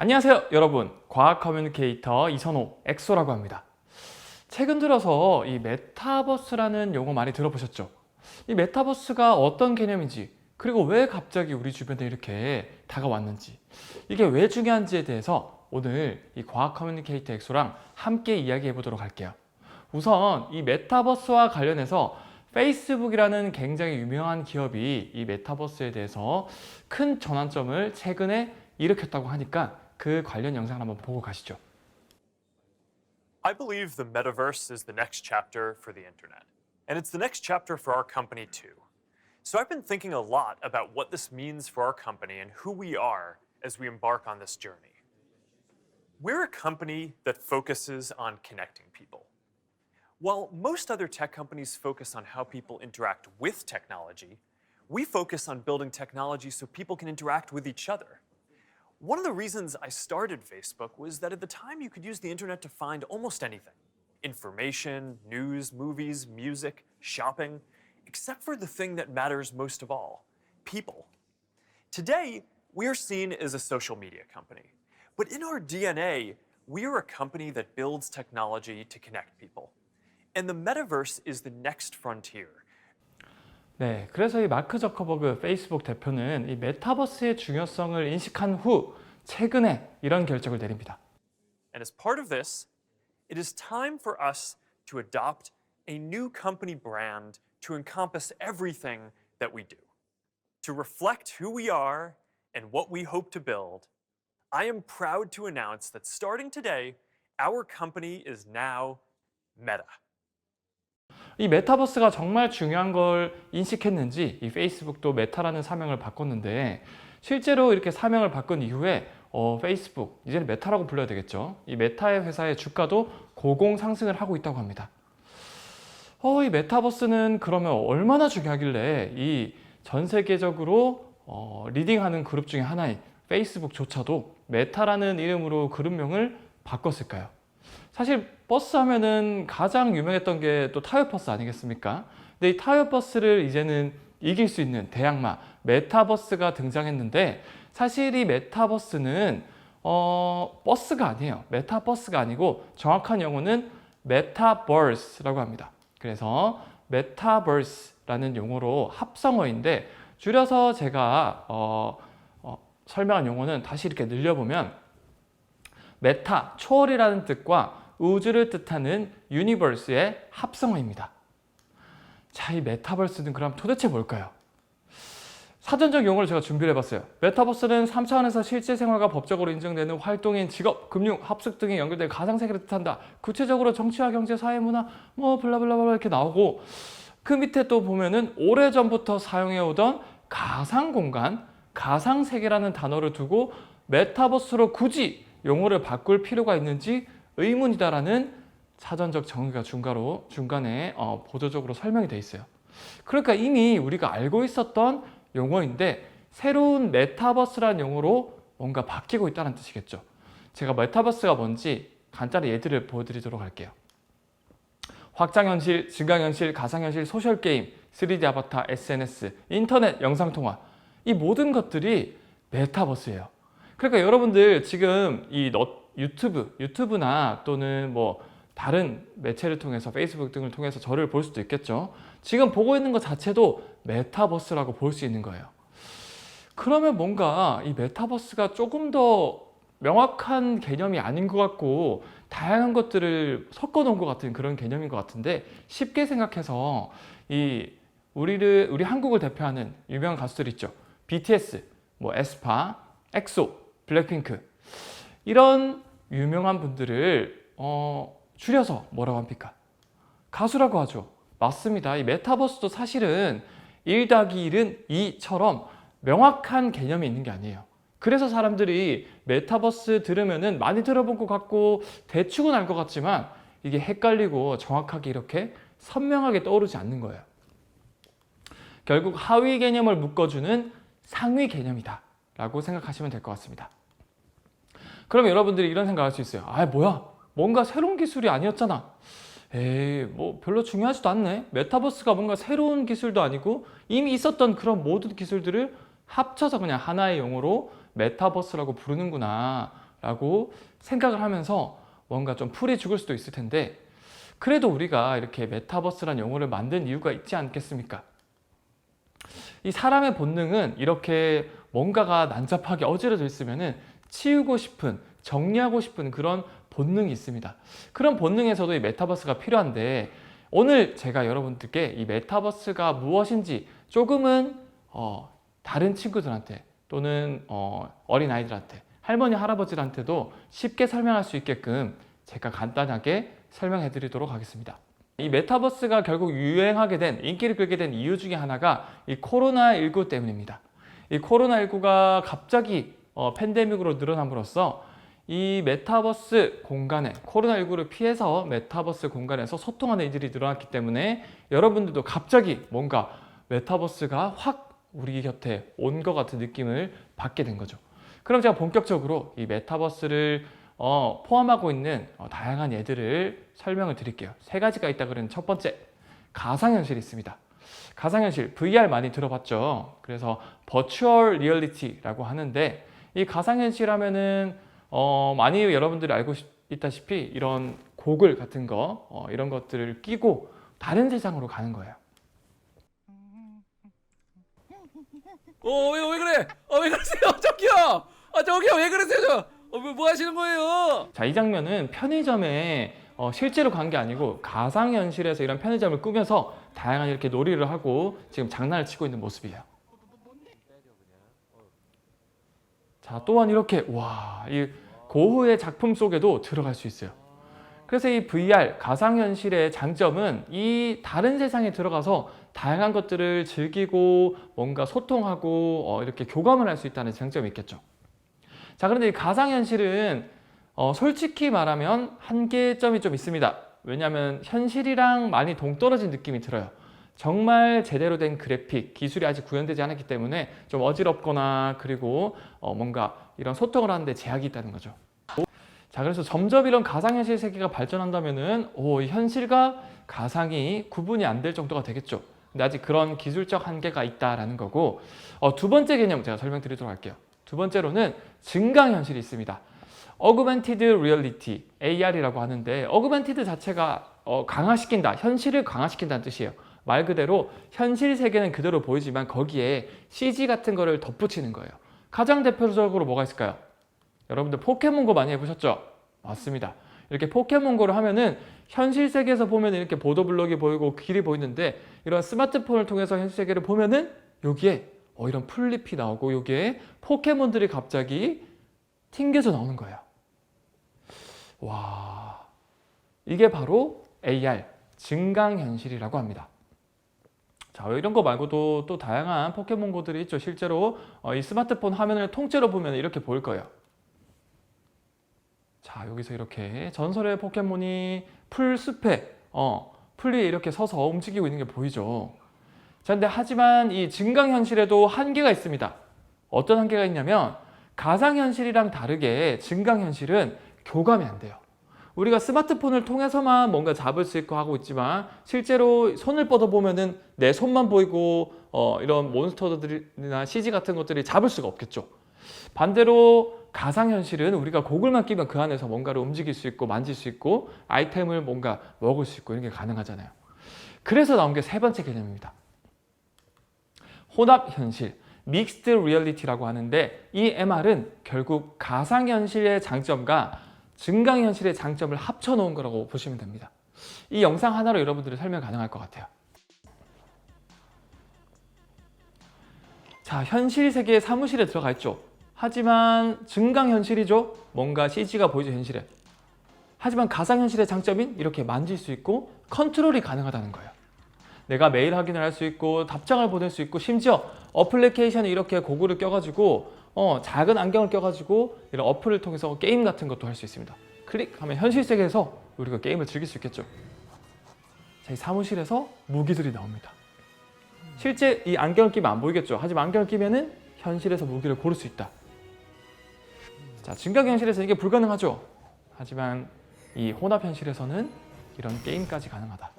안녕하세요 여러분, 과학 커뮤니케이터 이선호 엑소라고 합니다. 최근 들어서 이 메타버스라는 용어 많이 들어보셨죠? 이 메타버스가 어떤 개념인지, 그리고 왜 갑자기 우리 주변에 이렇게 다가왔는지, 이게 왜 중요한지에 대해서 오늘 이 과학 커뮤니케이터 엑소랑 함께 이야기해 보도록 할게요. 우선 이 메타버스와 관련해서 페이스북이라는 굉장히 유명한 기업이 이 메타버스에 대해서 큰 전환점을 최근에 일으켰다고 하니까 그 관련 영상을 한번 보고 가시죠. I believe the metaverse is the next chapter for the internet. And it's the next chapter for our company too. So I've been thinking a lot about what this means for our company and who we are as we embark on this journey. We're a company that focuses on connecting people. While most other tech companies focus on how people interact with technology, we focus on building technology so people can interact with each other. One of the reasons I started Facebook was that at the time you could use the internet to find almost anything. Information, news, movies, music, shopping, except for the thing that matters most of all, people. Today, we are seen as a social media company. But in our DNA, we are a company that builds technology to connect people. And the metaverse is the next frontier. 네, 그래서 이 마크 저커버그 페이스북 대표는 이 메타버스의 중요성을 인식한 후 최근에 이런 결정을 내립니다. And as part of this, it is time for us to adopt a new company brand to encompass everything that we do. To reflect who we are and what we hope to build, I am proud to announce that starting today, our company is now Meta. 이 메타버스가 정말 중요한 걸 인식했는지 이 페이스북도 메타라는 사명을 바꿨는데, 실제로 이렇게 사명을 바꾼 이후에 페이스북, 이제는 메타라고 불러야 되겠죠. 이 메타의 회사의 주가도 고공 상승을 하고 있다고 합니다. 이 메타버스는 그러면 얼마나 중요하길래 이 전 세계적으로 리딩하는 그룹 중에 하나인 페이스북조차도 메타라는 이름으로 그룹명을 바꿨을까요? 사실 버스 하면은 가장 유명했던 게 또 타요버스 아니겠습니까? 근데 이 타요버스를 이제는 이길 수 있는 대항마 메타버스가 등장했는데, 사실 이 메타버스는 버스가 아니에요. 메타버스가 아니고 정확한 용어는 메타버스라고 합니다. 그래서 메타버스라는 용어로 합성어인데, 줄여서 제가 설명한 용어는 다시 이렇게 늘려보면 메타, 초월이라는 뜻과 우주를 뜻하는 유니버스의 합성어입니다. 자, 이 메타버스는 그럼 도대체 뭘까요? 사전적 용어를 제가 준비를 해봤어요. 메타버스는 3차원에서 실제 생활과 법적으로 인정되는 활동인 직업, 금융, 합숙 등에 연결된 가상세계를 뜻한다. 구체적으로 정치와 경제, 사회, 문화, 블라블라블라 이렇게 나오고, 그 밑에 또 보면은 오래전부터 사용해오던 가상공간, 가상세계라는 단어를 두고 메타버스로 굳이 용어를 바꿀 필요가 있는지 의문이다라는 사전적 정의가 중간에 보조적으로 설명이 돼 있어요. 그러니까 이미 우리가 알고 있었던 용어인데 새로운 메타버스라는 용어로 뭔가 바뀌고 있다는 뜻이겠죠. 제가 메타버스가 뭔지 간단히 예들을 보여드리도록 할게요. 확장현실, 증강현실, 가상현실, 소셜게임, 3D 아바타, SNS, 인터넷, 영상통화, 이 모든 것들이 메타버스예요. 그러니까 여러분들 지금 이 유튜브나 또는 다른 매체를 통해서 페이스북 등을 통해서 저를 볼 수도 있겠죠. 지금 보고 있는 것 자체도 메타버스라고 볼 수 있는 거예요. 그러면 뭔가 이 메타버스가 조금 더 명확한 개념이 아닌 것 같고 다양한 것들을 섞어 놓은 것 같은 그런 개념인 것 같은데, 쉽게 생각해서 우리 한국을 대표하는 유명한 가수들 있죠. BTS, 에스파, 엑소, 블랙핑크, 이런 유명한 분들을 줄여서 뭐라고 합니까? 가수라고 하죠. 맞습니다. 이 메타버스도 사실은 1+1은 2처럼 명확한 개념이 있는 게 아니에요. 그래서 사람들이 메타버스 들으면은 많이 들어본 것 같고 대충은 알 것 같지만 이게 헷갈리고 정확하게 이렇게 선명하게 떠오르지 않는 거예요. 결국 하위 개념을 묶어주는 상위 개념이다 라고 생각하시면 될 것 같습니다. 그럼 여러분들이 이런 생각할 수 있어요. 뭐야, 뭔가 새로운 기술이 아니었잖아. 에이, 별로 중요하지도 않네. 메타버스가 뭔가 새로운 기술도 아니고 이미 있었던 그런 모든 기술들을 합쳐서 그냥 하나의 용어로 메타버스라고 부르는구나 라고 생각을 하면서 뭔가 좀 풀이 죽을 수도 있을 텐데, 그래도 우리가 이렇게 메타버스란 용어를 만든 이유가 있지 않겠습니까? 이 사람의 본능은 이렇게 뭔가가 난잡하게 어지러져 있으면은 치우고 싶은, 정리하고 싶은 그런 본능이 있습니다. 그런 본능에서도 이 메타버스가 필요한데, 오늘 제가 여러분들께 이 메타버스가 무엇인지 조금은 다른 친구들한테 또는 어린아이들한테, 할머니, 할아버지한테도 쉽게 설명할 수 있게끔 제가 간단하게 설명해 드리도록 하겠습니다. 이 메타버스가 결국 유행하게 된, 인기를 끌게 된 이유 중에 하나가 이 코로나19 때문입니다. 이 코로나19가 갑자기 팬데믹으로 늘어남으로써 이 메타버스 공간에, 코로나19를 피해서 메타버스 공간에서 소통하는 이들이 늘어났기 때문에 여러분들도 갑자기 뭔가 메타버스가 확 우리 곁에 온 것 같은 느낌을 받게 된 거죠. 그럼 제가 본격적으로 이 메타버스를 포함하고 있는 다양한 예들을 설명을 드릴게요. 세 가지가 있다 그러는 첫 번째, 가상현실이 있습니다. 가상현실, VR 많이 들어봤죠? 그래서 버추얼 리얼리티라고 하는데, 이 가상현실 하면은 많이 여러분들이 알고 있다시피 이런 고글 같은 거, 이런 것들을 끼고 다른 세상으로 가는 거예요. 왜 그래? 왜 그러세요? 저기요! 저기요, 왜 그러세요? 뭐 하시는 거예요? 자, 이 장면은 편의점에 실제로 간 게 아니고 가상현실에서 이런 편의점을 꾸며서 다양한 이렇게 놀이를 하고 지금 장난을 치고 있는 모습이에요. 자, 또한 이렇게 이 고흐의 작품 속에도 들어갈 수 있어요. 그래서 이 VR, 가상현실의 장점은 이 다른 세상에 들어가서 다양한 것들을 즐기고 뭔가 소통하고 이렇게 교감을 할 수 있다는 장점이 있겠죠. 자, 그런데 이 가상현실은 솔직히 말하면 한계점이 좀 있습니다. 왜냐하면 현실이랑 많이 동떨어진 느낌이 들어요. 정말 제대로 된 그래픽, 기술이 아직 구현되지 않았기 때문에 좀 어지럽거나, 그리고 뭔가 이런 소통을 하는데 제약이 있다는 거죠. 자, 그래서 점점 이런 가상현실 세계가 발전한다면은 이 현실과 가상이 구분이 안 될 정도가 되겠죠. 근데 아직 그런 기술적 한계가 있다라는 거고, 두 번째 개념 제가 설명드리도록 할게요. 두 번째로는 증강현실이 있습니다. Augmented Reality, AR이라고 하는데, Augmented 자체가 강화시킨다, 현실을 강화시킨다는 뜻이에요. 말 그대로 현실 세계는 그대로 보이지만 거기에 CG 같은 거를 덧붙이는 거예요. 가장 대표적으로 뭐가 있을까요? 여러분들 포켓몬고 많이 해보셨죠? 맞습니다. 이렇게 포켓몬고를 하면은 현실 세계에서 보면 이렇게 보도블록이 보이고 길이 보이는데, 이런 스마트폰을 통해서 현실 세계를 보면은 여기에 이런 풀잎이 나오고 여기에 포켓몬들이 갑자기 튕겨져 나오는 거예요. 와, 이게 바로 AR, 증강현실이라고 합니다. 자, 이런 거 말고도 또 다양한 포켓몬고들이 있죠. 실제로 이 스마트폰 화면을 통째로 보면 이렇게 보일 거예요. 자, 여기서 이렇게 전설의 포켓몬이 풀숲에 풀 위에 이렇게 서서 움직이고 있는 게 보이죠. 자, 근데 하지만 이 증강현실에도 한계가 있습니다. 어떤 한계가 있냐면, 가상현실이랑 다르게 증강현실은 교감이 안 돼요. 우리가 스마트폰을 통해서만 뭔가 잡을 수 있고 하고 있지만, 실제로 손을 뻗어 보면은 내 손만 보이고 이런 몬스터들이나 CG 같은 것들이 잡을 수가 없겠죠. 반대로 가상현실은 우리가 고글만 끼면 그 안에서 뭔가를 움직일 수 있고 만질 수 있고 아이템을 뭔가 먹을 수 있고 이런 게 가능하잖아요. 그래서 나온 게 세 번째 개념입니다. 혼합현실, 믹스드 리얼리티라고 하는데, 이 MR은 결국 가상현실의 장점과 증강현실의 장점을 합쳐놓은 거라고 보시면 됩니다. 이 영상 하나로 여러분들이 설명 가능할 것 같아요. 자, 현실 세계의 사무실에 들어가 있죠. 하지만 증강현실이죠. 뭔가 CG가 보이죠, 현실에. 하지만 가상현실의 장점인 이렇게 만질 수 있고 컨트롤이 가능하다는 거예요. 내가 메일 확인을 할 수 있고 답장을 보낼 수 있고, 심지어 어플리케이션에 이렇게 고글을 껴가지고 작은 안경을 껴가지고 이런 어플을 통해서 게임 같은 것도 할 수 있습니다. 클릭하면 현실 세계에서 우리가 게임을 즐길 수 있겠죠. 자, 이 사무실에서 무기들이 나옵니다. 실제 이 안경을 끼면 안 보이겠죠. 하지만 안경을 끼면은 현실에서 무기를 고를 수 있다. 자, 증강현실에서 이게 불가능하죠. 하지만 이 혼합현실에서는 이런 게임까지 가능하다.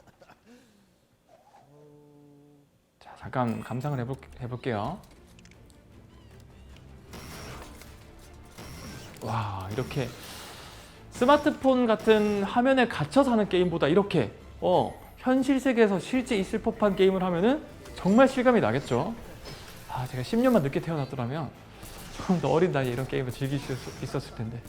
자, 잠깐 감상을 해볼게요. 와, 이렇게 스마트폰 같은 화면에 갇혀서 하는 게임보다 이렇게 현실 세계에서 실제 있을 법한 게임을 하면은 정말 실감이 나겠죠. 제가 10년만 늦게 태어났더라면 좀 더 어린 나이에 이런 게임을 즐길 수 있었을 텐데.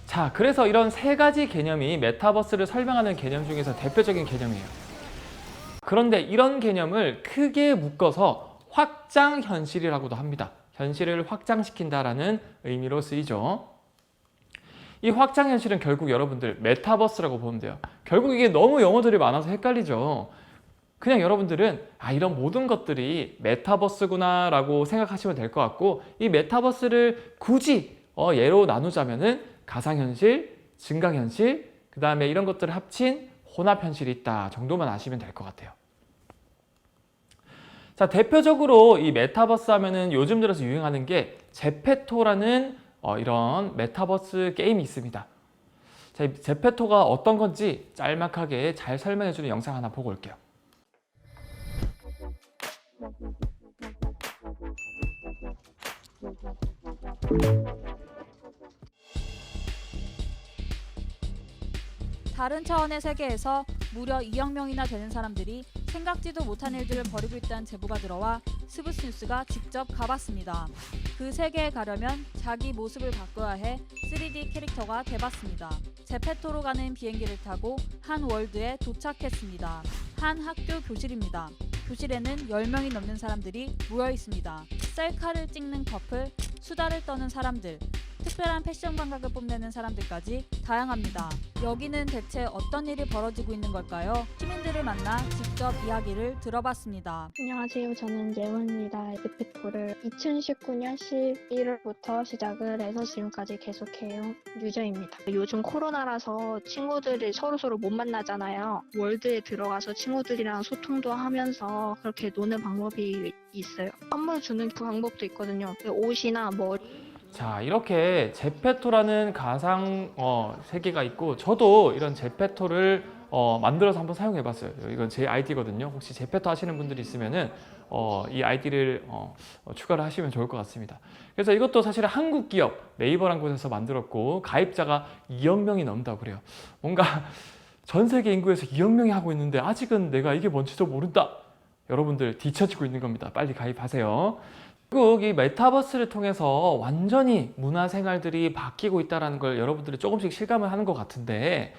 자, 그래서 이런 세 가지 개념이 메타버스를 설명하는 개념 중에서 대표적인 개념이에요. 그런데 이런 개념을 크게 묶어서 확장 현실이라고도 합니다. 현실을 확장시킨다라는 의미로 쓰이죠. 이 확장 현실은 결국 여러분들 메타버스라고 보면 돼요. 결국 이게 너무 용어들이 많아서 헷갈리죠. 그냥 여러분들은 이런 모든 것들이 메타버스구나 라고 생각하시면 될 것 같고, 이 메타버스를 굳이 예로 나누자면은 가상현실, 증강현실, 그 다음에 이런 것들을 합친 혼합현실이 있다 정도만 아시면 될 것 같아요. 자, 대표적으로 이 메타버스 하면은 요즘 들어서 유행하는 게 제페토라는 이런 메타버스 게임이 있습니다. 자, 이 제페토가 어떤 건지 짤막하게 잘 설명해주는 영상 하나 보고 올게요. 다른 차원의 세계에서 무려 2억 명이나 되는 사람들이 생각지도 못한 일들을 벌이고 있다는 제보가 들어와 스브스 뉴스가 직접 가봤습니다. 그 세계에 가려면 자기 모습을 바꿔야 해 3D 캐릭터가 돼봤습니다. 제페토로 가는 비행기를 타고 한 월드에 도착했습니다. 한 학교 교실입니다. 교실에는 10명이 넘는 사람들이 모여 있습니다. 셀카를 찍는 커플, 수다를 떠는 사람들, 특별한 패션 감각을 뽐내는 사람들까지 다양합니다. 여기는 대체 어떤 일이 벌어지고 있는 걸까요? 시민들을 만나 직접 이야기를 들어봤습니다. 안녕하세요. 저는 예원입니다. 제페토를 2019년 11월부터 시작을 해서 지금까지 계속해요. 유저입니다. 요즘 코로나라서 친구들이 서로 못 만나잖아요. 월드에 들어가서 친구들이랑 소통도 하면서 그렇게 노는 방법이 있어요. 선물 주는 그 방법도 있거든요. 옷이나 머리. 자, 이렇게 제페토라는 가상 세계가 있고, 저도 이런 제페토를 만들어서 한번 사용해 봤어요. 이건 제 아이디거든요. 혹시 제페토 하시는 분들이 있으면은 이 아이디를 추가를 하시면 좋을 것 같습니다. 그래서 이것도 사실 한국 기업 네이버라는 곳에서 만들었고, 가입자가 2억 명이 넘는다고 그래요. 뭔가 전 세계 인구에서 2억 명이 하고 있는데 아직은 내가 이게 뭔지도 모른다. 여러분들 뒤처지고 있는 겁니다. 빨리 가입하세요. 결국 이 메타버스를 통해서 완전히 문화생활들이 바뀌고 있다는 걸 여러분들이 조금씩 실감을 하는 것 같은데,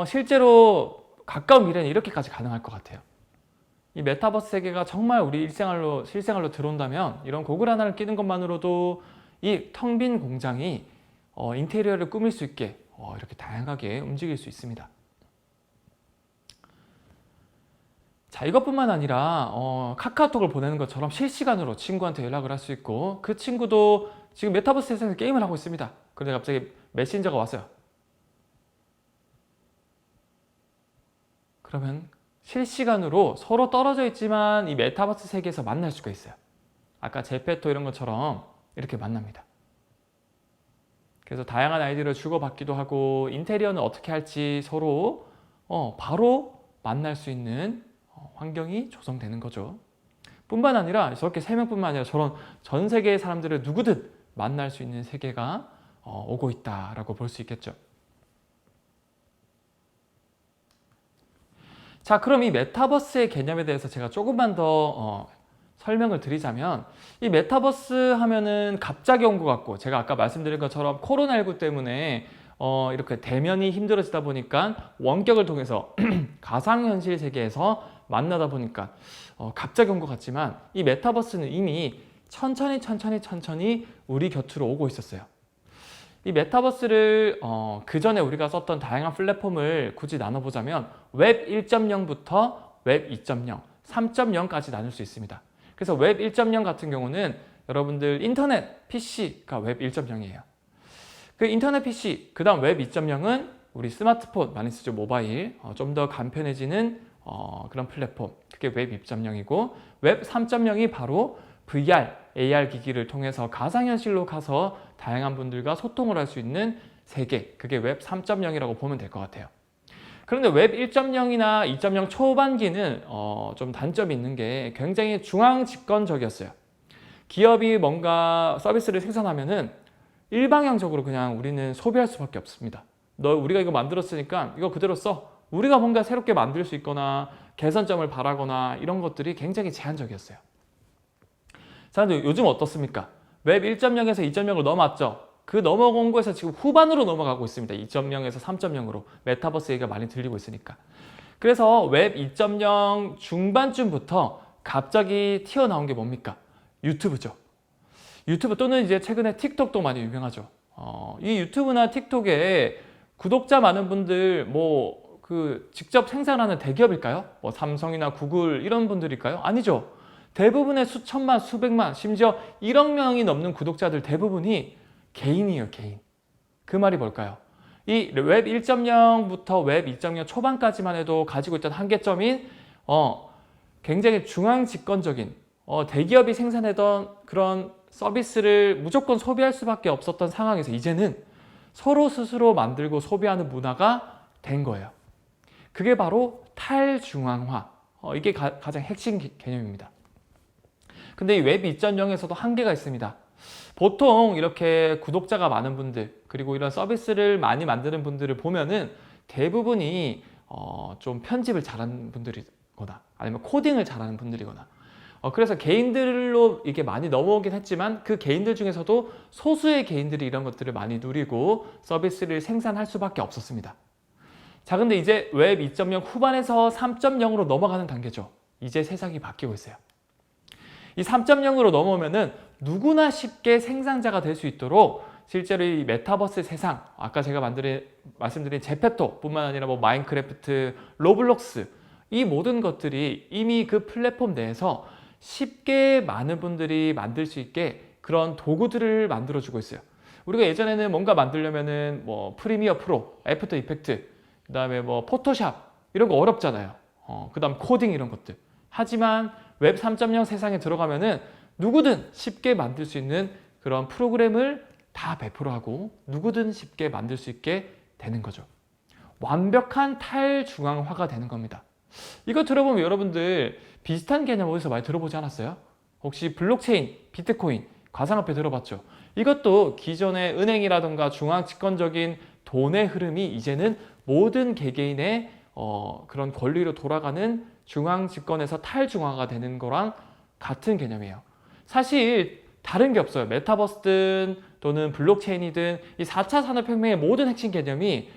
실제로 가까운 미래는 이렇게까지 가능할 것 같아요. 이 메타버스 세계가 정말 우리 실생활로 들어온다면 이런 고글 하나를 끼는 것만으로도 이 텅 빈 공장이 인테리어를 꾸밀 수 있게 이렇게 다양하게 움직일 수 있습니다. 자, 이것뿐만 아니라 카카오톡을 보내는 것처럼 실시간으로 친구한테 연락을 할 수 있고, 그 친구도 지금 메타버스 세상에서 게임을 하고 있습니다. 그런데 갑자기 메신저가 왔어요. 그러면 실시간으로 서로 떨어져 있지만 이 메타버스 세계에서 만날 수가 있어요. 아까 제페토 이런 것처럼 이렇게 만납니다. 그래서 다양한 아이디어를 주고받기도 하고, 인테리어는 어떻게 할지 서로 바로 만날 수 있는 환경이 조성되는 거죠. 뿐만 아니라 저렇게 3명뿐만 아니라 저런 전 세계의 사람들을 누구든 만날 수 있는 세계가 오고 있다라고 볼 수 있겠죠. 자, 그럼 이 메타버스의 개념에 대해서 제가 조금만 더 설명을 드리자면, 이 메타버스 하면은 갑자기 온 것 같고, 제가 아까 말씀드린 것처럼 코로나19 때문에 이렇게 대면이 힘들어지다 보니까 원격을 통해서 가상현실 세계에서 만나다 보니까 갑자기 온 것 같지만, 이 메타버스는 이미 천천히 우리 곁으로 오고 있었어요. 이 메타버스를 그 전에 우리가 썼던 다양한 플랫폼을 굳이 나눠보자면 웹 1.0부터 웹 2.0, 3.0까지 나눌 수 있습니다. 그래서 웹 1.0 같은 경우는 여러분들 인터넷 PC가 웹 1.0이에요. 그 인터넷 PC, 그 다음 웹 2.0은 우리 스마트폰 많이 쓰죠. 모바일, 좀 더 간편해지는 그런 플랫폼, 그게 웹 2.0이고, 웹 3.0이 바로 VR, AR 기기를 통해서 가상현실로 가서 다양한 분들과 소통을 할 수 있는 세계, 그게 웹 3.0이라고 보면 될 것 같아요. 그런데 웹 1.0이나 2.0 초반기는 좀 단점이 있는 게 굉장히 중앙 집권적이었어요. 기업이 뭔가 서비스를 생산하면은 일방향적으로 그냥 우리는 소비할 수밖에 없습니다. 우리가 이거 만들었으니까 이거 그대로 써. 우리가 뭔가 새롭게 만들 수 있거나 개선점을 바라거나 이런 것들이 굉장히 제한적이었어요. 자, 근데 요즘 어떻습니까? 웹 1.0에서 2.0으로 넘어왔죠. 그 넘어온 거에서 지금 후반으로 넘어가고 있습니다. 2.0에서 3.0으로 메타버스 얘기가 많이 들리고 있으니까. 그래서 웹 2.0 중반쯤부터 갑자기 튀어나온 게 뭡니까? 유튜브죠. 유튜브 또는 이제 최근에 틱톡도 많이 유명하죠. 이 유튜브나 틱톡에 구독자 많은 분들 직접 생산하는 대기업일까요? 삼성이나 구글 이런 분들일까요? 아니죠. 대부분의 수천만, 수백만, 심지어 1억 명이 넘는 구독자들 대부분이 개인이에요, 개인. 그 말이 뭘까요? 이 웹 1.0부터 웹 2.0 초반까지만 해도 가지고 있던 한계점인 굉장히 중앙 집권적인 대기업이 생산하던 그런 서비스를 무조건 소비할 수밖에 없었던 상황에서 이제는 서로 스스로 만들고 소비하는 문화가 된 거예요. 그게 바로 탈중앙화. 이게 가장 핵심 개념입니다. 근데 이 웹 2.0에서도 한계가 있습니다. 보통 이렇게 구독자가 많은 분들 그리고 이런 서비스를 많이 만드는 분들을 보면은 대부분이 좀 편집을 잘하는 분들이거나 아니면 코딩을 잘하는 분들이거나 그래서 개인들로 이게 많이 넘어오긴 했지만 그 개인들 중에서도 소수의 개인들이 이런 것들을 많이 누리고 서비스를 생산할 수밖에 없었습니다. 자, 근데 이제 웹 2.0 후반에서 3.0으로 넘어가는 단계죠. 이제 세상이 바뀌고 있어요. 이 3.0으로 넘어오면은 누구나 쉽게 생산자가 될 수 있도록 실제로 이 메타버스 세상, 아까 제가 말씀드린 제페토뿐만 아니라 마인크래프트, 로블록스 이 모든 것들이 이미 그 플랫폼 내에서 쉽게 많은 분들이 만들 수 있게 그런 도구들을 만들어주고 있어요. 우리가 예전에는 뭔가 만들려면은 프리미어 프로, 애프터 이펙트, 그 다음에 포토샵 이런 거 어렵잖아요. 그 다음 코딩 이런 것들. 하지만 웹 3.0 세상에 들어가면은 누구든 쉽게 만들 수 있는 그런 프로그램을 다 배포를 하고 누구든 쉽게 만들 수 있게 되는 거죠. 완벽한 탈중앙화가 되는 겁니다. 이거 들어보면 여러분들 비슷한 개념 어디서 많이 들어보지 않았어요? 혹시 블록체인, 비트코인, 가상화폐 들어봤죠? 이것도 기존의 은행이라든가 중앙 집권적인 돈의 흐름이 이제는 모든 개개인의 그런 권리로 돌아가는 중앙 집권에서 탈중앙화가 되는 거랑 같은 개념이에요. 사실 다른 게 없어요. 메타버스든 또는 블록체인이든 이 4차 산업혁명의 모든 핵심 개념이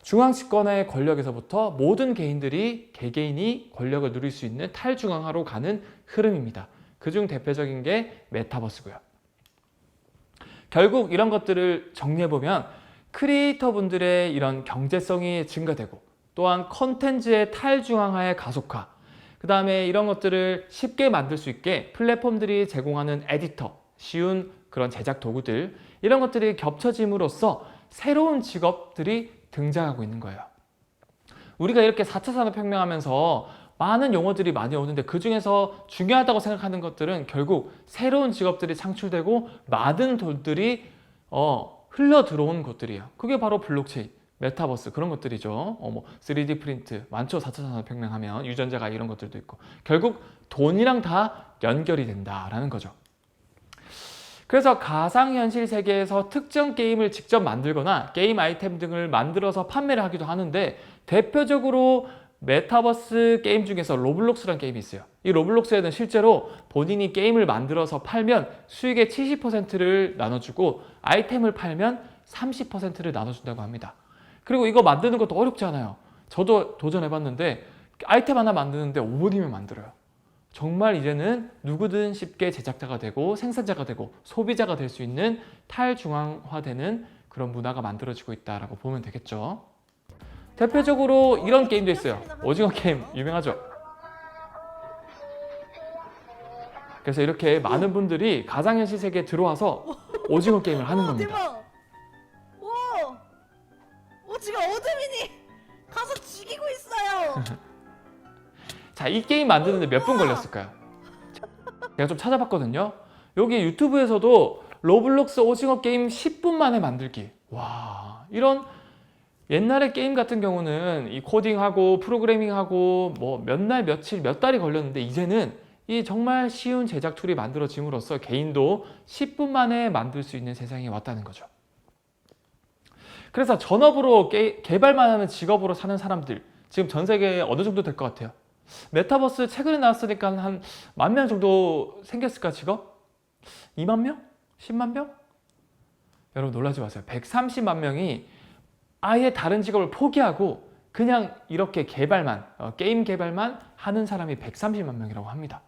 중앙 집권의 권력에서부터 모든 개개인이 권력을 누릴 수 있는 탈중앙화로 가는 흐름입니다. 그중 대표적인 게 메타버스고요. 결국 이런 것들을 정리해보면 크리에이터 분들의 이런 경제성이 증가되고 또한 컨텐츠의 탈중앙화의 가속화, 그 다음에 이런 것들을 쉽게 만들 수 있게 플랫폼들이 제공하는 에디터, 쉬운 그런 제작 도구들 이런 것들이 겹쳐짐으로써 새로운 직업들이 등장하고 있는 거예요. 우리가 이렇게 4차 산업혁명 하면서 많은 용어들이 많이 오는데 그 중에서 중요하다고 생각하는 것들은 결국 새로운 직업들이 창출되고 많은 돈들이 흘러 들어온 것들이에요. 그게 바로 블록체인, 메타버스 그런 것들이죠. 3D 프린트, 많죠. 4차 산업혁명 하면 유전자가 이런 것들도 있고 결국 돈이랑 다 연결이 된다라는 거죠. 그래서 가상현실 세계에서 특정 게임을 직접 만들거나 게임 아이템 등을 만들어서 판매를 하기도 하는데 대표적으로 메타버스 게임 중에서 로블록스라는 게임이 있어요. 이 로블록스에는 실제로 본인이 게임을 만들어서 팔면 수익의 70%를 나눠주고 아이템을 팔면 30%를 나눠준다고 합니다. 그리고 이거 만드는 것도 어렵지 않아요. 저도 도전해봤는데 아이템 하나 만드는데 5분이면 만들어요. 정말 이제는 누구든 쉽게 제작자가 되고 생산자가 되고 소비자가 될 수 있는 탈중앙화되는 그런 문화가 만들어지고 있다고 보면 되겠죠. 대표적으로 이런 게임도 있어요. 오징어 게임 유명하죠. 그래서 이렇게 많은 분들이 가상현실 세계에 들어와서 오징어 게임을 하는 겁니다. 대박! 오, 지금 어드민이 가서 죽이고 있어요. 자, 이 게임 만드는데 몇 분 걸렸을까요? 제가 좀 찾아봤거든요. 여기 유튜브에서도 로블록스 오징어 게임 10분 만에 만들기. 와, 이런 옛날에 게임 같은 경우는 이 코딩하고 프로그래밍하고 뭐 몇 날 며칠 몇 달이 걸렸는데 이제는 이 정말 쉬운 제작 툴이 만들어짐으로써 개인도 10분 만에 만들 수 있는 세상이 왔다는 거죠. 그래서 전업으로 개발만 하는 직업으로 사는 사람들 지금 전 세계에 어느 정도 될 것 같아요? 메타버스 최근에 나왔으니까 한 10,000명 정도 생겼을까 직업? 2만 명? 10만 명? 여러분 놀라지 마세요. 130만 명이 아예 다른 직업을 포기하고 그냥 이렇게 개발만, 게임 개발만 하는 사람이 130만 명이라고 합니다.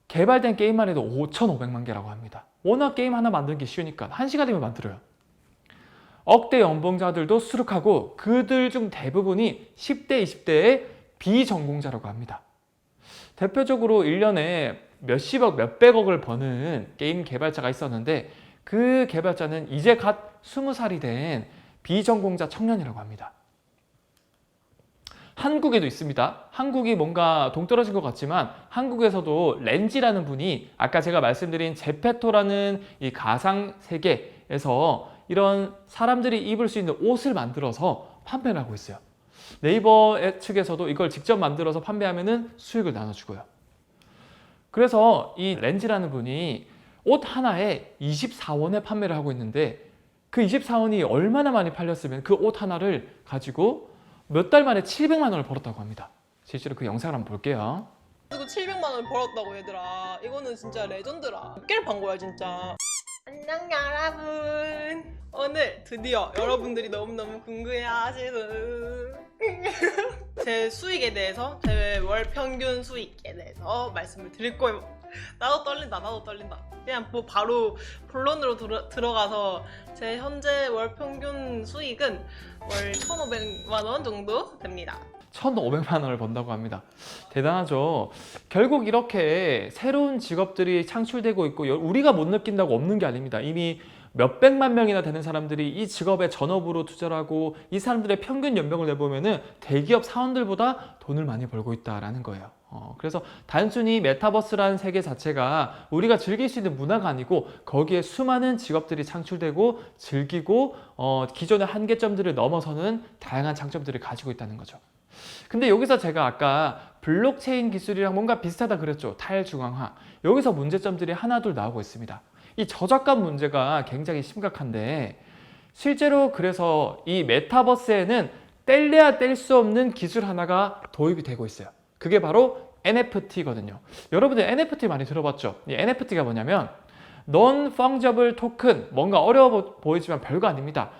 개발된 게임만 해도 5,500만 개라고 합니다. 워낙 게임 하나 만드는 게 쉬우니까 1시간이면 만들어요. 억대 연봉자들도 수록하고 그들 중 대부분이 10대, 20대의 비전공자라고 합니다. 대표적으로 1년에 몇십억, 몇백억을 버는 게임 개발자가 있었는데 그 개발자는 이제 갓 20살이 된 비전공자 청년이라고 합니다. 한국에도 있습니다. 한국이 뭔가 동떨어진 것 같지만 한국에서도 렌지라는 분이 아까 제가 말씀드린 제페토라는 이 가상 세계에서 이런 사람들이 입을 수 있는 옷을 만들어서 판매를 하고 있어요. 네이버 측에서도 이걸 직접 만들어서 판매하면 수익을 나눠주고요. 그래서 이 렌지라는 분이 옷 하나에 24원에 판매를 하고 있는데 그 24원이 얼마나 많이 팔렸으면 그 옷 하나를 가지고 몇 달 만에 700만 원을 벌었다고 합니다. 실제로 그 영상을 한번 볼게요. 그리고 700만 원 벌었다고 얘들아. 이거는 진짜 레전드라. 깨를 판 거야 진짜. 안녕 여러분. 오늘 드디어 여러분들이 너무너무 궁금해하시는 제 수익에 대해서, 제 월 평균 수익에 대해서 말씀을 드릴 거예요. 나도 떨린다. 그냥 뭐 바로 본론으로 들어가서 제 현재 월 평균 수익은 월 1,500만 원 정도 됩니다. 1,500만 원을 번다고 합니다. 대단하죠. 결국 이렇게 새로운 직업들이 창출되고 있고 우리가 못 느낀다고 없는 게 아닙니다. 이미 몇백만 명이나 되는 사람들이 이 직업에 전업으로 투자를 하고 이 사람들의 평균 연봉을 내보면은 대기업 사원들보다 돈을 많이 벌고 있다라는 거예요. 그래서 단순히 메타버스라는 세계 자체가 우리가 즐길 수 있는 문화가 아니고 거기에 수많은 직업들이 창출되고 즐기고 기존의 한계점들을 넘어서는 다양한 장점들을 가지고 있다는 거죠. 근데 여기서 제가 아까 블록체인 기술이랑 뭔가 비슷하다 그랬죠. 탈중앙화. 여기서 문제점들이 하나둘 나오고 있습니다. 이 저작권 문제가 굉장히 심각한데 실제로 그래서 이 메타버스에는 뗄래야 뗄 수 없는 기술 하나가 도입이 되고 있어요. 그게 바로 NFT거든요. 여러분들 NFT 많이 들어봤죠? 이 NFT가 뭐냐면 Non-Fungible Token, 뭔가 어려워 보이지만 별거 아닙니다.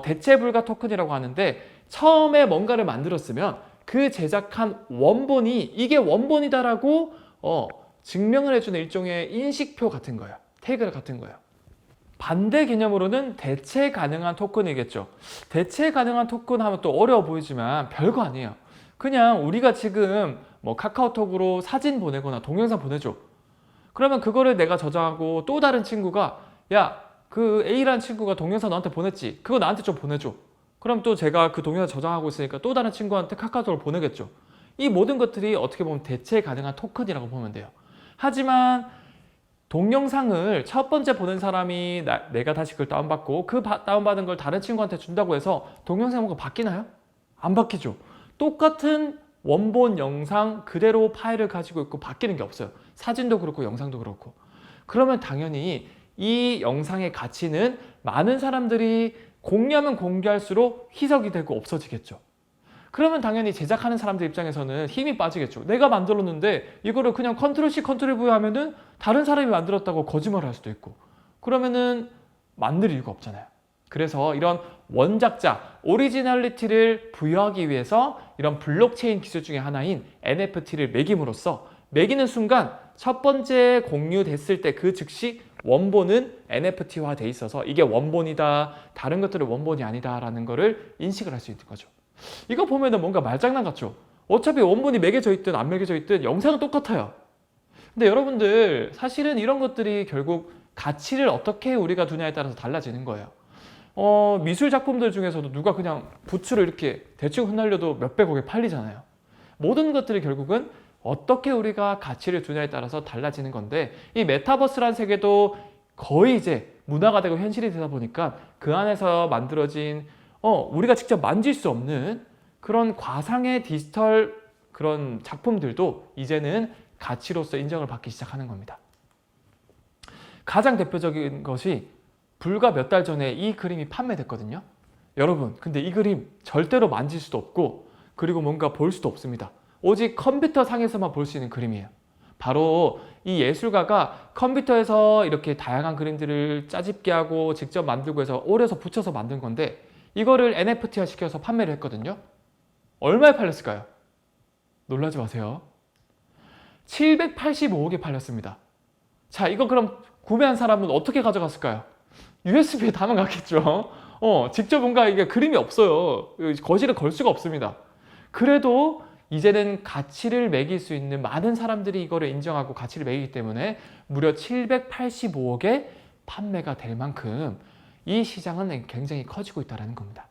대체 불가 토큰이라고 하는데 처음에 뭔가를 만들었으면 그 제작한 원본이 이게 원본이다라고 증명을 해주는 일종의 인식표 같은 거예요. 태그 같은 거예요. 반대 개념으로는 대체 가능한 토큰이겠죠. 대체 가능한 토큰 하면 또 어려워 보이지만 별거 아니에요. 그냥 우리가 지금 뭐 카카오톡으로 사진 보내거나 동영상 보내줘. 그러면 그거를 내가 저장하고 또 다른 친구가 야, 그 A라는 친구가 동영상 너한테 보냈지. 그거 나한테 좀 보내줘. 그럼 또 제가 그 동영상 저장하고 있으니까 또 다른 친구한테 카카오톡을 보내겠죠. 이 모든 것들이 어떻게 보면 대체 가능한 토큰이라고 보면 돼요. 하지만 동영상을 첫 번째 보낸 사람이 내가 다시 그걸 다운받고 그 다운받은 걸 다른 친구한테 준다고 해서 동영상 뭔가 바뀌나요? 안 바뀌죠. 똑같은 원본 영상 그대로 파일을 가지고 있고 바뀌는 게 없어요. 사진도 그렇고 영상도 그렇고. 그러면 당연히 이 영상의 가치는 많은 사람들이 공유하면 공유할수록 희석이 되고 없어지겠죠. 그러면 당연히 제작하는 사람들 입장에서는 힘이 빠지겠죠. 내가 만들었는데 이거를 그냥 컨트롤 C 컨트롤 V 하면은 다른 사람이 만들었다고 거짓말을 할 수도 있고 그러면은 만들 이유가 없잖아요. 그래서 이런 원작자, 오리지널리티를 부여하기 위해서 이런 블록체인 기술 중에 하나인 NFT를 매김으로써 매기는 순간 첫 번째 공유됐을 때 그 즉시 원본은 NFT화 돼 있어서 이게 원본이다, 다른 것들은 원본이 아니다 라는 거를 인식을 할 수 있는 거죠. 이거 보면은 뭔가 말장난 같죠? 어차피 원본이 매겨져 있든 안 매겨져 있든 영상은 똑같아요. 근데 여러분들 사실은 이런 것들이 결국 가치를 어떻게 우리가 두냐에 따라서 달라지는 거예요. 미술 작품들 중에서도 누가 그냥 부츠를 이렇게 대충 흩날려도 몇백억에 팔리잖아요. 모든 것들이 결국은 어떻게 우리가 가치를 두냐에 따라서 달라지는 건데 이 메타버스라는 세계도 거의 이제 문화가 되고 현실이 되다 보니까 그 안에서 만들어진 우리가 직접 만질 수 없는 그런 과상의 디지털 그런 작품들도 이제는 가치로서 인정을 받기 시작하는 겁니다. 가장 대표적인 것이 불과 몇 달 전에 이 그림이 판매됐거든요. 여러분, 근데 이 그림 절대로 만질 수도 없고 그리고 뭔가 볼 수도 없습니다. 오직 컴퓨터 상에서만 볼 수 있는 그림이에요. 바로 이 예술가가 컴퓨터에서 이렇게 다양한 그림들을 짜집게 하고 직접 만들고 해서 오려서 붙여서 만든 건데 이거를 NFT화 시켜서 판매를 했거든요. 얼마에 팔렸을까요? 놀라지 마세요. 785억에 팔렸습니다. 자, 이거 그럼 구매한 사람은 어떻게 가져갔을까요? USB에 담아갔겠죠. 직접 뭔가 이게 그림이 없어요. 거실에 걸 수가 없습니다. 그래도 이제는 가치를 매길 수 있는 많은 사람들이 이거를 인정하고 가치를 매기기 때문에 무려 785억에 판매가 될 만큼 이 시장은 굉장히 커지고 있다는 겁니다.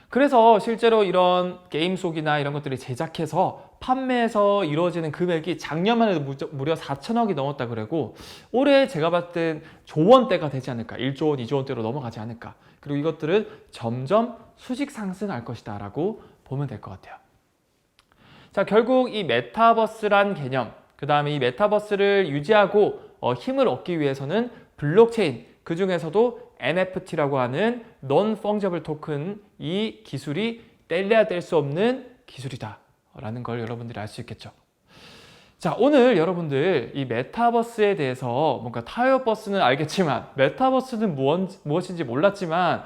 그래서 실제로 이런 게임 속이나 이런 것들이 제작해서 판매해서 이루어지는 금액이 작년만 해도 무려 4천억이 넘었다 그러고 올해 제가 봤을 땐 조원대가 되지 않을까, 1조 원, 2조 원대로 넘어가지 않을까. 그리고 이것들은 점점 수직 상승할 것이다 라고 보면 될 것 같아요. 자, 결국 이 메타버스란 개념, 그 다음에 이 메타버스를 유지하고 힘을 얻기 위해서는 블록체인, 그 중에서도 NFT라고 하는 Non-Fungible Token 이 기술이 뗄래야 뗄 수 없는 기술이다 라는 걸 여러분들이 알 수 있겠죠. 자, 오늘 여러분들 이 메타버스에 대해서 뭔가 타이어버스는 알겠지만 메타버스는 무엇인지 몰랐지만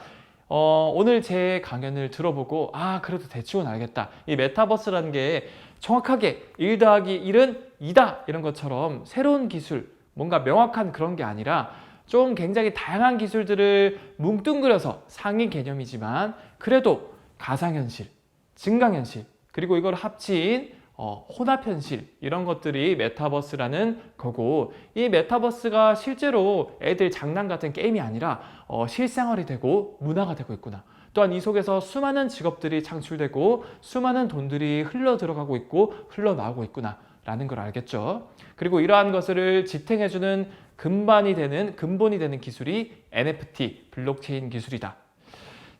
오늘 제 강연을 들어보고 그래도 대충은 알겠다. 이 메타버스라는 게 정확하게 1 더하기 1은 2다 이런 것처럼 새로운 기술, 뭔가 명확한 그런 게 아니라 좀 굉장히 다양한 기술들을 뭉뚱그려서 상위 개념이지만 그래도 가상현실, 증강현실, 그리고 이걸 합친 혼합현실 이런 것들이 메타버스라는 거고 이 메타버스가 실제로 애들 장난 같은 게임이 아니라 실생활이 되고 문화가 되고 있구나. 또한 이 속에서 수많은 직업들이 창출되고 수많은 돈들이 흘러 들어가고 있고 흘러나오고 있구나 라는 걸 알겠죠. 그리고 이러한 것을 지탱해주는 근본이 되는 기술이 NFT, 블록체인 기술이다.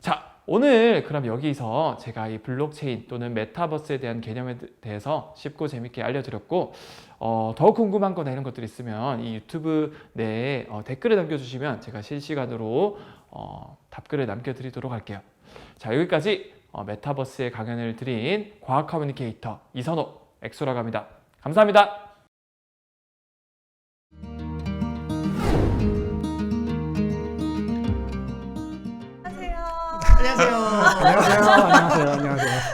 자, 오늘 그럼 여기서 제가 이 블록체인 또는 메타버스에 대한 개념에 대해서 쉽고 재밌게 알려드렸고 더 궁금한 거나 이런 것들이 있으면 이 유튜브 내에 댓글을 남겨주시면 제가 실시간으로 답글을 남겨드리도록 할게요. 자, 여기까지 메타버스의 강연을 드린 과학 커뮤니케이터 이선호 엑소라고 합니다. 감사합니다. 안녕하세요.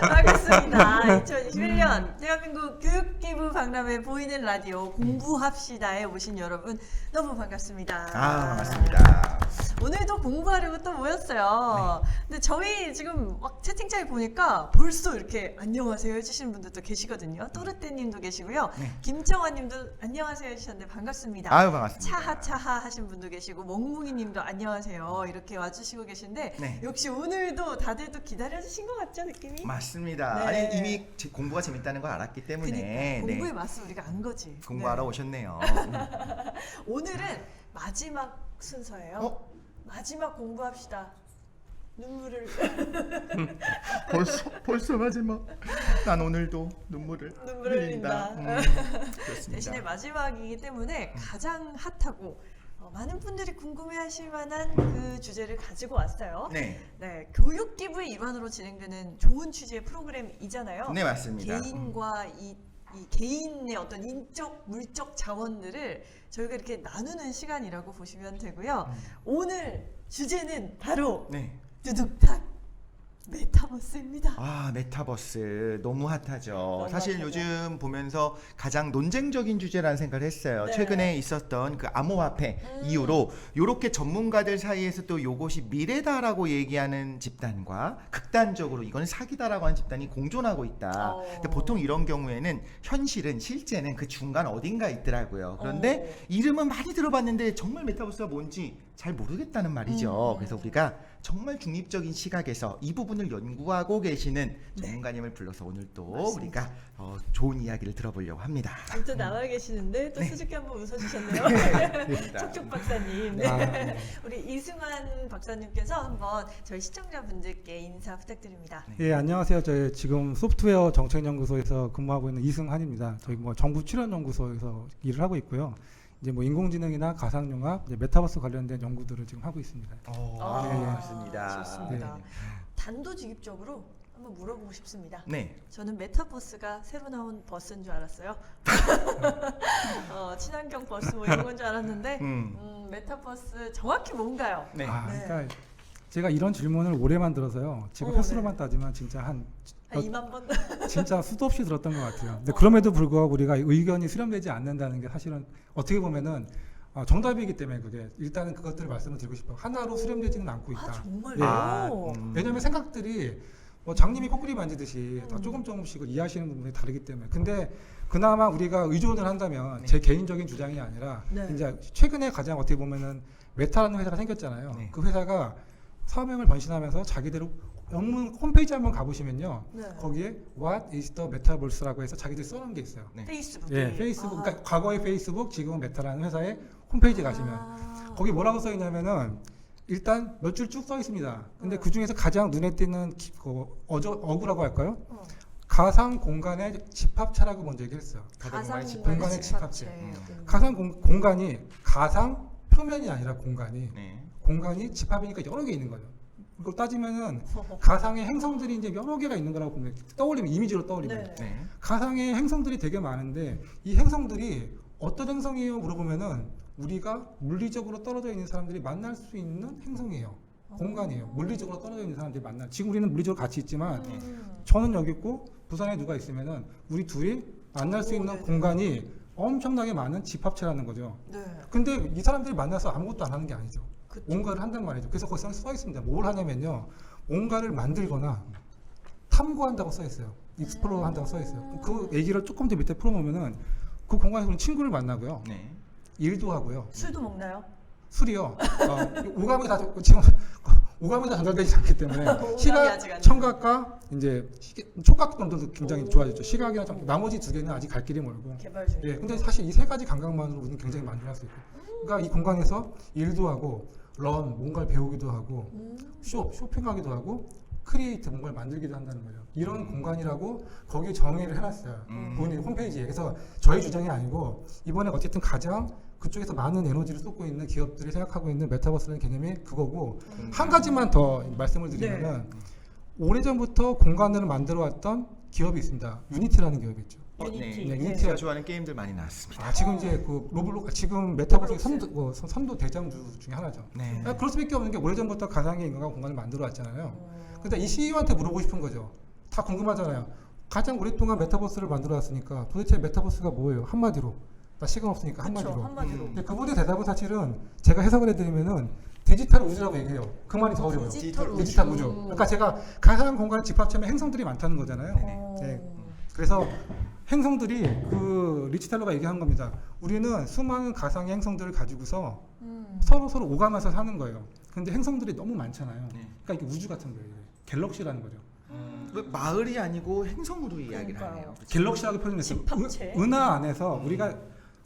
반갑습니다. 2021년 대한민국 교육기부 박람회 보이는 라디오 공부합시다에 오신 여러분 너무 반갑습니다. 반갑습니다. 오늘도 공부하려고 또 모였어요. 근데 저희 지금 막 채팅창에 보니까 벌써 이렇게 안녕하세요 해주시는 분들도 계시거든요. 또르떼님도 계시고요. 김정아님도 안녕하세요 해주셨는데 반갑습니다. 반갑습니다. 차하 하신 분도 계시고 멍뭉이님도 안녕하세요 이렇게 와주시고 계신데 역시 오늘도 다들 또 기다려주신 것 같죠 느낌이? 맞습니다. 네. 아니 이미 공부가 재밌다는 걸 알았기 때문에 공부의 맛을 우리가 안 거지. 공부하러 오셨네요. 오늘은 마지막 순서예요. 마지막 공부합시다. 눈물을 벌써 마지막. 난 오늘도 눈물을 흘린다. 그렇습니다. 대신에 마지막이기 때문에 가장 핫하고 많은 분들이 궁금해하실 만한 그 주제를 가지고 왔어요. 네, 교육 기부의 일환으로 진행되는 좋은 취지의 프로그램이잖아요. 네 맞습니다. 개인과 이 개인의 어떤 인적, 물적 자원들을 저희가 이렇게 나누는 시간이라고 보시면 되고요. 오늘 주제는 바로 두둑탁 메타버스입니다. 메타버스 너무 핫하죠. 너무 사실 핫하죠. 요즘 보면서 가장 논쟁적인 주제라는 생각을 했어요. 네. 최근에 있었던 그 암호화폐 이후로 요렇게 전문가들 사이에서 또 요것이 미래다라고 얘기하는 집단과 극단적으로 이건 사기다라고 하는 집단이 공존하고 있다. 근데 보통 이런 경우에는 실제는 그 중간 어딘가에 있더라고요. 그런데 이름은 많이 들어봤는데 정말 메타버스가 뭔지 잘 모르겠다는 말이죠. 그래서 우리가 정말 중립적인 시각에서 이 부분을 연구하고 계시는 전문가님을 불러서 오늘 또 맞습니다. 우리가 좋은 이야기를 들어보려고 합니다. 또 나와 계시는데 또 수줍게 한번 웃어주셨네요. 촉촉 박사님. 아, 네. 우리 이승환 박사님께서 한번 저희 시청자분들께 인사 부탁드립니다. 예, 안녕하세요. 저희 지금 소프트웨어 정책연구소에서 근무하고 있는 이승환입니다. 저희 뭐 정부 출연연구소에서 일을 하고 있고요. 이제 뭐 인공지능이나 가상융합, 이제 메타버스 관련된 연구들을 지금 하고 있습니다. 맞습니다. 좋습니다. 네. 단도직입적으로 한번 물어보고 싶습니다. 네. 저는 메타버스가 새로 나온 버스인 줄 알았어요. 친환경 버스 뭐 이런 건 줄 알았는데 메타버스 정확히 뭔가요? 네. 아, 네. 그러니까 제가 이런 질문을 오래만 들어서요. 지금 횟수로만 따지면 진짜 한 2만 번? 진짜 수도 없이 들었던 것 같아요. 근데 그럼에도 불구하고 우리가 의견이 수렴되지 않는다는 게 사실은 어떻게 보면은 정답이기 때문에 그게 일단은 그것들을 말씀을 드리고 싶어요. 하나로 수렴되지는 않고 있다. 아 정말요? 예. 왜냐하면 생각들이 뭐 장님이 코끼리 만지듯이 다 조금씩 이해하시는 부분이 다르기 때문에. 근데 그나마 우리가 의존을 한다면 제 개인적인 주장이 아니라 네. 이제 최근에 가장 어떻게 보면은 메타라는 회사가 생겼잖아요. 네. 그 회사가 사명을 번신하면서 자기대로 영문 홈페이지 한번 가보시면요. 네. 거기에 What is the Metaverse라고 해서 자기들이 써놓은 게 있어요. 네. 페이스북. 예, 페이스북. 그러니까 과거의 페이스북, 지금은 메타라는 회사의 홈페이지 가시면 거기 뭐라고 써 있냐면은 일단 몇 줄 쭉 써 있습니다. 근데 그 중에서 가장 눈에 띄는 어구라고 할까요? 가상 공간의 집합체라고 먼저 얘기했어요. 가상 공간의 집합체. 네. 가상 공간이 가상 표면이 아니라 공간이 네. 공간이 집합이니까 여러 개 있는 거예요. 이걸 따지면은 가상의 행성들이 이제 여러 개가 있는 거라고 보면 떠올리면 이미지로 떠올리면 네. 네. 가상의 행성들이 되게 많은데 이 행성들이 어떤 행성이에요 물어보면은 우리가 물리적으로 떨어져 있는 사람들이 만날 수 있는 행성이에요. 공간이에요. 물리적으로 떨어져 있는 사람들이 만나. 지금 우리는 물리적으로 같이 있지만 저는 여기 있고 부산에 누가 있으면은 우리 둘이 만날 수 있는 네네. 공간이 엄청나게 많은 집합체라는 거죠. 네. 근데 이 사람들이 만나서 아무것도 안 하는 게 아니죠. 그쵸. 뭔가를 한단 말이죠. 그래서 거기서 써 있습니다. 뭘 하냐면요. 뭔가를 만들거나 탐구한다고 써 있어요. 익스플로어 한다고 써 있어요. 그 얘기를 조금 더 밑에 풀어놓으면은 그 공간에서 친구를 만나고요. 네. 일도 하고요. 술도 먹나요? 술이요. 오감이 다 지금 오감이 다 전달되지 않기 때문에 아직 안 시각, 돼요. 촉각과 이제 촉각 정도도 굉장히 좋아졌죠. 시각이나 나머지 두 개는 아직 갈 길이 멀고. 개발 중. 예, 근데 사실 이 세 가지 감각만으로 우리는 굉장히 만족할 수 있고. 그러니까 이 공간에서 일도 하고, 뭔가를 배우기도 하고, 쇼핑하기도 하고, 크리에이트 뭔가를 만들기도 한다는 거죠. 이런 공간이라고 거기에 정의를 해놨어요. 본인 홈페이지에. 그래서 저희 주장이 아니고 이번에 어쨌든 가장 그쪽에서 많은 에너지를 쏟고 있는 기업들이 생각하고 있는 메타버스라는 개념이 그거고 한 가지만 더 말씀을 드리면은 오래전부터 공간을 만들어 왔던 기업이 있습니다. 유니티라는 기업이 있죠. 유니티. 네, 제가 유니티가 좋아하는 게임들 많이 나왔습니다. 지금 이제 그 지금 메타버스의 선도 대장주 중에 하나죠. 네. 그럴 수밖에 없는 게 오래전부터 가상의 인간과 공간을 만들어 왔잖아요. 근데 이 CEO한테 물어보고 싶은 거죠. 다 궁금하잖아요. 가장 오랫동안 메타버스를 만들어 왔으니까 도대체 메타버스가 뭐예요? 한마디로. 나 시간 없으니까 한마디로. 한마디로. 근데 그분의 대답은 사실은 제가 해석을 해드리면은 디지털 우주라고 얘기해요. 그 말이 더 어려워요. 디지털 우주. 그러니까 제가 가상 공간의 집합체면 행성들이 많다는 거잖아요. 네. 그래서 행성들이 그 리치탈러가 얘기한 겁니다. 우리는 수많은 가상의 행성들을 가지고서 서로 오가면서 사는 거예요. 근데 행성들이 너무 많잖아요. 그러니까 이게 우주 같은 거예요. 갤럭시라는 거죠. 왜 마을이 아니고 행성으로 이야기를 그러니까요. 하네요. 갤럭시라고 표현했어요. 집합체. 은하 안에서 우리가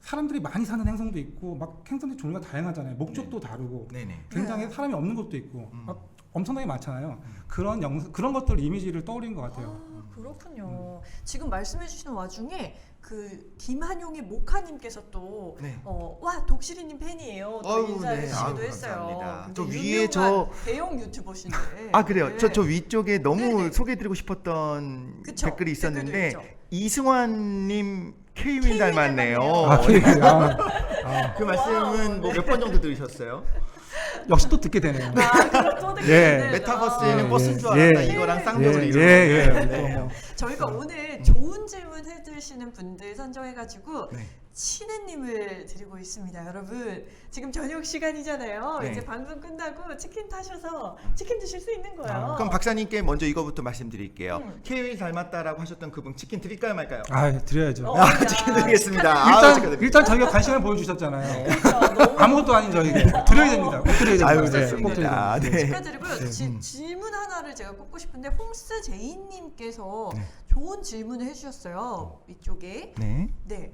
사람들이 많이 사는 행성도 있고 막 행성들이 종류가 다양하잖아요. 목적도 다르고 네네. 굉장히 사람이 없는 것도 있고 막 엄청나게 많잖아요. 그런 것들 이미지를 떠올린 것 같아요. 그렇군요. 지금 말씀해주시는 와중에 그 김한용의 모카님께서 또 네. 와 독실이님 팬이에요. 또 어우, 인사해 네. 주시기도 아유, 했어요. 감사합니다. 저 굉장히 위에 유명한 대형 유튜버신데. 아 그래요. 네. 저 위쪽에 너무 네네. 소개해드리고 싶었던 그쵸? 댓글이 있었는데 댓글도 있죠. 이승환님 케이윈 케이윈 닮았네요. 닮았네요. 그 말씀은 뭐 몇 번 정도 들으셨어요? 역시 또 듣게 되네요. 그럼 또 예. 메타버스에는 예, 버스인 줄 예, 알았다. 예. 이거랑 쌍벽으로 예, 이루어졌네요. 예. 네. 저희가 오늘 좋은 질문 해주시는 분들 선정해가지고 네. 신혜님을 드리고 있습니다. 여러분 지금 저녁 시간이잖아요. 네. 이제 방송 끝나고 치킨 타셔서 치킨 드실 수 있는 거예요. 그럼 박사님께 먼저 이거부터 말씀드릴게요. 케이윌 닮았다라고 하셨던 그분 치킨 드릴까요 말까요? 아, 드려야죠. 치킨 드리겠습니다. 아유, 축하드립니다. 일단 저희가 관심을 보여주셨잖아요. 그러니까 너무 아무것도 아닌 저에게 드려야 됩니다. 꼭 드려야 됩니다. 아유, 네, 꼭 드려야 좋습니다. 됩니다. 네. 축하드리고요. 질문 하나를 제가 꼽고 싶은데 홍스 제이님께서 좋은 질문을 해주셨어요. 위쪽에. 네. 네.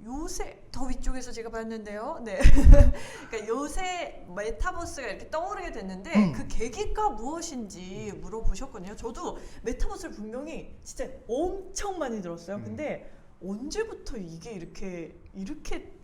요새 더 위쪽에서 제가 봤는데요. 네. 그러니까 요새 메타버스가 이렇게 떠오르게 됐는데 그 계기가 무엇인지 물어보셨거든요. 저도 메타버스를 분명히 진짜 엄청 많이 들었어요. 근데 언제부터 이게 이렇게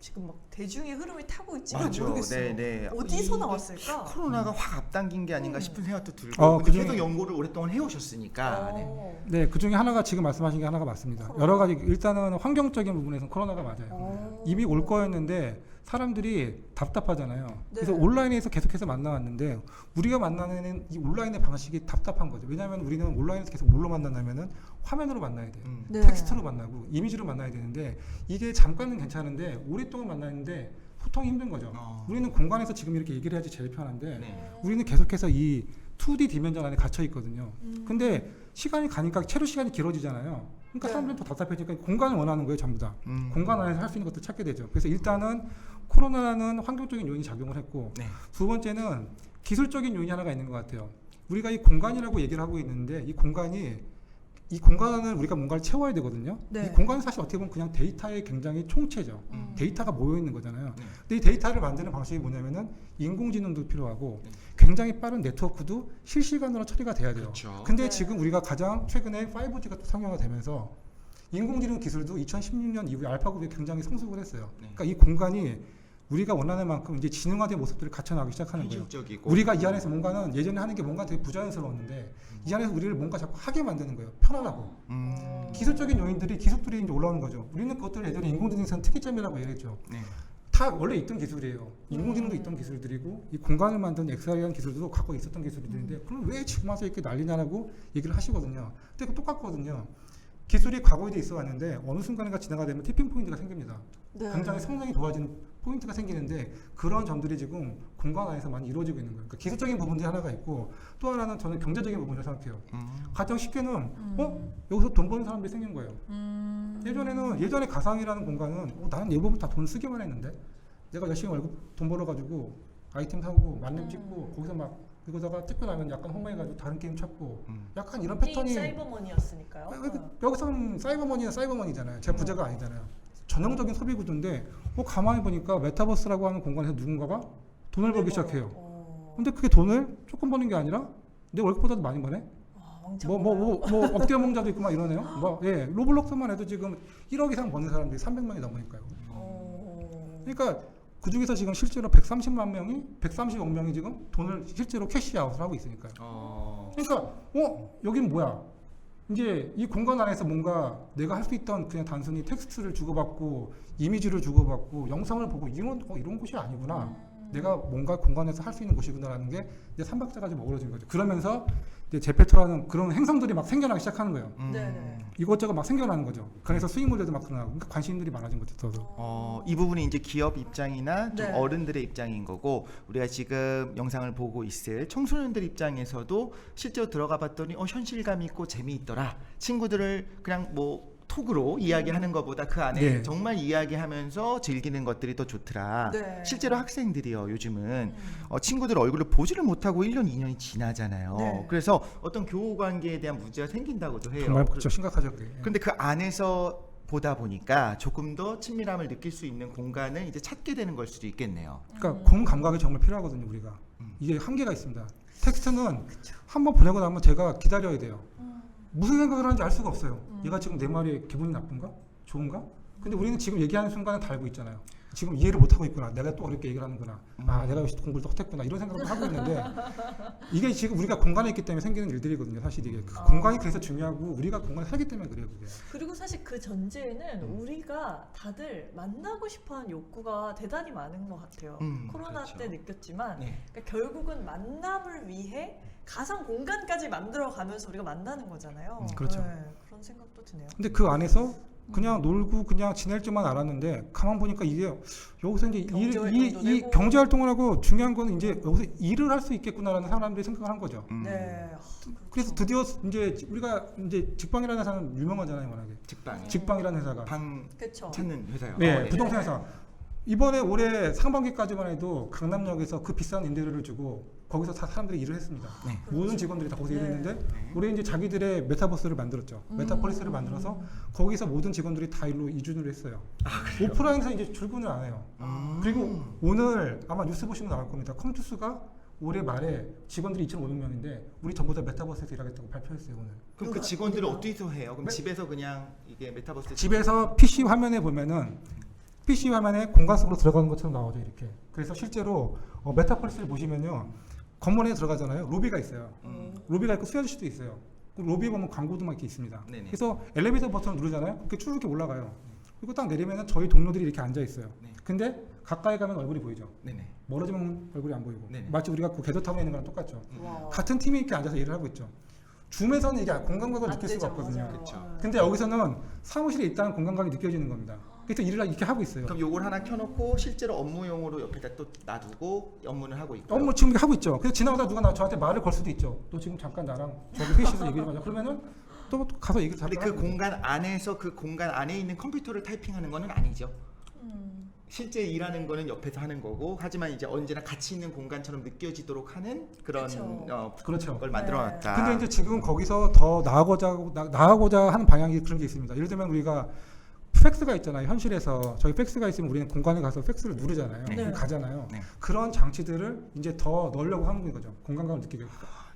지금 막 대중의 흐름을 타고 있지는 맞아. 모르겠어요. 네. 어디서 이게 나왔을까? 코로나가 확 앞당긴 게 아닌가 싶은 생각도 들고 그중에- 계속 연구를 오랫동안 해오셨으니까. 네. 네, 그 중에 하나가 지금 말씀하신 게 하나가 맞습니다. 여러 가지 일단은 환경적인 부분에서는 코로나가 맞아요. 이미 올 거였는데 사람들이 답답하잖아요. 그래서 네. 온라인에서 계속해서 만나왔는데 우리가 만나는 이 온라인의 방식이 답답한 거죠. 왜냐하면 우리는 온라인에서 계속 뭘로 만나냐면은 화면으로 만나야 돼요. 네. 텍스트로 만나고 이미지로 만나야 되는데 이게 잠깐은 괜찮은데 오랫동안 만나는데 소통이 힘든 거죠. 우리는 공간에서 지금 이렇게 얘기를 해야지 제일 편한데 네. 우리는 계속해서 이 2D 디멘전 안에 갇혀 있거든요. 근데 시간이 가니까 체류 시간이 길어지잖아요. 그러니까 네. 사람들은 더 답답해지니까 공간을 원하는 거예요, 전부 다. 공간 안에서 할 수 있는 것도 찾게 되죠. 그래서 일단은 코로나는 환경적인 요인이 작용을 했고 네. 두 번째는 기술적인 요인이 하나가 있는 것 같아요. 우리가 이 공간이라고 얘기를 하고 있는데 이 공간을 우리가 뭔가를 채워야 되거든요. 네. 이 공간은 사실 어떻게 보면 그냥 데이터의 굉장히 총체죠. 데이터가 모여 있는 거잖아요. 네. 근데 이 데이터를 만드는 방식이 뭐냐면은 인공지능도 필요하고 굉장히 빠른 네트워크도 실시간으로 처리가 돼야 돼요. 그렇죠. 근데 네. 지금 우리가 가장 최근에 5G가 또 상용화 되면서 인공지능 기술도 2016년 이후에 알파고에 굉장히 성숙을 했어요. 네. 그러니까 이 공간이 우리가 원하는 만큼 이제 지능화된 모습들을 갖춰나가기 시작하는 거예요. 현실적이고. 우리가 이 안에서 뭔가는 예전에 하는 게 뭔가 되게 부자연스러웠는데 이 안에서 우리를 뭔가 자꾸 하게 만드는 거예요. 편안하고. 기술적인 요인들이 기술들이 이제 올라오는 거죠. 우리는 그것들을 예전에 인공지능에서는 특이점이라고 얘기했죠. 네. 다 원래 있던 기술이에요. 인공지능도 있던 기술들이고 이 공간을 만든 XR이라는 기술도 갖고 있었던 기술들인데 그럼 왜 지금 와서 이렇게 난리냐라고 얘기를 하시거든요. 근데 그 똑같거든요. 기술이 과거에도 있어 왔는데 어느 순간인가 지나가 되면 티핑 포인트가 생깁니다. 네. 굉장히 성능이 좋아지는 포인트가 생기는데 그런 점들이 지금 공간 안에서 많이 이루어지고 있는 거예요. 그러니까 기술적인 부분들이 하나가 있고 또 하나는 저는 경제적인 부분이라고 생각해요. 가장 쉽게는 여기서 돈 버는 사람들이 생긴 거예요. 예전에 가상이라는 공간은 나는 예보부터 다 돈 쓰기만 했는데 내가 열심히 월급 돈 벌어가지고 아이템 사고 만렙 찍고 거기서 막 이거다가 찍고 나면 약간 허무해가지고 다른 게임 찾고 약간 이런 패턴이 사이버머니였으니까요. 여기서는 사이버머니는 사이버머니잖아요. 제가 부자가 아니잖아요. 전형적인 소비 구조인데 가만히 보니까 메타버스라고 하는 공간에서 누군가가 돈을 벌기 시작해요. 근데 그게 돈을 조금 버는 게 아니라 내 월급보다도 많이 버네? 뭐 억대 명자도 있고 막 이러네요. 로블록스만 해도 지금 1억 이상 버는 사람들이 300만이 넘으니까요. 그러니까 그 중에서 지금 실제로 130억 명이 지금 돈을 실제로 캐시아웃을 하고 있으니까요. 그러니까 여긴 뭐야? 이제 이 공간 안에서 뭔가 내가 할 수 있던 그냥 단순히 텍스트를 주고받고 이미지를 주고받고 영상을 보고 이런 곳이 아니구나. 내가 뭔가 공간에서 할 수 있는 곳이구나라는 게 이제 삼박자가 좀 어우러진 거죠. 그러면서 이제 제페토라는 그런 행성들이 막 생겨나기 시작하는 거예요. 이것저것 막 생겨나는 거죠. 그래서 수익 모델도 막 드러나고 그러니까 관심들이 많아진 거죠. 저도. 이 부분이 이제 기업 입장이나 좀 네. 어른들의 입장인 거고 우리가 지금 영상을 보고 있을 청소년들 입장에서도 실제로 들어가 봤더니 현실감 있고 재미있더라. 친구들을 그냥 뭐 톡으로 이야기하는 것보다 그 안에 네. 정말 이야기하면서 즐기는 것들이 더 좋더라. 네. 실제로 학생들이요 요즘은 친구들 얼굴을 보지를 못하고 1년 2년이 지나잖아요. 네. 그래서 어떤 교우 관계에 대한 문제가 생긴다고도 해요. 정말 좀 심각하죠. 그게. 근데 그 안에서 보다 보니까 조금 더 친밀함을 느낄 수 있는 공간을 이제 찾게 되는 걸 수도 있겠네요. 그러니까 공 감각이 정말 필요하거든요. 우리가 이게 한계가 있습니다. 텍스트는 한번 보내고 나면 제가 기다려야 돼요. 무슨 생각을 하는지 알 수가 없어요. 얘가 지금 내 말이 기분이 나쁜가? 좋은가? 근데 우리는 지금 얘기하는 순간에 다 알고 있잖아요. 지금 이해를 못하고 있구나. 내가 또 어렵게 얘기를 하는구나. 내가 역시 공부를 또 못했구나. 이런 생각을 하고 있는데 이게 지금 우리가 공간에 있기 때문에 생기는 일들이거든요. 사실 이게 공간이 그래서 중요하고 우리가 공간에 살기 때문에 그래요. 그게. 그리고 사실 그 전제에는 우리가 다들 만나고 싶어하는 욕구가 대단히 많은 것 같아요. 코로나 그렇죠. 때 느꼈지만 네. 그러니까 결국은 만남을 위해 가상 공간까지 만들어가면서 우리가 만나는 거잖아요. 그렇죠. 네, 그런 생각도 드네요. 근데 그 안에서 그냥 놀고 그냥 지낼 줄만 알았는데 가만 보니까 이게 여기서 이제 경제활동도 이 되고. 경제 활동을 하고 중요한 거는 이제 여기서 일을 할 수 있겠구나라는 사람들이 생각을 한 거죠. 네. 그래서 드디어 이제 우리가 이제 직방이라는 회사는 유명하잖아요, 워낙에. 직방이라는 회사가. 방 그렇죠. 찾는 회사요. 네, 부동산 회사. 이번에 올해 상반기까지만 해도 강남역에서 그 비싼 임대료를 주고 거기서 다 사람들이 일을 했습니다. 네. 모든 직원들이 다 거기서 네. 일했는데 올해 이제 자기들의 메타버스를 만들었죠. 메타폴리스를 만들어서 거기서 모든 직원들이 다 일로 이주를 했어요. 오프라인에서 이제 출근을 안 해요. 그리고 오늘 아마 뉴스 보시면 나올 겁니다. 컴투스가 올해 말에 직원들이 2,500명인데 우리 전부 다 메타버스에서 일하겠다고 발표했어요 오늘. 그럼 그 직원들을 어디서 해요? 그럼 집에서 그냥 이게 메타버스 집에서 PC 화면에 보면은 PC 화면에 공간 속으로 들어가는 것처럼 나오죠 이렇게. 그래서 실제로 메타폴리스를 보시면요 건물에 들어가잖아요. 로비가 있어요. 로비가 있고 수혈실도 있어요. 그 로비에 보면 광고도 막 이렇게 있습니다. 네네. 그래서 엘리베이터 버튼을 누르잖아요. 그게 쭉 이렇게 올라가요. 그리고 딱 내리면은 저희 동료들이 이렇게 앉아 있어요. 네. 근데 가까이 가면 얼굴이 보이죠. 네네. 멀어지면 얼굴이 안 보이고. 네네. 마치 우리가 그 궤도타운에 있는 거랑 똑같죠. 와. 같은 팀이 이렇게 앉아서 일을 하고 있죠. 줌에서는 이게 공간감을 안 느낄 되죠, 수가 없거든요. 맞아요. 그쵸. 근데 여기서는 사무실에 있다는 공간감이 느껴지는 겁니다. 그래서 일을 이렇게 하고 있어요. 그럼 요걸 하나 켜놓고 실제로 업무용으로 옆에다 또 놔두고 업무는 하고 있고. 업무 지금 하고 있죠. 그래서 지나가다 누가 저한테 말을 걸 수도 있죠. 너 지금 잠깐 나랑 저기 회의실에서 얘기 좀 하자. 그러면은 또 가서 얘기를 근데 잠깐 그 하고. 공간 안에서 그 공간 안에 있는 컴퓨터를 타이핑하는 거는 아니죠. 실제 일하는 거는 옆에서 하는 거고 하지만 이제 언제나 같이 있는 공간처럼 느껴지도록 하는 그런 그쵸. 그렇죠. 걸 만들어놨다. 근데 이제 지금 거기서 더 나아가고자 하는 방향이 그런 게 있습니다. 예를 들면 우리가 팩스가 있잖아요. 현실에서 저희 팩스가 있으면 우리는 공간에 가서 팩스를 누르잖아요. 네. 그럼 가잖아요. 네. 그런 장치들을 이제 더 넣으려고 하는 거죠. 공간감을 느끼게.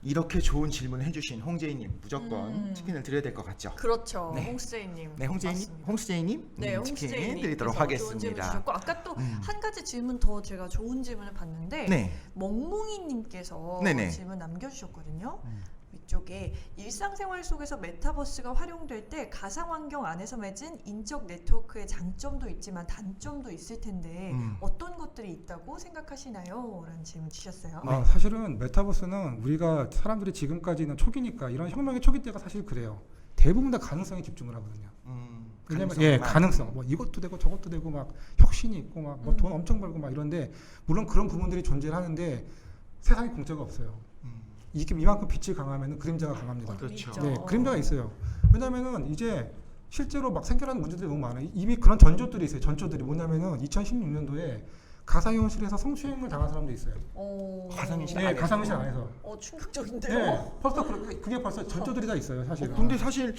이렇게 좋은 질문을 해주신 홍재희님 무조건 치킨을 드려야 될 것 같죠. 그렇죠. 네. 홍스제이님. 네, 홍수재희님 네, 치킨 홍스제이님 드리도록 좋은 질문 하겠습니다. 주셨고 아까 또 한 가지 질문 더 제가 좋은 질문을 봤는데 네, 멍뭉이님께서 네네. 질문 남겨주셨거든요. 위쪽에 일상생활 속에서 메타버스가 활용될 때 가상환경 안에서 맺은 인적 네트워크의 장점도 있지만 단점도 있을 텐데 어떤 것들이 있다고 생각하시나요? 라는 질문 주셨어요. 사실은 메타버스는 우리가 사람들이 지금까지는 초기니까 이런 혁명의 초기 때가 사실 그래요. 대부분 다 가능성에 집중을 하거든요. 왜냐면 가능성 뭐 이것도 되고 저것도 되고 막 혁신이 있고 막 뭐 돈 엄청 벌고 막 이런데 물론 그런 부분들이 존재를 하는데 세상에 공짜가 없어요. 이만큼 빛이 강하면 그림자가 강합니다. 그렇죠. 네, 그림자가 있어요. 왜냐면은 이제 실제로 막 생겨나는 문제들이 너무 많아요. 이미 그런 전조들이 있어요. 전조들이 뭐냐면은 2016년도에 가상현실에서 성추행을 당한 사람도 있어요. 가상현실 네, 안에서. 가상현실 안에서. 충격적인데요. 네, 벌써 그게 벌써 전조들이 다 있어요, 사실은. 근데 사실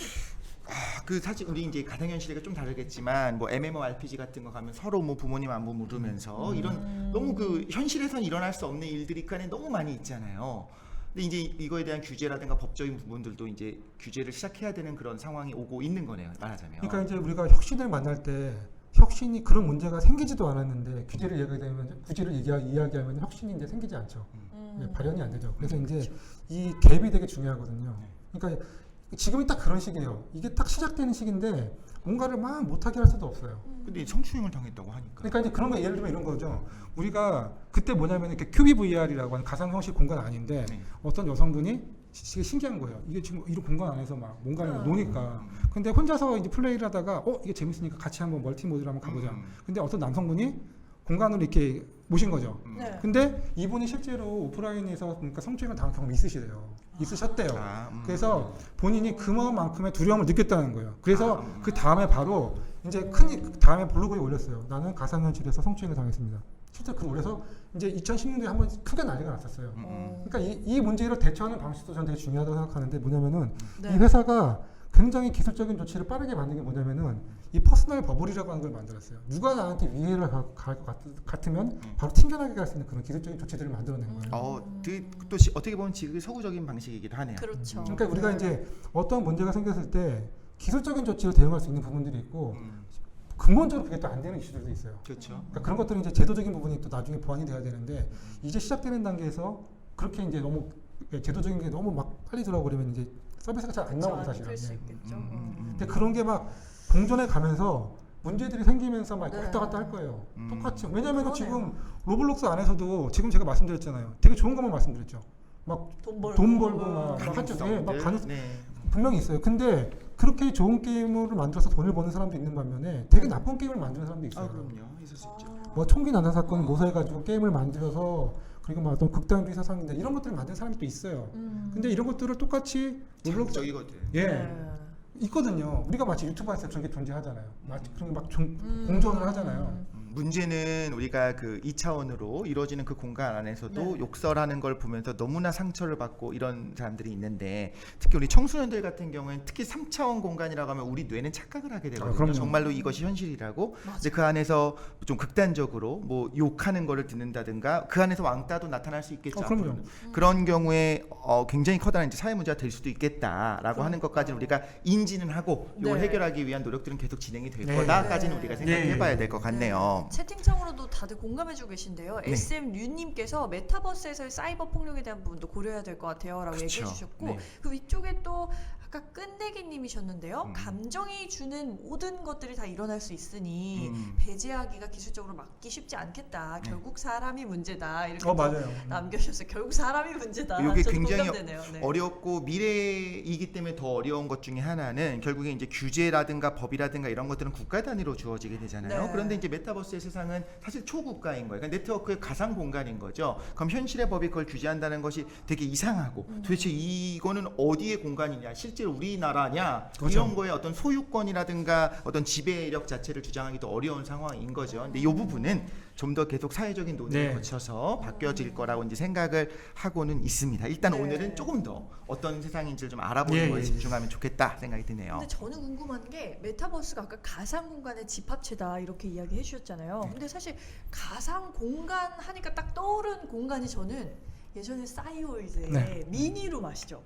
사실 우리 이제 가상현실과 좀 다르겠지만 뭐 MMORPG 같은 거 가면 서로 뭐 부모님 안부 물으면서 이런 너무 그 현실에선 일어날 수 없는 일들이 그 안에 너무 많이 있잖아요. 근데 이제 이거에 대한 규제라든가 법적인 부분들도 이제 규제를 시작해야 되는 그런 상황이 오고 있는 거네요, 말하자면. 그러니까 이제 우리가 혁신을 만날 때 혁신이 그런 문제가 생기지도 않았는데 규제를 이야기하면 혁신이 이제 생기지 않죠. 네, 발현이 안 되죠. 그래서 이제 이 갭이 되게 중요하거든요. 그러니까 지금이 딱 그런 시기예요. 이게 딱 시작되는 시기인데 뭔가를 막 못하게 할 수도 없어요. 근데 성추행을 당했다고 하니까. 그러니까 이제 그런 거 예를 들면 이런 거죠. 우리가 그때 뭐냐면 이렇게 QBVR이라고 하는 가상현실 공간 아닌데 네. 어떤 여성분이 되게 신기한 거예요. 이게 지금 이런 공간 안에서 막 뭔가를 노니까. 근데 혼자서 이제 플레이를 하다가 이게 재밌으니까 같이 한번 멀티 모드로 한번 가보자. 근데 어떤 남성분이 공간으로 이렇게 모신 거죠. 네. 근데 이분이 실제로 오프라인에서 그러니까 성추행을 당한 경험이 있으셨대요. 그래서 본인이 그만큼의 두려움을 느꼈다는 거예요. 그래서 그 다음에 바로 이제 다음에 블로그에 올렸어요. 나는 가상현실에서 성추행을 당했습니다. 실제 글 올려서 이제 2010년도에 한번 크게 난리가 났었어요. 그러니까 이 문제를 대처하는 방식도 저는 되게 중요하다고 생각하는데 뭐냐면은 네. 이 회사가 굉장히 기술적인 조치를 빠르게 만든 게 뭐냐면은 이 퍼스널 버블이라고 하는 걸 만들었어요. 누가 나한테 위해를 갈 것 같으면 바로 튕겨나게 갈 수 있는 그런 기술적인 조치들을 만들어낸 거예요. 또 어떻게 보면 지금 서구적인 방식이기도 하네요. 그렇죠. 그러니까 우리가 이제 어떤 문제가 생겼을 때 기술적인 조치로 대응할 수 있는 부분들이 있고 근본적으로 그게 또 안 되는 이슈들도 있어요. 그렇죠. 그러니까 그런 것들은 이제 제도적인 부분이 또 나중에 보완이 돼야 되는데 이제 시작되는 단계에서 그렇게 이제 너무 제도적인 게 너무 막 빨리 들어버리면 이제 서비스가 잘 안 나오고 사실은. 수 있겠죠. 근데 그런 게 막 공존해 가면서 문제들이 생기면서 막 네. 왔다 갔다 할 거예요. 똑같이. 왜냐면 그러네요. 지금 로블록스 안에서도 지금 제가 말씀드렸잖아요. 되게 좋은 것만 말씀드렸죠. 막 돈 벌고 돈 벌고 막 하죠. 네, 막 가능성들. 가능. 네. 분명히 있어요. 근데 그렇게 좋은 게임을 만들어서 돈을 버는 사람도 있는 반면에 되게 나쁜 게임을 만드는 사람도 있어요. 아 그럼요. 있을 수 있죠. 뭐 총기 난사 사건 모사해가지고 게임을 만들어서 그리고 막 어떤 극단주의 사상인데 이런 것들을 만드는 사람이 또 있어요. 근데 이런 것들을 똑같이 자극적이거든. 예. 네. 있거든요. 우리가 마치 유튜브에서 그런 게 존재하잖아요. 마치 그런 게 막 공존을 하잖아요. 문제는 우리가 그 2차원으로 이루어지는 그 공간 안에서도 네. 욕설하는 걸 보면서 너무나 상처를 받고 이런 사람들이 있는데 특히 우리 청소년들 같은 경우에는 특히 3차원 공간이라고 하면 우리 뇌는 착각을 하게 되거든요. 그럼요. 정말로 이것이 현실이라고. 이제 그 안에서 좀 극단적으로 뭐 욕하는 거를 듣는다든가 그 안에서 왕따도 나타날 수 있겠죠. 그럼요. 앞으로는. 그런 경우에 굉장히 커다란 이제 사회 문제가 될 수도 있겠다라고 하는 것까지는 우리가 인지는 하고 이걸 네. 해결하기 위한 노력들은 계속 진행이 될 네. 거다까지는 네. 우리가 생각해봐야 될 것 같네요. 채팅창으로도 다들 공감해주고 계신데요. 네. SM류님께서 메타버스에서의 사이버 폭력에 대한 부분도 고려해야 될 것 같아요라고 그쵸. 얘기해주셨고 네. 그 위쪽에 또 아까 끝내기님이셨는데요. 음. 감정이 주는 모든 것들이 다 일어날 수 있으니 음. 배제하기가 기술적으로 막기 쉽지 않겠다. 결국 사람이 문제다. 이렇게 또 맞아요. 남겨주셨어요. 결국 사람이 문제다. 이게 저도 굉장히 공감되네요. 네. 어렵고 미래이기 때문에 더 어려운 것 중에 하나는 결국에 이제 규제라든가 법이라든가 이런 것들은 국가 단위로 주어지게 되잖아요. 네. 그런데 이제 메타버스의 세상은 사실 초국가인 거예요. 그러니까 네트워크의 가상 공간인 거죠. 그럼 현실의 법이 그걸 규제한다는 것이 되게 이상하고 도대체 이거는 어디의 공간이냐, 실제로 우리나라냐 그렇죠. 이런 거에 어떤 소유권이라든가 어떤 지배력 자체를 주장하기도 어려운 상황인 거죠. 근데 이 부분은 좀 더 계속 사회적인 논의를 네. 거쳐서 바뀌어질 거라고 이제 생각을 하고는 있습니다. 일단 네. 오늘은 조금 더 어떤 세상인지를 좀 알아보는 예, 거에 예. 집중하면 좋겠다 생각이 드네요. 근데 저는 궁금한 게 메타버스가 아까 가상 공간의 집합체다 이렇게 이야기해 주셨잖아요. 근데 사실 가상 공간 하니까 딱 떠오른 공간이 저는 예전에 싸이월드의 네. 미니룸 아시죠?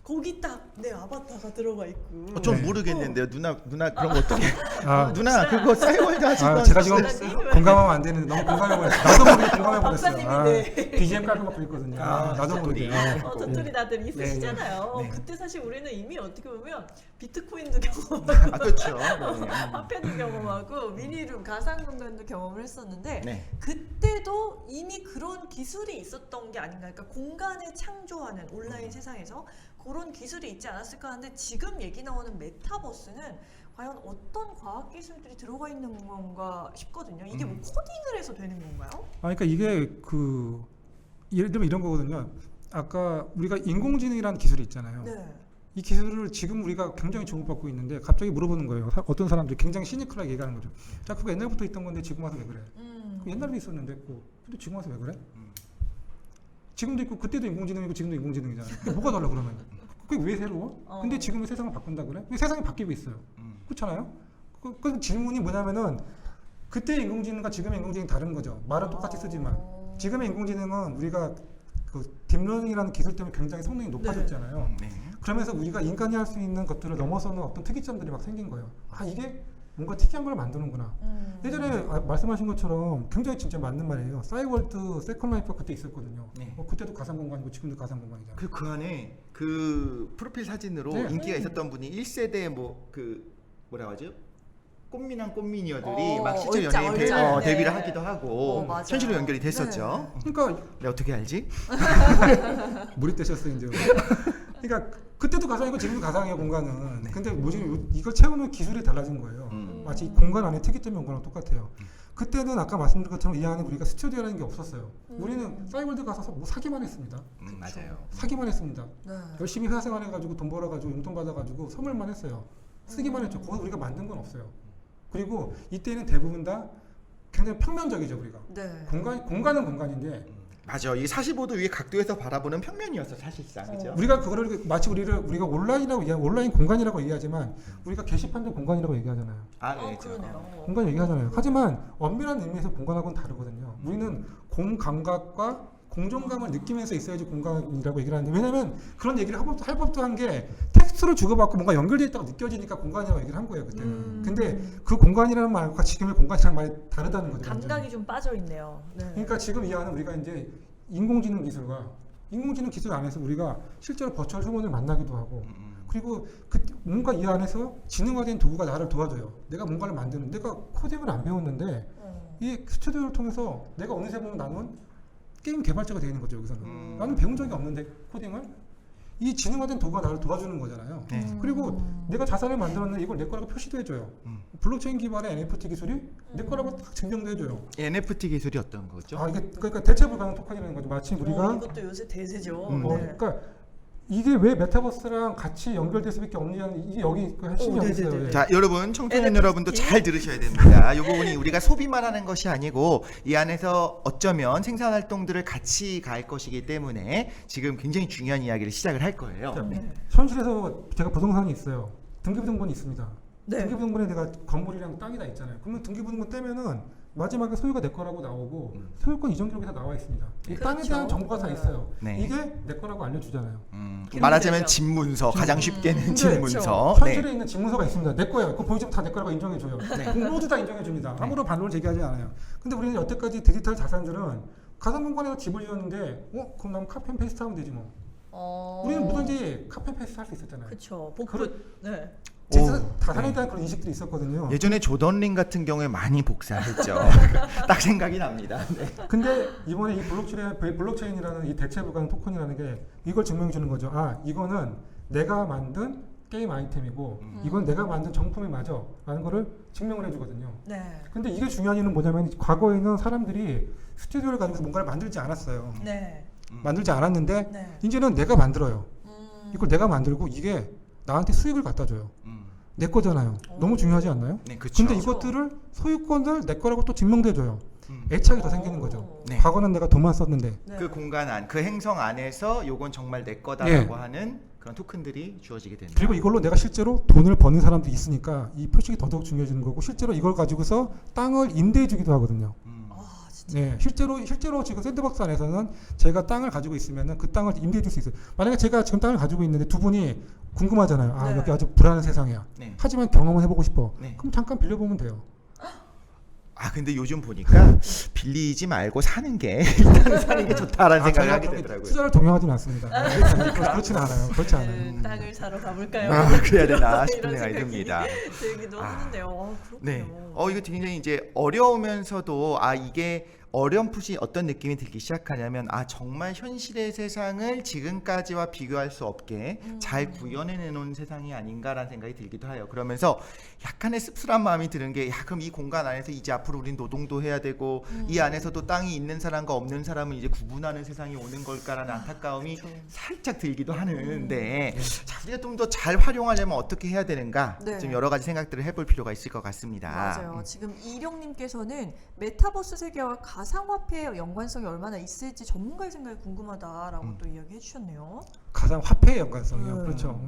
거기 딱 내 아바타가 들어가 있고. 전 네. 모르겠는데요. 누나 그런 거 어떻게? 아, 누나 그거 싸이월드 하시고 제가 지금 박사님은- 공감하면 안 되는데 너무 공감해버렸어요. 나도 모르게 공감해버렸어요. 박사님인데. BGM 깔고 막 그랬거든요. 나도 모르게. 도토리 다들 있으시잖아요. 네, 네. 그때 사실 우리는 이미 어떻게 보면 비트코인도 경험하고 아 그렇죠. 네. 화폐도 경험하고 미니룸 가상 공간도 경험을 했었는데 네. 그때도 이미 그런 기술이 있었던 게 아닌가. 그러니까 공간을 창조하는 온라인 세상에서 그런 기술이 있지 않았을까 하는데 지금 얘기 나오는 메타버스는 과연 어떤 과학 기술들이 들어가 있는 건가 싶거든요. 이게 뭐 코딩을 해서 되는 건가요? 그러니까 이게 그 예를 들면 이런 거거든요. 아까 우리가 인공지능이라는 기술이 있잖아요. 네. 이 기술을 지금 우리가 굉장히 주목받고 있는데 갑자기 물어보는 거예요. 어떤 사람들이 굉장히 시니컬하게 얘기하는 거죠. 자, 그거 옛날부터 있던 건데 지금 와서 왜 그래? 그거 옛날에도 있었는데, 근데 지금 와서 왜 그래? 지금도 있고 그때도 인공지능이고 지금도 인공지능이잖아요. 뭐가 달라 그러면? 그게 왜 새로워? 근데 지금 세상을 바꾼다 그래? 왜 세상이 바뀌고 있어요? 그렇잖아요? 그 질문이 뭐냐면은 그때 인공지능과 지금의 인공지능이 다른 거죠. 말은 똑같이 쓰지만 지금의 인공지능은 우리가 그 딥러닝이라는 기술 때문에 굉장히 성능이 높아졌잖아요. 네. 그러면서 우리가 인간이 할 수 있는 것들을 넘어서는 어떤 특이점들이 막 생긴 거예요. 아, 이게 뭔가 특이한 걸 만드는구나. 예전에 말씀하신 것처럼 굉장히 진짜 맞는 말이에요. 싸이월드, 세컨라이프가 그때 있었거든요. 네. 그때도 가상공간이고 지금도 가상공간이잖아요. 그 안에 그 프로필 사진으로 네. 인기가 있었던 분이 1세대 뭐 그 뭐라고 하죠? 꽃미남 꽃미녀들이 막 실제 얼짱, 연예인 얼짱. 데뷔를 네. 하기도 하고 맞아요. 현실로 연결이 됐었죠. 그러니까 네, 어떻게 알지? 몰입되셨어요 이제. 그러니까 그때도 가상이고 지금도 가상이에요 공간은. 근데 뭐지 이걸 채우는 기술이 달라진 거예요. 마치 공간 안에 특이점이 온 거랑 똑같아요. 그때는 아까 말씀드린 것처럼 이 안에 우리가 스튜디오라는 게 없었어요. 우리는 싸이월드 가서 뭐 사기만 했습니다. 맞아요. 사기만 했습니다. 네. 열심히 회사 생활해가지고 돈 벌어가지고 용돈 받아가지고 선물만 했어요. 쓰기만 했죠. 거기서 우리가 만든 건 없어요. 그리고 이때는 대부분 다 굉장히 평면적이죠 우리가. 네. 공간은 공간인데 맞아. 이 45도 위의 각도에서 바라보는 평면이었어 사실상. 그죠? 우리가 그거를 마치 우리가 온라인 공간이라고 얘기하지만 우리가 게시판도 공간이라고 얘기하잖아요. 아, 네. 그러네요. 공간 얘기하잖아요. 하지만 엄밀한 의미에서 공간하고는 다르거든요. 우리는 공감각과 공존감을 느끼면서 있어야지 공간이라고 얘기를 하는데 왜냐면 그런 얘기를 할 법도 한 게 텍스트를 주고받고 뭔가 연결되어 있다고 느껴지니까 공간이라고 얘기를 한 거예요 그때는. 근데 그 공간이라는 말과 지금의 공간이랑 많이 다르다는 거죠. 감각이 완전히. 좀 빠져 있네요. 네. 그러니까 지금 이 안은 우리가 이제 인공지능 기술과 인공지능 기술 안에서 우리가 실제로 버추얼 휴먼을 만나기도 하고 그리고 뭔가 이 안에서 지능화된 도구가 나를 도와줘요. 내가 뭔가를 만드는 내가 코딩을 안 배웠는데 이 스튜디오를 통해서 내가 어느새 보면 나는 게임 개발자가 되는 거죠 여기서는. 나는 배운 적이 없는데 코딩을 이 지능화된 도구가 나를 도와주는 거잖아요. 그리고 내가 자산을 만들었는데 이걸 내 거라고 표시도 해줘요. 블록체인 기반의 NFT 기술이 내 거라고 딱 증명도 해줘요. NFT 기술이 어떤 거죠? 아, 이게 그러니까 대체 불가능 토큰이라는 거죠. 마침 우리가 이것도 요새 대세죠. 그러니까 이게 왜 메타버스랑 같이 연결될 수밖에 없느냐는 이게 여기 그 핵심이 여기 있어요. 예. 자, 여러분 청소년 여러분도 잘 들으셔야 됩니다. 이 부분이 우리가 소비만 하는 것이 아니고 이 안에서 어쩌면 생산 활동들을 같이 갈 것이기 때문에 지금 굉장히 중요한 이야기를 시작을 할 거예요. 자, 현실에서 제가 부동산이 있어요. 등기부등본이 있습니다. 네. 등기부등본에 내가 건물이랑 땅이 다 있잖아요. 그러면 등기부등본 떼면은 마지막에 소유가 내 거라고 나오고 소유권 이전 기록이 다 나와 있습니다. 이 땅에 대한 정보가 다 있어요. 네. 이게 내 거라고 알려주잖아요. 말하자면 집문서, 가장 쉽게는 집문서. 현실에 있는 집문서가 있습니다. 내 거예요. 그거 보여주면 다 내 거라고 인정해줘요. 모두 다 인정해줍니다. 아무런 반론을 제기하지 않아요. 근데 우리는 여태까지 디지털 자산들은 가상 공간에서 집을 지었는데 그럼 난 카피 앤 페이스트 하면 되지 뭐. 우리는 뭐든지 카피 앤 페이스트 할 수 있었잖아요. 그렇죠. 네. 자산에 대한 그런 인식들이 있었거든요. 예전에 조던링 같은 경우에 많이 복사했죠. 딱 생각이 납니다. 네. 근데 이번에 이 블록체인이라는 이 대체 불가능 토큰이라는 게 이걸 증명해 주는 거죠. 아, 이거는 내가 만든 게임 아이템이고 이건 내가 만든 정품이 맞아 라는 거를 증명을 해주거든요. 네. 근데 이게 중요한 이유는 뭐냐면 과거에는 사람들이 스튜디오를 가지고 뭔가를 만들지 않았어요. 네. 만들지 않았는데 네. 이제는 내가 만들어요. 이걸 내가 만들고 이게 나한테 수익을 갖다 줘요. 내 거잖아요. 너무 중요하지 않나요? 네, 그렇죠. 근데 이것들을 소유권을 내 거라고 또 증명돼줘요. 애착이 더 생기는 거죠. 네. 과거는 내가 돈만 썼는데 그 공간 안, 그 행성 안에서 요건 정말 내 거다라고 하는 그런 토큰들이 주어지게 된다. 그리고 이걸로 내가 실제로 돈을 버는 사람도 있으니까 이 표식이 더더욱 중요해지는 거고 실제로 이걸 가지고서 땅을 임대해주기도 하거든요. 네, 실제로 지금 샌드박스 안에서는 제가 땅을 가지고 있으면은 그 땅을 임대해줄 수 있어요. 만약에 제가 지금 땅을 가지고 있는데 두 분이 궁금하잖아요. 아, 네. 여기 아주 불안한 세상이야. 네. 하지만 경험을 해보고 싶어. 네. 그럼 잠깐 빌려보면 돼요. 아, 근데 요즘 보니까 빌리지 말고 사는 게 일단 사는 게 좋다라는 생각을 하게 되더라고요. 투자를 동요하지는 않습니다. 그렇지는 않아요. 그렇지 않아요. 땅을 사러 가볼까요? 아, 그래야 되나 싶은 이런 생각이 듭니다. 들기도 하는데요. 그렇군요. 네. 이거 굉장히 이제 어려우면서도 이게 어렴풋이 어떤 느낌이 들기 시작하냐면 정말 현실의 세상을 지금까지와 비교할 수 없게 잘 구현해 놓은 세상이 아닌가라는 생각이 들기도 해요. 그러면서 약간의 씁쓸한 마음이 드는 게 그럼 이 공간 안에서 이제 앞으로 우린 노동도 해야 되고 이 안에서도 땅이 있는 사람과 없는 사람은 이제 구분하는 세상이 오는 걸까라는 안타까움이 살짝 들기도 하는데 자, 우리가 좀 더 잘 활용하려면 어떻게 해야 되는가 네. 좀 여러 가지 생각들을 해볼 필요가 있을 것 같습니다. 맞아요. 지금 이령님께서는 메타버스 세계와 가상화폐의 연관성이 얼마나 있을지 전문가의 생각이 궁금하다라고 또 이야기해 주셨네요. 가상 화폐의 연관성이요. 그렇죠.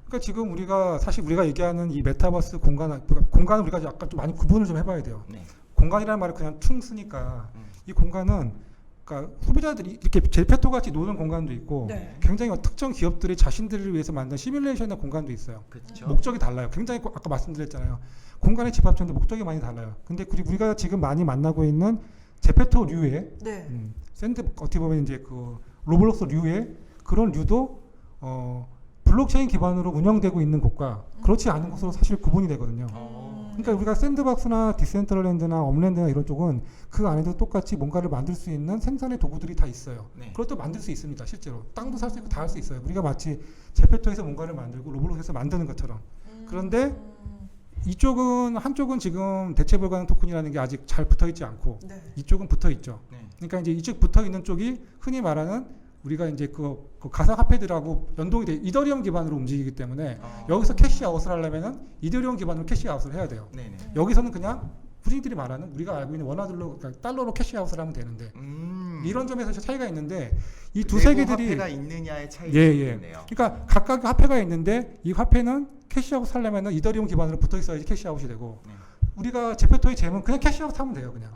그러니까 지금 우리가 얘기하는 이 메타버스 공간을 우리가 약간 좀 많이 구분을 좀 해봐야 돼요. 네. 공간이라는 말을 그냥 퉁 쓰니까 이 공간은 그러니까 소비자들이 이렇게 제페토 같이 노는 공간도 있고 네. 굉장히 특정 기업들이 자신들을 위해서 만든 시뮬레이션의 공간도 있어요. 그렇죠. 목적이 달라요. 굉장히 아까 말씀드렸잖아요. 공간의 집합체인데 목적이 많이 달라요. 근데 우리가 지금 많이 만나고 있는 제페토류의 네. 샌드 어떻게 보면 이제 그 로블록스류의 그런 류도 블록체인 기반으로 운영되고 있는 곳과 그렇지 않은 곳으로 사실 구분이 되거든요. 그러니까 우리가 샌드박스나 디센트럴랜드나 업랜드나 이런 쪽은 그 안에도 똑같이 뭔가를 만들 수 있는 생산의 도구들이 다 있어요. 네. 그것도 만들 수 있습니다. 실제로 땅도 살 수 있고 다 할 수 있어요. 우리가 마치 제페토에서 뭔가를 만들고 로블록스에서 만드는 것처럼. 그런데 한쪽은 지금 대체 불가능 토큰이라는 게 아직 잘 붙어 있지 않고 네. 이쪽은 붙어 있죠. 네. 그러니까 이제 이쪽 붙어 있는 쪽이 흔히 말하는 우리가 이제 그 가상 화폐들하고 연동이 돼 이더리움 기반으로 움직이기 때문에 여기서 캐시아웃을 하려면은 이더리움 기반으로 캐시아웃을 해야 돼요. 네네. 여기서는 그냥 우리들이 말하는 우리가 알고 있는 원화들로 그러니까 달러로 캐시아웃을 하면 되는데 이런 점에서 차이가 있는데 이 두 세계들이 화폐가 있느냐의 차이가 예. 있네요. 그러니까 각각 화폐가 있는데 이 화폐는 캐시아웃 하려면은 이더리움 기반으로 붙어 있어야지 캐시아웃이 되고 네. 우리가 제페토의 잼은 그냥 캐시아웃 하면 돼요, 그냥.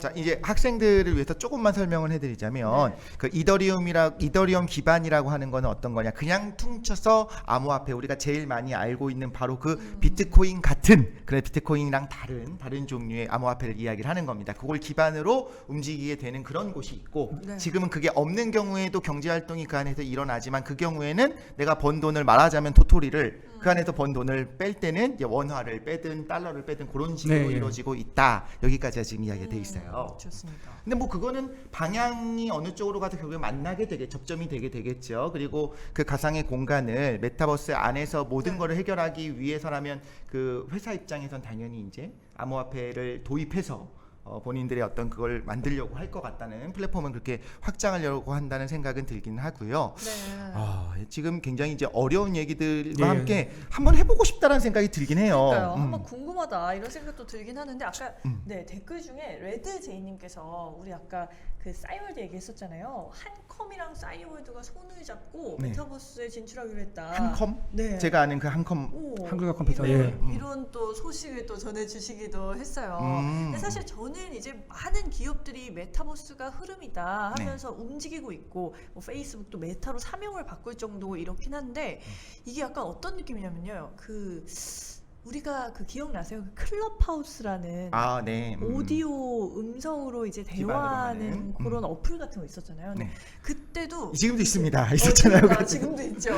자, 이제 학생들을 위해서 조금만 설명을 해드리자면 그 이더리움 기반이라고 하는 거는 어떤 거냐? 그냥 퉁쳐서 암호화폐 우리가 제일 많이 알고 있는 바로 그 비트코인 같은 그래 비트코인이랑 다른 종류의 암호화폐를 이야기를 하는 겁니다. 그걸 기반으로 움직이게 되는 그런 곳이 있고 네. 지금은 그게 없는 경우에도 경제 활동이 그 안에서 일어나지만 그 경우에는 내가 번 돈을 말하자면 토토리를 그 안에서 번 돈을 뺄 때는 이제 원화를 빼든 달러를 빼든 그런 식으로 네, 예. 이루어지고 있다. 여기까지가 지금 이야기가 돼 있어요. 같아요. 좋습니다. 근데 뭐 그거는 방향이 어느 쪽으로 가서 결국에 만나게 접점이 되게 되겠죠. 그리고 그 가상의 공간을 메타버스 안에서 모든 거를 해결하기 위해서라면 그 회사 입장에선 당연히 이제 암호화폐를 도입해서 본인들의 어떤 그걸 만들려고 할 것 같다는, 플랫폼은 그렇게 확장하려고 한다는 생각은 들긴 하고요. 네. 지금 굉장히 이제 어려운 얘기들과 예. 함께 한번 해보고 싶다라는 생각이 들긴 해요. 그러니까요. 한번 궁금하다 이런 생각도 들긴 하는데 아까 음. 댓글 중에 레드제이님께서 우리 아까 그 싸이월드 얘기했었잖아요. 한컴이랑 싸이월드가 손을 잡고 네. 메타버스에 진출하기로 했다. 한컴? 네. 제가 아는 그 한컴. 오, 한국어 컴퓨터, 이런 또 소식을 또 전해주시기도 했어요. 음. 근데 사실 저는 이제 많은 기업들이 메타버스가 흐름이다 하면서 움직이고 있고 뭐 페이스북도 메타로 사명을 바꿀 정도고 이렇긴 한데 이게 약간 어떤 느낌이냐면요. 우리가 기억나세요? 클럽하우스라는 네. 오디오 음성으로 이제 기반으로 대화하는 하는. 그런 어플 같은 거 있었잖아요. 근데 네. 그때도 지금도 있습니다. 있었잖아요. 그러니까 지금도 있죠.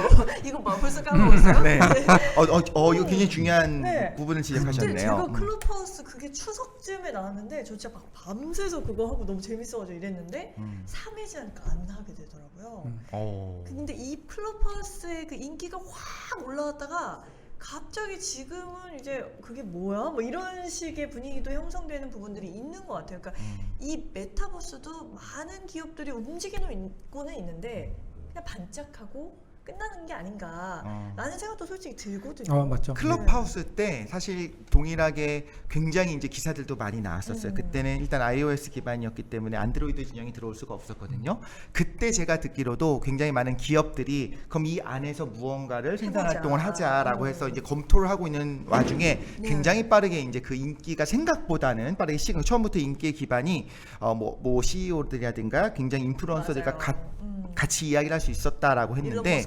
이거 봐 벌써 까먹고 있어요. 네. 이거 굉장히 중요한 네. 부분을 그때 지적하셨네요. 제가 클럽하우스 그게 추석쯤에 나왔는데 저 진짜 막 밤새서 그거 하고 너무 재밌어가지고 이랬는데 3일 지나니까 안 하게 되더라고요. 근데 이 클럽하우스의 그 인기가 확 올라왔다가 갑자기 지금은 이제 그게 뭐야? 뭐 이런 식의 분위기도 형성되는 부분들이 있는 것 같아요. 그러니까 이 메타버스도 많은 기업들이 움직이는 있고는 있는데 그냥 반짝하고 끝나는 게 아닌가 라는 생각도 솔직히 들거든요. 맞죠. 클럽하우스 때 사실 동일하게 굉장히 이제 기사들도 많이 나왔었어요. 그때는 일단 iOS 기반이었기 때문에 안드로이드 진영이 들어올 수가 없었거든요. 그때 제가 듣기로도 굉장히 많은 기업들이 그럼 이 안에서 무언가를 생산 활동을 하자라고 해서 이제 검토를 하고 있는 와중에 굉장히 빠르게 이제 그 인기가 생각보다는 빠르게 처음부터 인기의 기반이 뭐 CEO들이라든가 굉장히 인플루언서들과 같이 이야기를 할 수 있었다라고 했는데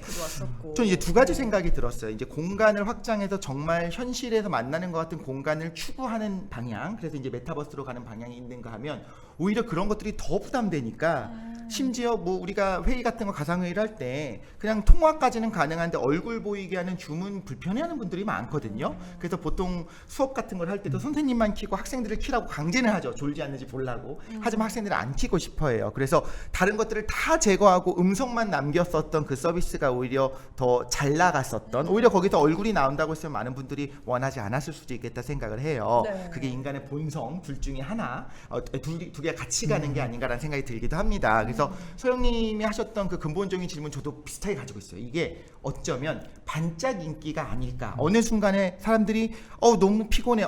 저는 이제 두 가지 생각이 들었어요. 이제 공간을 확장해서 정말 현실에서 만나는 것 같은 공간을 추구하는 방향, 그래서 이제 메타버스로 가는 방향이 있는가 하면 오히려 그런 것들이 더 부담되니까 심지어 뭐 우리가 회의 같은 거 가상회의를 할 때 그냥 통화까지는 가능한데 얼굴 보이게 하는 줌은 불편해하는 분들이 많거든요. 그래서 보통 수업 같은 걸 할 때도 선생님만 키고 학생들을 키라고 강제는 하죠. 졸지 않는지 보려고. 하지만 학생들은 안 키고 싶어해요. 그래서 다른 것들을 다 제거하고 음성만 남겼었던 그 서비스가 오히려 더 잘 나갔었던, 오히려 거기서 얼굴이 나온다고 했으면 많은 분들이 원하지 않았을 수도 있겠다 생각을 해요. 그게 인간의 본성 둘 중에 하나, 두 개가 같이 가는 게 아닌가라는 생각이 들기도 합니다. 그래서 소영님이 하셨던 그 근본적인 질문 저도 비슷하게 가지고 있어요. 이게 어쩌면 반짝 인기가 아닐까. 어느 순간에 사람들이 너무 피곤해.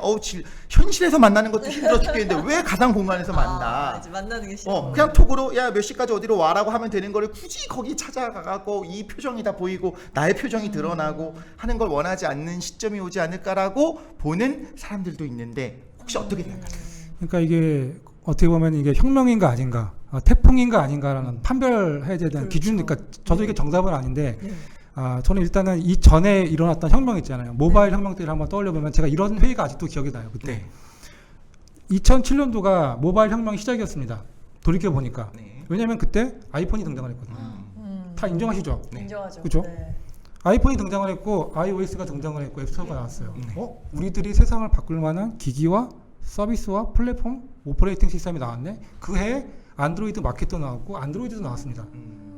현실에서 만나는 것도 힘들어 죽겠는데 왜 가상 공간에서 만나? 이제 만나는 게 싫어. 그냥 톡으로 야 몇 시까지 어디로 와라고 하면 되는 거를 굳이 거기 찾아가고 이 표정이 다 보이고 나의 표정이 드러나고 하는 걸 원하지 않는 시점이 오지 않을까라고 보는 사람들도 있는데 혹시 어떻게 생각하세요? 그러니까 이게 어떻게 보면 이게 혁명인가 아닌가, 태풍인가 아닌가라는 판별해야 되는 기준. 그러니까 저도 이게 정답은 아닌데 저는 일단은 이 전에 일어났던 혁명 있잖아요. 모바일 혁명 때를 한번 떠올려보면 제가 이런 회의가 아직도 기억이 나요. 그때 2007년도가 모바일 혁명의 시작이었습니다. 돌이켜 보니까. 왜냐하면 그때 아이폰이 등장을 했거든요. 다 인정하시죠? 인정하죠. 그렇죠? 아이폰이 등장을 했고 iOS가 등장을 했고 앱스토어가 나왔어요. 우리들이 세상을 바꿀 만한 기기와 서비스와 플랫폼, 오퍼레이팅 시스템이 나왔네. 그 해에 안드로이드 마켓도 나왔고 안드로이드도 나왔습니다.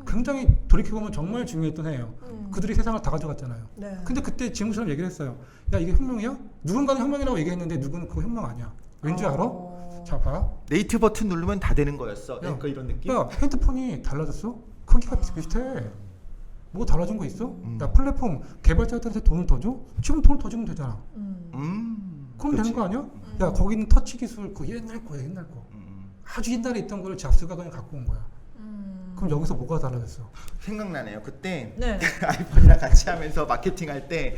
굉장히 돌이켜보면 정말 중요했던 해예요. 그들이 세상을 다 가져갔잖아요. 근데 그때 지금처럼 얘기를 했어요. 야 이게 혁명이야? 누군가는 혁명이라고 얘기했는데 누구는 그거 혁명 아니야. 왠지 알아? 자 봐. 네이트 버튼 누르면 다 되는 거였어. 야, 이런 느낌? 야 핸드폰이 달라졌어? 크기가 비슷해. 뭐 달라진 거 있어? 야 플랫폼 개발자들한테 돈을 더 줘? 지금 돈을 더 주면 되잖아. 그럼 되는 거 아니야? 야 거기는 터치 기술 그 옛날 거야, 옛날 거. 아주 옛날에 있던 걸 잡스가 그냥 갖고 온 거야. 그럼 여기서 뭐가 달라졌어? 생각나네요. 그때 아이폰이랑 같이 하면서 마케팅 할 때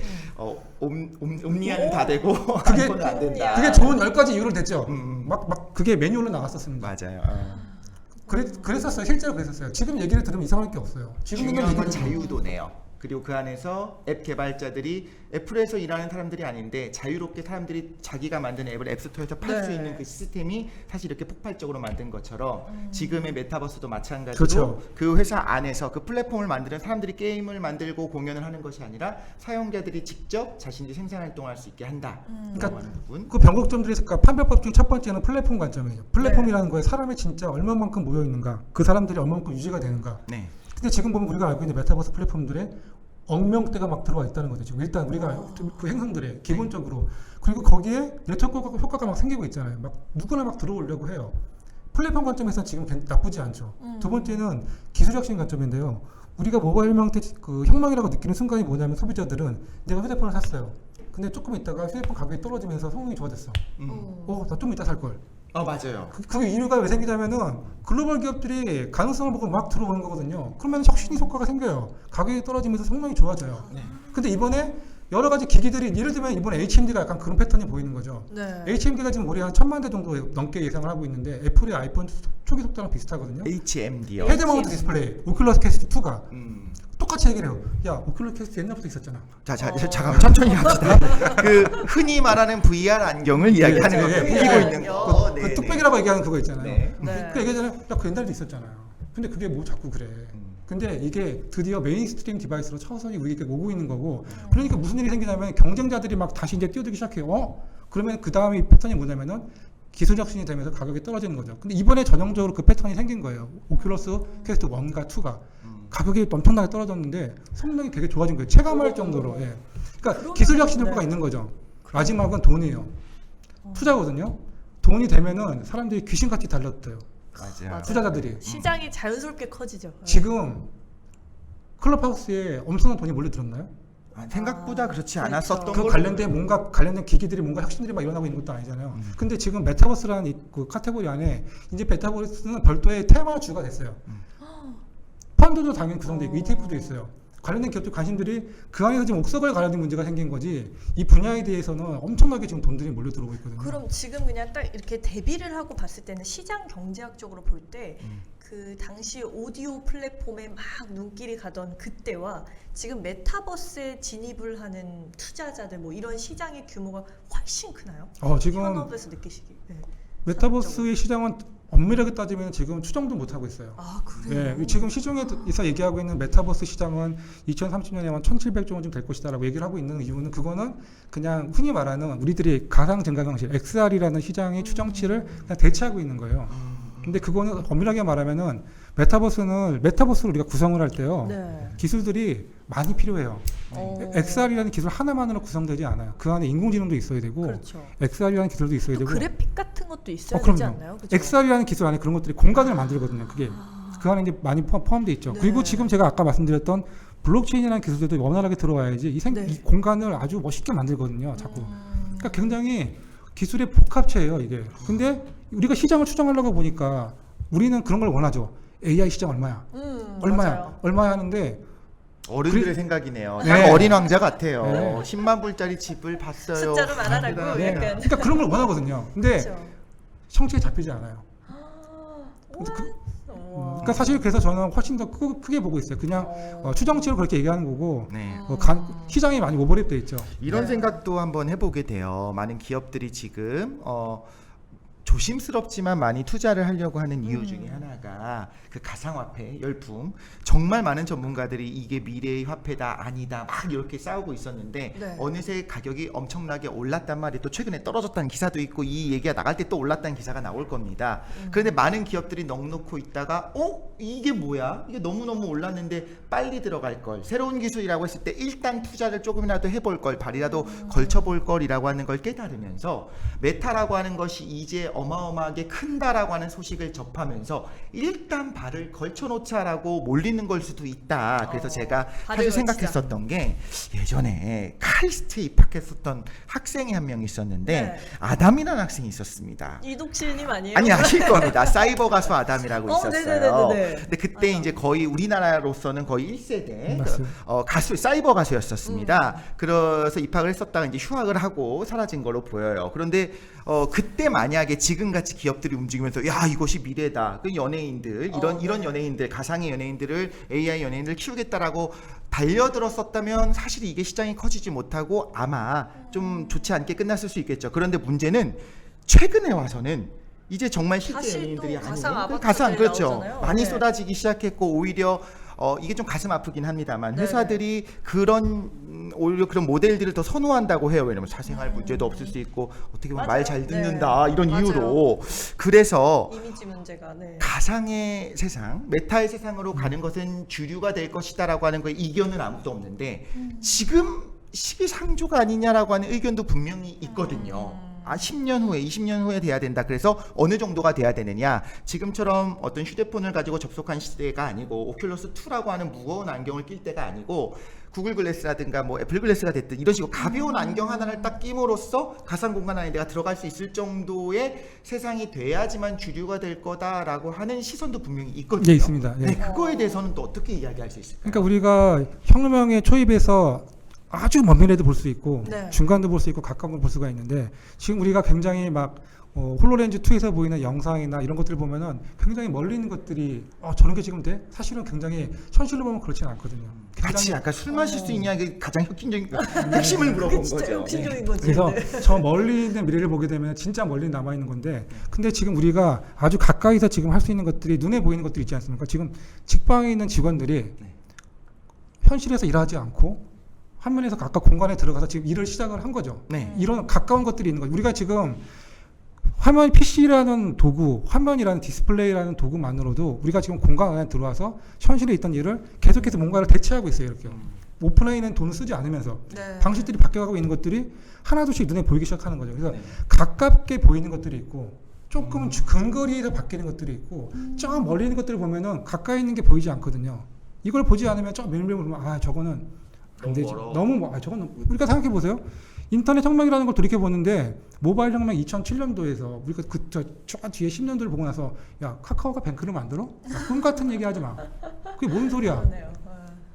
옴니아는 다 되고 아이폰은 안 된다. 그게 좋은 10가지 이유를 댔죠. 막 그게 매뉴얼로 나갔었습니다. 맞아요. 그랬었어요. 실제로 그랬었어요. 지금 얘기를 들으면 이상할 게 없어요. 지금 중요한 건 자유도네요. 그리고 그 안에서 앱 개발자들이 애플에서 일하는 사람들이 아닌데 자유롭게 사람들이 자기가 만든 앱을 앱스토어에서 팔 수 네. 있는 그 시스템이 사실 이렇게 폭발적으로 만든 것처럼 지금의 메타버스도 마찬가지로 그렇죠. 그 회사 안에서 그 플랫폼을 만드는 사람들이 게임을 만들고 공연을 하는 것이 아니라 사용자들이 직접 자신들이 생산 활동할 수 있게 한다. 그러니까 하는 부분. 그 변곡점들이 있을까? 판별법 중 첫 번째는 플랫폼 관점이에요. 플랫폼이라는 거에 사람이 진짜 얼마만큼 모여 있는가, 그 사람들이 얼마만큼 유지가 되는가. 네. 근데 지금 보면 우리가 알고 있는 메타버스 플랫폼들에 억명대가 막 들어와 있다는 거죠. 지금 일단 우리가 그 행성들에 기본적으로, 그리고 거기에 네트워크 효과가 막 생기고 있잖아요. 막 누구나 막 들어오려고 해요. 플랫폼 관점에서 지금 나쁘지 않죠. 두 번째는 기술혁신 관점인데요. 우리가 모바일 형태 그 혁명이라고 느끼는 순간이 뭐냐면, 소비자들은 내가 휴대폰을 샀어요. 근데 조금 있다가 휴대폰 가격이 떨어지면서 성능이 좋아졌어. 나 좀 이따 살 걸. 맞아요. 그 이유가 왜 생기냐면은 글로벌 기업들이 가능성을 보고 막 들어오는 거거든요. 그러면 혁신 효과가 생겨요. 가격이 떨어지면서 성능이 좋아져요. 네. 근데 이번에 여러 가지 기기들이, 예를 들면 이번에 HMD가 약간 그런 패턴이 보이는 거죠. 네. HMD가 지금 올해 한 1000만 대 정도 넘게 예상을 하고 있는데, 애플의 아이폰 초기 속도랑 비슷하거든요. HMD요. 헤드 마운트 디스플레이, 오큘러스 퀘스트 2가 똑같이 얘기를 해요. 야, 오큘러스 퀘스트 옛날부터 있었잖아. 잠깐만 천천히 합시다. 그 흔히 말하는 VR 안경을 이야기하는 네, 거예요. 네, 끼고 네. 있는 거. 그 뚝배기라고 얘기하는 그거 있잖아요. 네. 네. 그 얘기잖아요. 야, 그 옛날에도 있었잖아요. 근데 그게 뭐 자꾸 그래. 근데 이게 드디어 메인스트림 디바이스로 차선이 우리에게 오고 있는 거고, 그러니까 무슨 일이 생기냐면 경쟁자들이 막 다시 이제 뛰어들기 시작해요. 그러면 그 다음에 패턴이 뭐냐면은 기술 혁신이 되면서 가격이 떨어지는 거죠. 근데 이번에 전형적으로 그 패턴이 생긴 거예요. 오큘러스 퀘스트 1과 2가 가격이 엄청나게 떨어졌는데 성능이 되게 좋아진 거예요. 체감할 정도로. 예. 그러니까 기술 혁신 효과가 있는 거죠. 마지막은 돈이에요. 투자거든요. 돈이 되면은 사람들이 귀신같이 달라붙어요. 맞아요. 투자자들이. 시장이 자연스럽게 커지죠. 지금 클럽하우스에 엄청난 돈이 몰려들었나요? 생각보다 그렇지 않았었던 그 걸로. 관련된 뭔가 관련된 기기들이 뭔가 혁신들이 막 일어나고 있는 것도 아니잖아요. 근데 지금 메타버스라는 그 카테고리 안에 이제 메타버스는 별도의 테마주가 됐어요. 펀드도 당연히 구성되어 있고 ETF도 있어요. 관련된 기업들 관심들이 그 안에서 지금 옥석을 가려는 문제가 생긴 거지, 이 분야에 대해서는 엄청나게 지금 돈들이 몰려 들어오고 있거든요. 그럼 지금 그냥 딱 이렇게 대비를 하고 봤을 때는 시장 경제학적으로 볼 때 그 당시 오디오 플랫폼에 막 눈길이 가던 그때와 지금 메타버스에 진입을 하는 투자자들 뭐 이런 시장의 규모가 훨씬 크나요? 지금 현업에서 느끼시기. 네. 메타버스의 시장은 엄밀하게 따지면 지금 추정도 못 하고 있어요. 아 그래요? 네, 지금 시중에서 얘기하고 있는 메타버스 시장은 2030년에 한 1,700조 원쯤 될 것이다라고 얘기를 하고 있는 이유는, 그거는 그냥 흔히 말하는 우리들이 가상 증강 방식 XR이라는 시장의 추정치를 그냥 대체하고 있는 거예요. 근데 그거는 엄밀하게 말하면은 메타버스를 우리가 구성을 할 때요. 네. 기술들이 많이 필요해요. XR이라는 기술 하나만으로 구성되지 않아요. 그 안에 인공지능도 있어야 되고, 그렇죠. XR이라는 기술도 있어야 또 되고, 그래픽 같은 것도 있어야 그럼요. 되지 않나요? 그죠? XR이라는 기술 안에 그런 것들이 공간을 만들거든요. 그게 그 안에 이제 많이 포함되어 있죠. 네. 그리고 지금 제가 아까 말씀드렸던 블록체인이라는 기술들도 원활하게 들어와야지 네. 이 공간을 아주 멋있게 만들거든요. 자꾸. 그러니까 굉장히 기술의 복합체예요, 이게. 근데 우리가 시장을 추정하려고 보니까 우리는 그런 걸 원하죠. AI 시장 얼마야? 맞아요. 얼마야 하는데, 어른들의 생각이네요. 네. 딱 어린 왕자 같아요. 네. 10만 불짜리 집을 봤어요. 숫자로 말 안 하고 네. 약간. 그러니까 그런 걸 원하거든요. 근데 그렇죠. 성취에 잡히지 않아요. 그러니까 사실 그래서 저는 훨씬 더 크게 보고 있어요. 그냥 추정치로 그렇게 얘기하는 거고, 네. 시장이 많이 오버랩돼 있죠. 이런 생각도 한번 해보게 돼요. 많은 기업들이 지금 조심스럽지만 많이 투자를 하려고 하는 이유 중에 하나가 그 가상화폐 열풍. 정말 많은 전문가들이 이게 미래의 화폐다 아니다 막 이렇게 싸우고 있었는데 네. 어느새 가격이 엄청나게 올랐단 말이에요. 또 최근에 떨어졌다는 기사도 있고 이 얘기가 나갈 때 또 올랐다는 기사가 나올 겁니다. 그런데 많은 기업들이 넋놓고 있다가 이게 뭐야? 이게 너무너무 올랐는데 빨리 들어갈 걸. 새로운 기술이라고 했을 때 일단 투자를 조금이라도 해볼 걸, 발이라도 걸쳐볼 걸이라고 하는 걸 깨달으면서 메타라고 하는 것이 이제 어마어마하게 큰다라고 하는 소식을 접하면서 일단 발을 걸쳐놓자라고 몰리는 걸 수도 있다. 그래서 제가 발을 사실 걸치자. 생각했었던 게, 예전에 카이스트에 입학했었던 학생이 한 명 있었는데 네. 아담이라는 학생이 있었습니다. 이독실님 아니에요? 아니 아실 겁니다. 사이버 가수 아담이라고 있었어요. 네네네네. 근데 그때 이제 거의 우리나라로서는 거의 1세대 맞습니다. 가수, 사이버 가수였었습니다. 그래서 입학을 했었다가 이제 휴학을 하고 사라진 걸로 보여요. 그런데 그때 만약에 지금같이 기업들이 움직이면서 야 이것이 미래다. 그 연예인들 이런 연예인들 가상의 연예인들을 AI 연예인들 키우겠다라고 달려들었었다면 사실 이게 시장이 커지지 못하고 아마 좀 좋지 않게 끝났을 수 있겠죠. 그런데 문제는 최근에 와서는 이제 정말 실제 다시 연예인들이 또 가상 아닌 아바타들이 그렇죠. 나오잖아요. 많이 네. 쏟아지기 시작했고 오히려 이게 좀 가슴 아프긴 합니다만 회사들이 오히려 그런 모델들을 더 선호한다고 해요. 왜냐면 사생활 문제도 없을 수 있고 어떻게 보면 말 잘 듣는다 이런 맞아요. 이유로. 그래서 이미지 문제가 가상의 세상, 메타의 세상으로 가는 것은 주류가 될 것이다라고 하는 거에 이견은 아무도 없는데 지금 시기상조가 아니냐라고 하는 의견도 분명히 있거든요. 10년 후에 20년 후에 돼야 된다. 그래서 어느 정도가 돼야 되느냐. 지금처럼 어떤 휴대폰을 가지고 접속한 시대가 아니고 오큘러스 2라고 하는 무거운 안경을 낄 때가 아니고 구글 글래스라든가 뭐 애플 글래스가 됐든 이런 식으로 가벼운 안경 하나를 딱 끼므로써 가상 공간 안에 내가 들어갈 수 있을 정도의 세상이 돼야지만 주류가 될 거다라고 하는 시선도 분명히 있거든요. 예, 있습니다. 예. 네, 그거에 대해서는 또 어떻게 이야기할 수 있을까요? 그러니까 우리가 혁명의 초입에서 아주 먼 미래도 볼 수 있고 네. 중간도 볼 수 있고 가까운 걸 볼 수가 있는데 지금 우리가 굉장히 막 홀로렌즈 2에서 보이는 영상이나 이런 것들을 보면은 굉장히 멀리 있는 것들이 저런 게 지금 돼? 사실은 굉장히 현실로 보면 그렇지는 않거든요. 같이 약간 술 마실 수 있냐 이게 가장 혁신적인 핵심을 물어본 진짜 거죠. 혁신적인 거지. 그래서 저 멀리 있는 미래를 보게 되면 진짜 멀리 남아 있는 건데 근데 지금 우리가 아주 가까이서 지금 할 수 있는 것들이 눈에 보이는 것들이 있지 않습니까? 지금 직방에 있는 직원들이 현실에서 일하지 않고 화면에서 각각 공간에 들어가서 지금 일을 시작을 한 거죠. 네. 이런 가까운 것들이 있는 거죠. 우리가 지금 화면 PC라는 도구, 화면이라는 디스플레이라는 도구만으로도 우리가 지금 공간 안에 들어와서 현실에 있던 일을 계속해서 뭔가를 대체하고 있어요. 이렇게 오프라인은 돈을 쓰지 않으면서 네. 방식들이 바뀌어가고 있는 것들이 하나둘씩 눈에 보이기 시작하는 거죠. 그래서 가깝게 보이는 것들이 있고 조금 근거리에서 바뀌는 것들이 있고 저 멀리 있는 것들을 보면은 가까이 있는 게 보이지 않거든요. 이걸 보지 않으면 저 밀밀 보면 저거는 안 되지. 저건 우리가 생각해 보세요. 인터넷 혁명이라는 걸 돌이켜 보는데 모바일 혁명 2007년도에서 우리가 저 뒤에 10년도를 보고 나서 야 카카오가 뱅크를 만들어? 야, 꿈 같은 얘기 하지 마. 그게 뭔 소리야?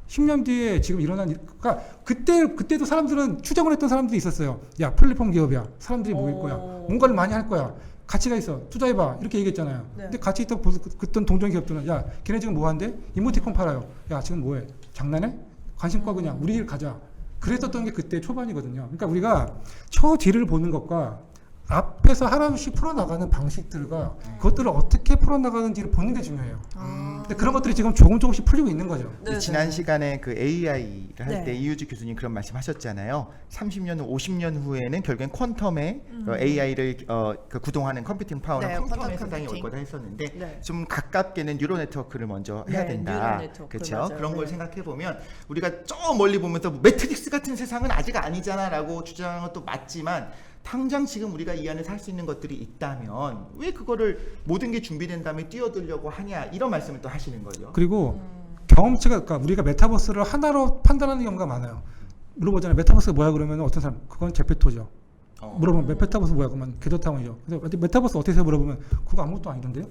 10년 뒤에 지금 일어난 그러니까 그때도 사람들은 추정을 했던 사람들이 있었어요. 야 플랫폼 기업이야. 사람들이 모일 거야. 뭔가를 많이 할 거야. 가치가 있어. 투자해봐. 이렇게 얘기했잖아요. 근데 같이 있다고 그랬던 동종 기업들은 야 걔네 지금 뭐 한대? 이모티콘 팔아요. 야 지금 뭐해? 장난해? 관심 꺼 그냥 우리 일 가자. 그랬었던 게 그때 초반이거든요. 그러니까 우리가 저 뒤를 보는 것과 앞에서 하나씩 풀어나가는 방식들과 그것들을 어떻게 풀어나가는지를 보는 게 중요해요. 근데 그런 것들이 지금 조금씩 풀리고 있는 거죠. 지난 시간에 그 AI를 할 때 네. 이유주 교수님 그런 말씀하셨잖아요. 30년 후, 50년 후에는 결국엔 퀄텀의 AI를 구동하는 컴퓨팅 파워는 네, 퀄텀의 퀄텀 세상이 올 컴퓨팅. 거다 했었는데 네. 좀 가깝게는 뉴럴 네트워크를 먼저 해야 네, 된다. 뉴럴 네트워크, 그렇죠? 맞아요. 그런 걸 네. 생각해 보면 우리가 저 멀리 보면서 매트릭스 같은 세상은 아직 아니잖아라고 주장하는 것도 맞지만. 당장 지금 우리가 이 안에 살 수 있는 것들이 있다면 왜 그거를 모든 게 준비된 다음에 뛰어들려고 하냐 이런 말씀을 또 하시는 거죠. 그리고 경험치가 그러니까 우리가 메타버스를 하나로 판단하는 경우가 많아요. 물어보잖아요. 메타버스가 뭐야 그러면 어떤 사람 그건 제페토죠. 물어보면 메타버스 뭐야 그러면 궤도타운이죠. 그래서 메타버스 어떻게 해서 물어보면 그거 아무것도 아니던데요?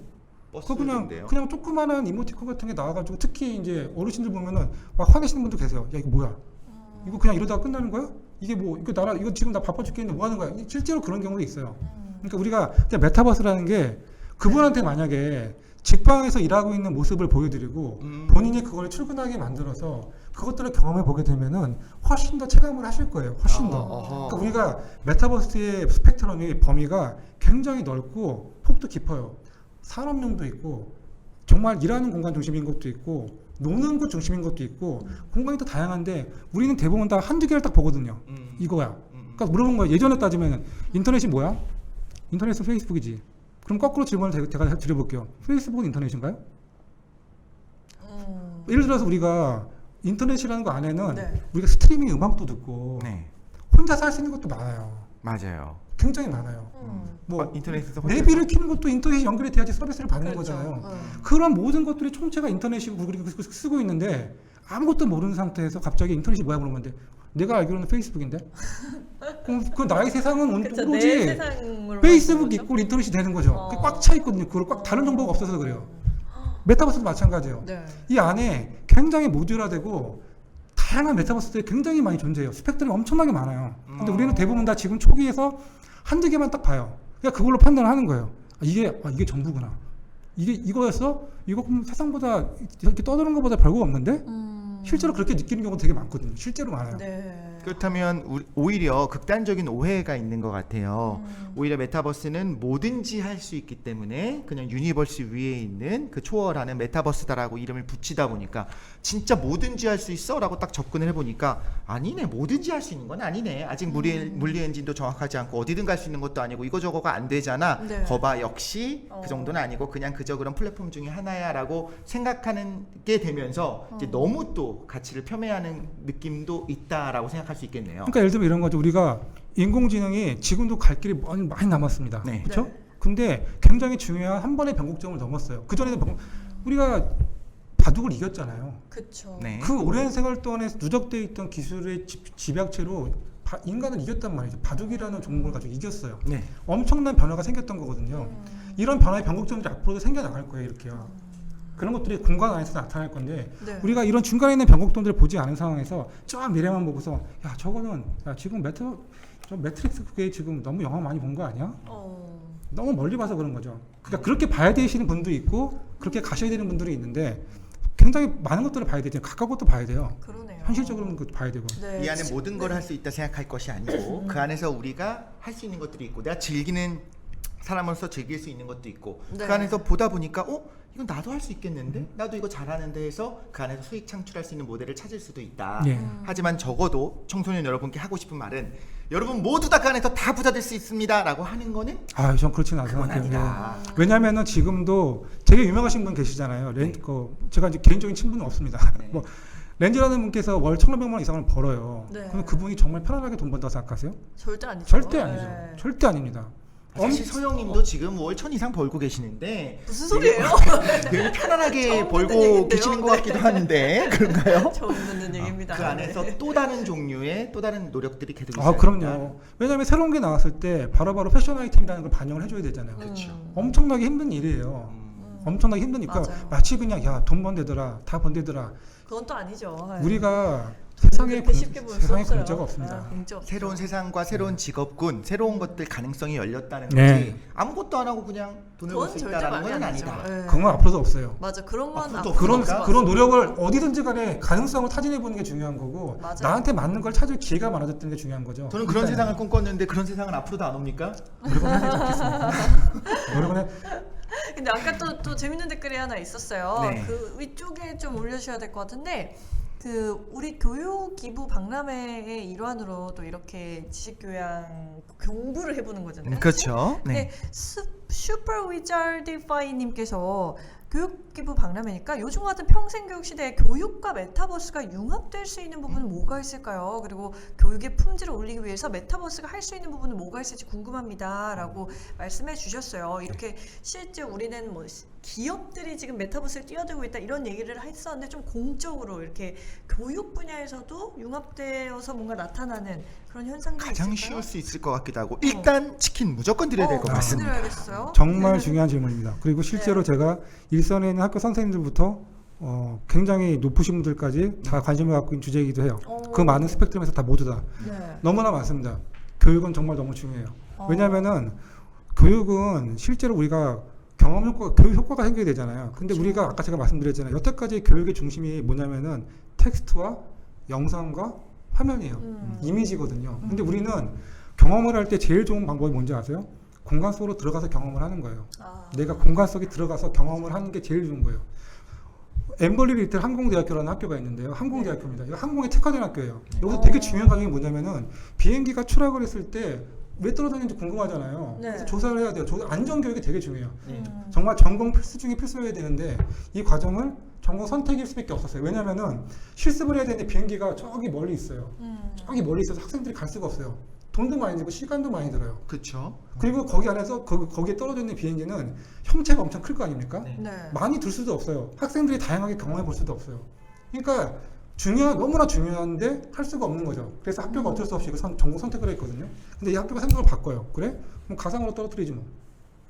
그거 그냥 조그마한 이모티콘 같은 게 나와가지고 특히 이제 어르신들 보면은 막 화내시는 분도 계세요. 야 이거 뭐야? 이거 그냥 이러다가 끝나는 거야? 이게 뭐 이거 지금 나 바빠 죽겠는데 뭐 하는 거야? 실제로 그런 경우도 있어요. 그러니까 우리가 메타버스라는 게 그분한테 만약에 직방에서 일하고 있는 모습을 보여드리고 본인이 그걸 출근하게 만들어서 그것들을 경험해 보게 되면은 훨씬 더 체감을 하실 거예요. 훨씬 더. 그러니까 우리가 메타버스의 스펙트럼이 범위가 굉장히 넓고 폭도 깊어요. 산업용도 있고 정말 일하는 공간 중심인 것도 있고 노는 곳 중심인 것도 있고 공간이 더 다양한데 우리는 대부분 다 한두 개를 딱 보거든요. 이거야. 그러니까 물어본 거예요. 예전에 따지면 인터넷이 뭐야? 인터넷은 페이스북이지. 그럼 거꾸로 질문을 제가 드려볼게요. 페이스북은 인터넷인가요? 예를 들어서 우리가 인터넷이라는 거 안에는 네. 우리가 스트리밍 음악도 듣고 네. 혼자서 할 수 있는 것도 많아요. 맞아요. 굉장히 많아요. 뭐 인터넷에서 내비를 키는 것도 인터넷이 연결이 돼야지 서비스를 받는 그렇죠. 거잖아요. 그런 모든 것들이 총체가 인터넷이고 우리가 쓰고 있는데 아무것도 모르는 상태에서 갑자기 인터넷이 뭐야 그러면 내가 알기로는 페이스북인데 그럼 그 나의 세상은 그쵸, 오로지 내 세상으로 페이스북 있고 인터넷이 되는 거죠. 그게 꽉 차 있거든요. 그걸 꽉 다른 정보가 없어서 그래요. 메타버스도 마찬가지예요. 네. 이 안에 굉장히 모듈화되고 다양한 메타버스들이 굉장히 많이 존재해요. 스펙트럼이 엄청나게 많아요. 근데 우리는 대부분 다 지금 초기에서 한두 개만 딱 봐요. 그냥 그걸로 판단을 하는 거예요. 이게 전부구나. 이거였어? 이거 그럼 세상보다 이렇게 떠드는 것보다 별거 없는데? 실제로 그렇게 느끼는 경우가 되게 많거든요. 실제로 많아요. 네. 그렇다면 오히려 극단적인 오해가 있는 것 같아요. 오히려 메타버스는 뭐든지 할 수 있기 때문에 그냥 유니버스 위에 있는 그 초월하는 메타버스다라고 이름을 붙이다 보니까 진짜 뭐든지 할 수 있어? 라고 딱 접근을 해보니까 아니네, 뭐든지 할 수 있는 건 아니네. 아직 물리 엔진도 정확하지 않고 어디든 갈 수 있는 것도 아니고 이거저거가 안 되잖아. 네. 거봐, 역시 그 정도는 아니고 그냥 그저 그런 플랫폼 중에 하나야 라고 생각하는 게 되면서 이제 너무 또 가치를 폄훼하는 느낌도 있다라고 생각할 수 있겠네요. 그러니까 예를 들면 이런 거죠. 우리가 인공지능이 지금도 갈 길이 많이 남았습니다. 네. 그렇죠? 네. 근데 굉장히 중요한 한 번의 변곡점을 넘었어요. 그전에는 우리가 바둑을 이겼잖아요. 그쵸. 네. 그 오랜 세월 동안에 누적되어 있던 기술의 집약체로 인간을 이겼단 말이죠. 바둑이라는 종목을 가지고 이겼어요. 네. 엄청난 변화가 생겼던 거거든요. 이런 변화의 변곡점들이 앞으로도 생겨나갈 거예요. 이렇게요. 그런 것들이 공간 안에서 나타날 건데 네. 우리가 이런 중간에 있는 변곡점들을 보지 않은 상황에서 저 미래만 보고서 야 저거는 지금 저 매트릭스 그게 지금 너무 영화 많이 본 거 아니야? 너무 멀리 봐서 그런 거죠. 그러니까 그렇게 봐야 되시는 분도 있고 그렇게 가셔야 되는 분들이 있는데 굉장히 많은 것들을 봐야 되죠. 가까운 것도 봐야 돼요. 그러네요. 현실적으로는 그것도 봐야 되고. 네. 이 안에 모든 걸 할 수 있다 생각할 것이 아니고 그 안에서 우리가 할 수 있는 것들이 있고 내가 즐기는 사람으로서 즐길 수 있는 것도 있고 네. 그 안에서 보다 보니까 이건 나도 할 수 있겠는데? 나도 이거 잘하는데 해서 그 안에서 수익 창출할 수 있는 모델을 찾을 수도 있다. 예. 하지만 적어도 청소년 여러분께 하고 싶은 말은 여러분 모두 다 그 안에서 다 부자 될 수 있습니다 라고 하는 거는 전 그렇진 않아요. 그건 아니다. 왜냐하면은 지금도 되게 유명하신 분 계시잖아요. 제가 이제 개인적인 친분은 없습니다. 네. 뭐 렌즈라는 분께서 월 1,500만 원 이상을 벌어요. 네. 그럼 그분이 정말 편안하게 돈 번다고 생각하세요? 절대 아니죠. 절대 아니죠. 네. 절대 아닙니다. 사실 서영님도 지금 월 1,000 이상 벌고 계시는데 무슨 소리예요? 되게 편안하게 처음 듣는 벌고 얘기인데요. 계시는 것 같기도 하는데 그런가요? 처음 듣는 얘기입니다. 그 안에서 네. 또 다른 종류의 또 다른 노력들이 계속 있어요. 그럼요. 왜냐하면 새로운 게 나왔을 때 바로바로 패션 아이템이라는 걸 반영을 해줘야 되잖아요. 엄청나게 힘든 일이에요. 엄청나게 힘드니까 맞아요. 마치 그냥 돈 번대더라, 다 번대더라. 그건 또 아니죠. 네. 우리가 세상에 그렇게 쉽게 볼 수 세상에 없어요. 공짜가 없습니다. 공짜 없죠. 새로운 세상과 새로운 직업군, 새로운 것들 가능성이 열렸다는 네. 거지 아무것도 안 하고 그냥 돈을 벌 그건 수 절대 있다는 많이 건 아니죠. 아니다. 네. 그건 앞으로도 없어요. 맞아. 그런 건 앞으로도 앞으로 그런 없을 것 그런 같습니다. 노력을 어디든지 간에 가능성을 타진해 보는 게 중요한 거고 맞아요. 나한테 맞는 걸 찾을 기회가 많아졌다는 게 중요한 거죠. 저는 그런 세상을 꿈꿨는데 그런 세상은 앞으로도 안 옵니까? 노력은 해야지 않겠습니까? 노력은 해. 근데 아까 또 재밌는 댓글이 하나 있었어요. 네. 그 위쪽에 좀 올려주셔야 될 것 같은데 그 우리 교육 기부 박람회의 일환으로 또 이렇게 지식교양 공부를 해보는 거잖아요. 그렇죠. 네. 슈퍼 위자르디파이님께서 교육기부 박람회니까 요즘 같은 평생교육 시대에 교육과 메타버스가 융합될 수 있는 부분은 뭐가 있을까요? 그리고 교육의 품질을 올리기 위해서 메타버스가 할 수 있는 부분은 뭐가 있을지 궁금합니다 라고 말씀해 주셨어요. 이렇게 실제 우리는 뭐 기업들이 지금 메타버스를 뛰어들고 있다 이런 얘기를 했었는데 좀 공적으로 이렇게 교육 분야에서도 융합되어서 뭔가 나타나는 그런 현상들이 가장 있을까요? 쉬울 수 있을 것 같기도 하고 일단 치킨 무조건 드려야 될 것 같습니다. 드려야겠어요. 정말 중요한 질문입니다. 그리고 실제로 제가 일선에 있는 학교 선생님들부터 굉장히 높으신 분들까지 다 관심을 갖고 있는 주제이기도 해요. 그 많은 스펙트럼에서 다 모두 다 네. 너무나 많습니다. 교육은 정말 너무 중요해요. 왜냐하면은 교육은 실제로 우리가 경험 효과, 교육 효과가 생기게 되잖아요. 근데 우리가 아까 제가 말씀드렸잖아요. 여태까지 교육의 중심이 뭐냐면은 텍스트와 영상과 화면이에요. 이미지거든요. 근데 우리는 경험을 할 때 제일 좋은 방법이 뭔지 아세요? 공간 속으로 들어가서 경험을 하는 거예요. 내가 공간 속에 들어가서 경험을 하는 게 제일 좋은 거예요. 엠버리 리틀 항공대학교라는 학교가 있는데요. 항공대학교입니다. 이거 항공에 특화된 학교예요. 여기서 되게 중요한 과정이 뭐냐면은 비행기가 추락을 했을 때 왜 떨어졌는지 궁금하잖아요. 네. 그래서 조사를 해야 돼요. 안전교육이 되게 중요해요. 정말 전공 필수 중에 필수여야 되는데 이 과정을 전공 선택일 수밖에 없었어요. 왜냐면은 실습을 해야 되는데 비행기가 저기 멀리 있어요. 저기 멀리 있어서 학생들이 갈 수가 없어요. 돈도 많이 들고 시간도 많이 들어요. 그렇죠. 그리고 거기 안에서 거기에 떨어져 있는 비행기는 형체가 엄청 클 거 아닙니까? 네. 많이 들 수도 없어요. 학생들이 다양하게 경험해 볼 수도 없어요. 그러니까 너무나 중요한데 할 수가 없는 거죠. 그래서 학교가 어쩔 수 없이 전공 선택을 했거든요. 근데 이 학교가 생각을 바꿔요. 그래? 그럼 가상으로 떨어뜨리지 뭐.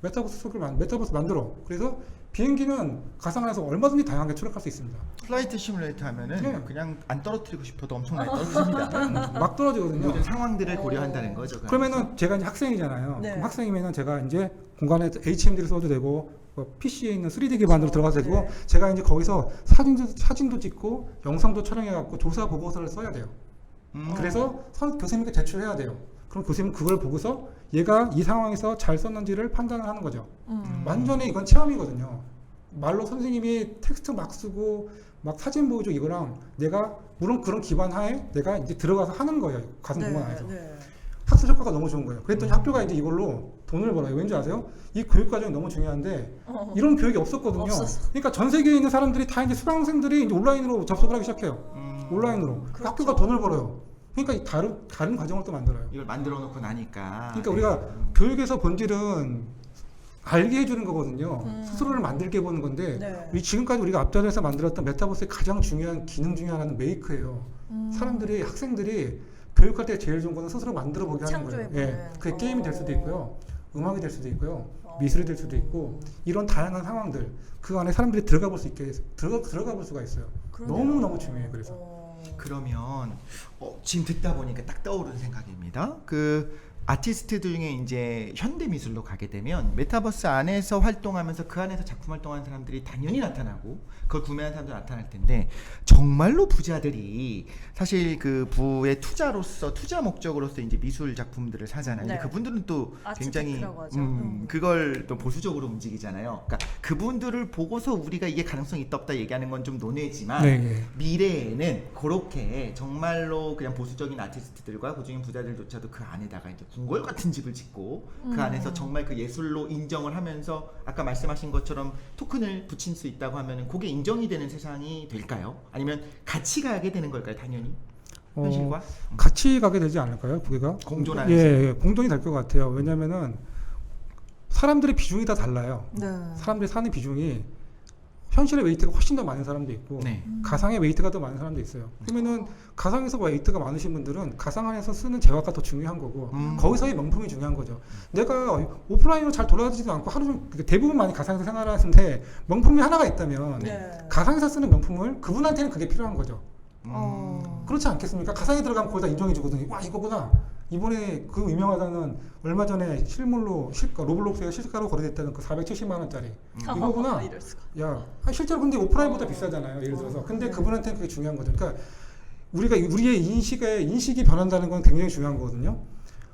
메타버스 만들어. 그래서 비행기는 가상 안에서 얼마든지 다양하게 추락할 수 있습니다. 플라이트 시뮬레이터 하면은 네. 그냥 안 떨어뜨리고 싶어도 엄청 많이 떨어집니다. 막 떨어지거든요. 모든 상황들을 고려한다는 거죠. 그 안에서. 그러면은 제가 이제 학생이잖아요. 네. 그럼 학생이면은 제가 이제 공간에 HMD를 써도 되고 PC에 있는 3D 기반으로 들어가도 되고 네. 제가 이제 거기서 사진도 찍고 영상도 촬영해 갖고 조사 보고서를 써야 돼요. 그래서 교수님께 제출해야 돼요. 그럼 교수님은 그걸 보고서 얘가 이 상황에서 잘 썼는지를 판단을 하는 거죠. 완전히 이건 체험이거든요. 말로 선생님이 텍스트 막 쓰고 막 사진 보여주고 이거랑 내가 물론 그런 기반 하에 내가 이제 들어가서 하는 거예요. 가상 공간 안에서. 학습 효과가 너무 좋은 거예요. 그랬더니 학교가 이제 이걸로 돈을 벌어요. 왠지 아세요? 이 교육 과정이 너무 중요한데 이런 교육이 없었거든요. 없었어. 그러니까 전 세계에 있는 사람들이 다 이제 수강생들이 이제 온라인으로 접속을 하기 시작해요. 온라인으로. 그렇죠. 학교가 돈을 벌어요. 그러니까 이 다른 과정을 또 만들어요. 이걸 만들어 놓고 나니까. 그러니까 우리가 교육에서 본질은 알게 해주는 거거든요. 스스로를 만들게 보는 건데 네. 지금까지 우리가 앞전에서 만들었던 메타버스의 가장 중요한 기능 중에 하나는 메이크예요. 사람들이 학생들이 교육할 때 제일 좋은 거는 스스로 만들어 보게 하는 거예요. 창조해보는. 그게 게임이 될 수도 있고요, 음악이 될 수도 있고요, 미술이 될 수도 있고 이런 다양한 상황들 그 안에 사람들이 들어가 볼 수 있게 들어가 볼 수가 있어요. 너무 너무 중요해요. 그래서. 그러면 지금 듣다 보니까 딱 떠오르는 생각입니다. 그 아티스트들 중에 이제 현대 미술로 가게 되면 메타버스 안에서 활동하면서 그 안에서 작품 활동하는 사람들이 당연히 나타나고 그걸 구매하는 사람도 나타날 텐데 정말로 부자들이 사실 그 부의 투자 목적으로서 이제 미술 작품들을 사잖아요. 근데 네. 그분들은 또 굉장히 아티스트라고 하죠. 그걸 또 보수적으로 움직이잖아요. 그러니까 그분들을 보고서 우리가 이게 가능성이 있다 없다 얘기하는 건 좀 논외지만 네. 미래에는 그렇게 정말로 그냥 보수적인 아티스트들과 그중에 부자들조차도 그 안에다가 이제 궁궐 같은 집을 짓고 그 안에서 정말 그 예술로 인정을 하면서 아까 말씀하신 것처럼 토큰을 붙일 수 있다고 하면은 그게 인정이 되는 세상이 될까요? 아니면 같이 가게 되는 걸까요? 당연히 현실과 같이 가게 되지 않을까요? 그게가 공존하는 예, 공존이 될 것 같아요. 왜냐면은 사람들의 비중이 다 달라요. 네. 사람들이 사는 비중이 현실의 웨이트가 훨씬 더 많은 사람도 있고 네. 가상의 웨이트가 더 많은 사람도 있어요. 그러면은 가상에서 웨이트가 많으신 분들은 가상 안에서 쓰는 재화가 더 중요한 거고 거기서의 명품이 중요한 거죠. 내가 오프라인으로 잘 돌아다니지도 않고 하루 종일 대부분 많이 가상에서 생활하는데 명품이 하나가 있다면 가상에서 쓰는 명품을 그분한테는 그게 필요한 거죠. 그렇지 않겠습니까? 가상에 들어가면 거기다 인정해 주거든요. 와 이거구나. 이번에 그 유명하다는 얼마 전에 실물로 로블록스에서 실가로 거래됐다는 그 470만 원짜리 이거구나. 이럴 수가. 야, 실제로 근데 오프라인보다 비싸잖아요. 예를 들어서. 근데 그분한테는 그게 중요한 거죠. 그러니까 우리의 인식이 변한다는 건 굉장히 중요한 거거든요.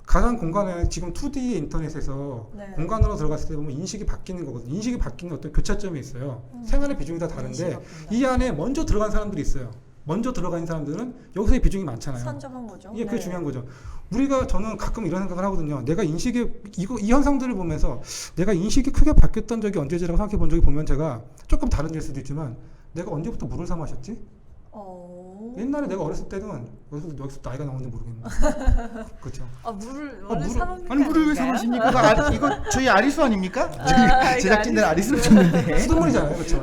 가상 공간에 지금 2D 인터넷에서 공간으로 들어갔을 때 보면 인식이 바뀌는 거거든요. 인식이 바뀌는 어떤 교차점이 있어요. 생활의 비중이 다 다른데 이 안에 먼저 들어간 사람들이 있어요. 먼저 들어간 사람들은 여기서의 비중이 많잖아요. 선점한 거죠. 예, 그게 중요한 거죠. 저는 가끔 이런 생각을 하거든요. 내가 이 현상들을 보면서 내가 인식이 크게 바뀌었던 적이 언제지라고 생각해 본 적이 보면 제가 조금 다른 일 수도 있지만 내가 언제부터 물을 사 마셨지? 옛날에 내가 어렸을 때는 여기서 나이가 나오는지 모르겠네. 그렇죠. 물을 사먹는 아니 물을 왜 사 마십니까? 이거 저희 아리수 아닙니까? 제작진들 아리수를 줬는데 수돗물이잖아요. 그렇죠.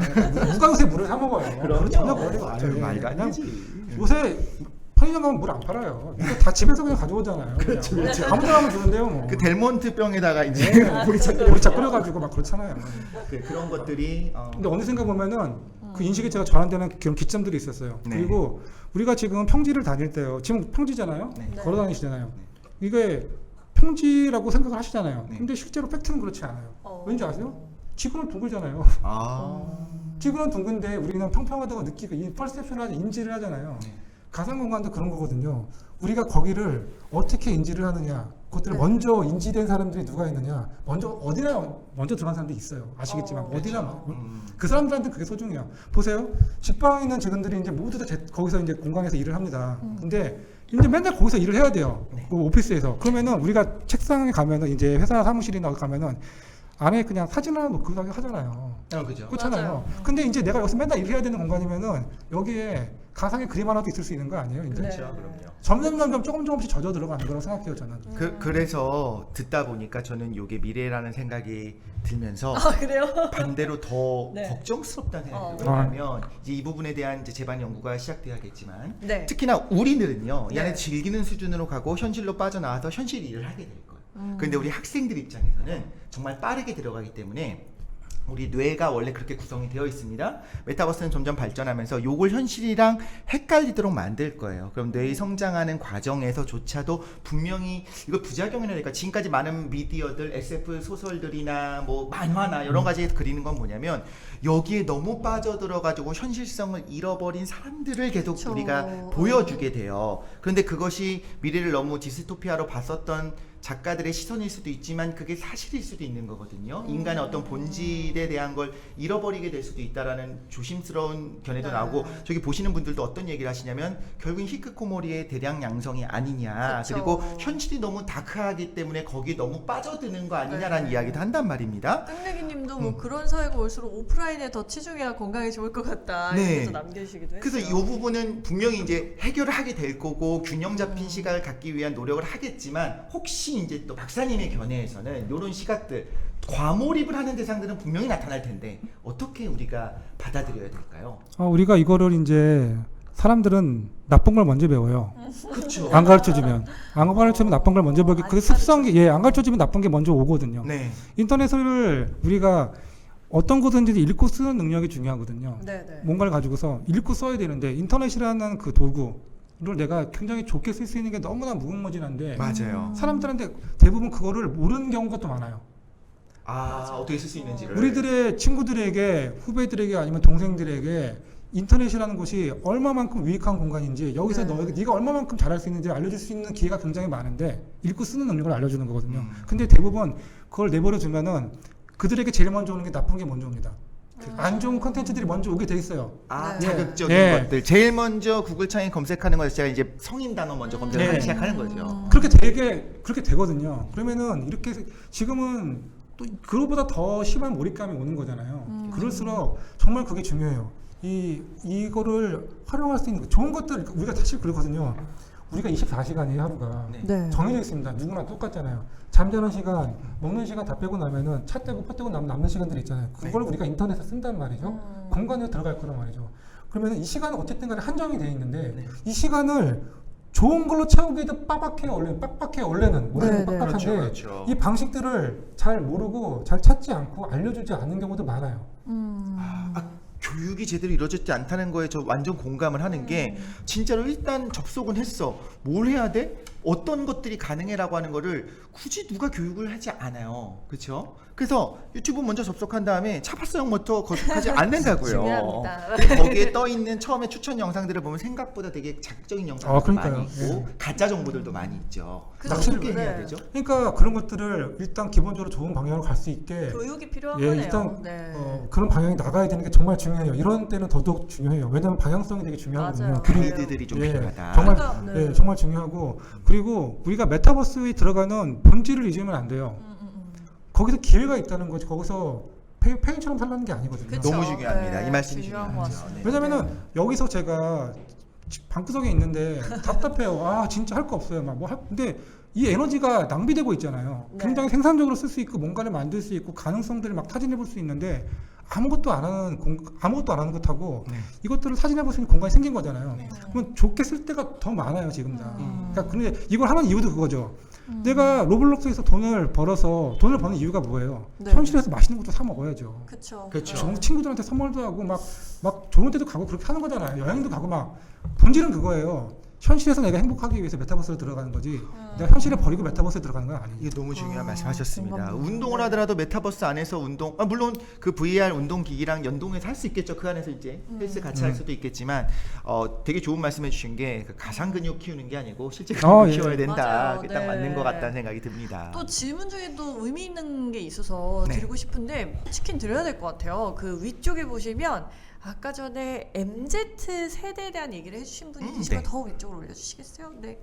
누가 요새 물을 사 먹어요? 그럼요. 전혀 그런 거 아유, 말도 안 그냥 되지. 요새 편의점 가면 물 안 팔아요. 이거 다 집에서 그냥 가져오잖아요. 그렇죠. 아무데나 가면 주는데요, 뭐. 그 델몬트 병에다가 이제 보리차 끓여가지고 막 그렇잖아요. 그런 것들이 근데 어느 순간 보면은 그 인식이 제가 전환되는 그런 기점들이 있었어요. 네. 그리고 우리가 지금 평지를 다닐 때요. 지금 평지잖아요. 네. 걸어 다니시잖아요. 이게 평지라고 생각을 하시잖아요. 네. 근데 실제로 팩트는 그렇지 않아요. 왠지 아세요? 지구는 둥글잖아요. 지구는 둥근데 우리는 평평하다고 느끼고 이 퍼셉션을 하지 인지를 하잖아요. 네. 가상 공간도 그런 거거든요. 우리가 거기를 어떻게 인지를 하느냐, 그것들을 먼저 인지된 사람들이 누가 있느냐, 어디나 먼저 들어간 사람들이 있어요. 아시겠지만 어디나 그 사람들한테 그게 소중해요. 보세요, 직방에 있는 직원들이 이제 모두 다 거기서 이제 공간에서 일을 합니다. 근데 이제 맨날 거기서 일을 해야 돼요. 그 오피스에서. 그러면은 우리가 책상에 가면은 이제 회사 사무실이나 가면은 안에 그냥 사진 하나 놓고 하잖아요. 그죠. 그렇잖아요. 근데 이제 내가 여기서 맨날 일해야 되는 공간이면은 여기에 가상의 그림 하나도 있을 수 있는 거 아니에요? 이제? 그렇죠. 그럼요. 점점 조금씩 젖어 들어가는 거라고 생각해요, 저는. 그래서 듣다 보니까 저는 이게 미래라는 생각이 들면서 그래요? 반대로 더 걱정스럽다는 생각이 들어요. 왜냐하면 이제 이 부분에 대한 이제 재반 연구가 시작돼야겠지만 특히나 우리들은요 이 안에 즐기는 수준으로 가고 현실로 빠져나와서 현실 일을 하게 될 거예요. 그런데 우리 학생들 입장에서는 정말 빠르게 들어가기 때문에 우리 뇌가 원래 그렇게 구성이 되어 있습니다. 메타버스는 점점 발전하면서 요걸 현실이랑 헷갈리도록 만들 거예요. 그럼 뇌의 성장하는 과정에서조차도 분명히 이거 부작용이나 될까? 지금까지 많은 미디어들, SF 소설들이나 뭐 만화나 여러 가지에서 그리는 건 뭐냐면 여기에 너무 빠져들어가지고 현실성을 잃어버린 사람들을 계속 그쵸. 우리가 보여주게 돼요. 그런데 그것이 미래를 너무 디스토피아로 봤었던 작가들의 시선일 수도 있지만 그게 사실일 수도 있는 거거든요. 인간의 어떤 본질에 대한 걸 잃어버리게 될 수도 있다라는 조심스러운 견해도 나오고 저기 보시는 분들도 어떤 얘기를 하시냐면 결국엔 히키코모리의 대량 양성이 아니냐 그쵸. 그리고 현실이 너무 다크하기 때문에 거기에 너무 빠져드는 거 아니냐라는 이야기도 한단 말입니다. 땡땡이님도 뭐 그런 사회가 올수록 오프라인에 더 치중해야 건강에 좋을 것 같다. 네. 이렇게 남겨주시기도 했어요. 그래서 이 부분은 분명히 이제 해결을 하게 될 거고 균형 잡힌 시각을 갖기 위한 노력을 하겠지만 혹시 이제 또 박사님의 견해에서는 이런 시각들 과몰입을 하는 대상들은 분명히 나타날 텐데 어떻게 우리가 받아들여야 될까요? 우리가 이거를 이제 사람들은 나쁜 걸 먼저 배워요. 그렇죠. 안 가르쳐주면 나쁜 걸 먼저 배우기 그 습성이 안 가르쳐주면 나쁜 게 먼저 오거든요. 네. 인터넷을 우리가 어떤 것든지 읽고 쓰는 능력이 중요하거든요. 네네. 뭔가를 가지고서 읽고 써야 되는데 인터넷이라는 그 도구를 내가 굉장히 좋게 쓸 수 있는 게 너무나 무궁무진한데 맞아요. 사람들한테 대부분 그거를 모르는 경우가 또 많아요. 어떻게 쓸 수 있는지를 우리들의 친구들에게 후배들에게 아니면 동생들에게 인터넷이라는 것이 얼마만큼 유익한 공간인지 여기서 네가 얼마만큼 잘할 수 있는지 알려줄 수 있는 기회가 굉장히 많은데 읽고 쓰는 능력을 알려주는 거거든요. 근데 대부분 그걸 내버려 두면은 그들에게 제일 먼저 오는 게 나쁜 게 먼저 옵니다. 안 좋은 컨텐츠들이 먼저 오게 돼 있어요. 네. 자극적인 네. 것들 제일 먼저 구글창에 검색하는 거 자체가 이제 성인 단어 먼저 검색하기 네. 시작하는 거죠. 그렇게 되거든요. 그러면은 이렇게 지금은 또 그거보다 더 심한 몰입감이 오는 거잖아요. 그럴수록 정말 그게 중요해요. 이거를 활용할 수 있는 좋은 것들 우리가 사실 그렇거든요. 우리가 24시간이에요 하루가. 네. 정해져 있습니다. 누구나 똑같잖아요. 잠자는 시간, 먹는 시간 다 빼고 나면은 차 떼고 퍼 떼고 남는 시간들이 있잖아요. 그걸 우리가 인터넷에 쓴단 말이죠. 공간에 들어갈 거란 말이죠. 그러면은 이 시간은 어쨌든 간에 한정이 돼 있는데 이 시간을 좋은 걸로 채우기도 빡빡해요. 원래는 네, 빡빡한데 그렇죠. 이 방식들을 잘 모르고 잘 찾지 않고 알려주지 않는 경우도 많아요. 교육이 제대로 이루어지지 않다는 거에 저 완전 공감을 하는 게 진짜로 일단 접속은 했어. 뭘 해야 돼? 어떤 것들이 가능해라고 하는 거를 굳이 누가 교육을 하지 않아요. 그렇죠? 그래서 유튜브 먼저 접속한 다음에 차파성부터 거듭하지 않는다고요. 중요합니다. 근데 거기에 떠 있는 처음에 추천 영상들을 보면 생각보다 되게 자극적인 영상들도 그러니까요. 많이 있고 가짜 정보들도 많이 있죠. 그죠. 어떻게 네. 해야 되죠? 그러니까 그런 것들을 일단 기본적으로 좋은 방향으로 갈 수 있게 교육이 필요한 거네요. 일단 네. 그런 방향이 나가야 되는 게 정말 중요해요. 이런 때는 더더욱 중요해요. 왜냐하면 방향성이 되게 중요하거든요. 맞아요. 가이드들이 좀 필요하다. 정말 그러니까, 네. 정말 중요하고 그리고 우리가 메타버스에 들어가는 본질을 잊으면 안 돼요. 거기서 기회가 있다는 거지. 거기서 폐인처럼 살라는 게 아니거든요. 그쵸. 너무 중요합니다. 이 말씀이 중요한 것 중요하죠. 같습니다. 왜냐면은 여기서 제가 방구석에 있는데 답답해요. 진짜 할 거 없어요. 근데 이 에너지가 낭비되고 있잖아요. 네. 굉장히 생산적으로 쓸 수 있고 뭔가를 만들 수 있고 가능성들을 막 타진해 볼 수 있는데 아무것도 안 하는 것하고 이것들을 사진해 볼 수 있는 공간이 생긴 거잖아요. 그러면 좋게 쓸 때가 더 많아요 지금 다. 그러니까 근데 이걸 하는 이유도 그거죠. 내가 로블록스에서 돈을 버는 이유가 뭐예요? 네. 현실에서 맛있는 것도 사 먹어야죠. 그쵸. 그렇죠. 친구들한테 선물도 하고 막 좋은 데도 가고 그렇게 하는 거잖아요. 여행도 가고 막 본질은 그거예요. 현실에서 내가 행복하기 위해서 메타버스로 들어가는 거지. 내가 현실에 버리고 메타버스에 들어가는 건 아니에요. 이게 너무 중요한 말씀하셨습니다. 공감합니다. 운동을 하더라도 메타버스 안에서 물론 그 VR 운동기기랑 연동해서 할 수 있겠죠. 그 안에서 이제 헬스 같이 할 수도 있겠지만 되게 좋은 말씀해주신 게 그 가상 근육 키우는 게 아니고 실제 근육 키워야 된다. 맞아요. 그게 딱 네. 맞는 것 같다는 생각이 듭니다. 또 질문 중에 또 의미 있는 게 있어서 네. 드리고 싶은데 치킨 드려야 될 것 같아요. 그 위쪽에 보시면 아까 전에 MZ 세대에 대한 얘기를 해주신 분이 계시면 네. 더 위쪽으로 올려주시겠어요? 네.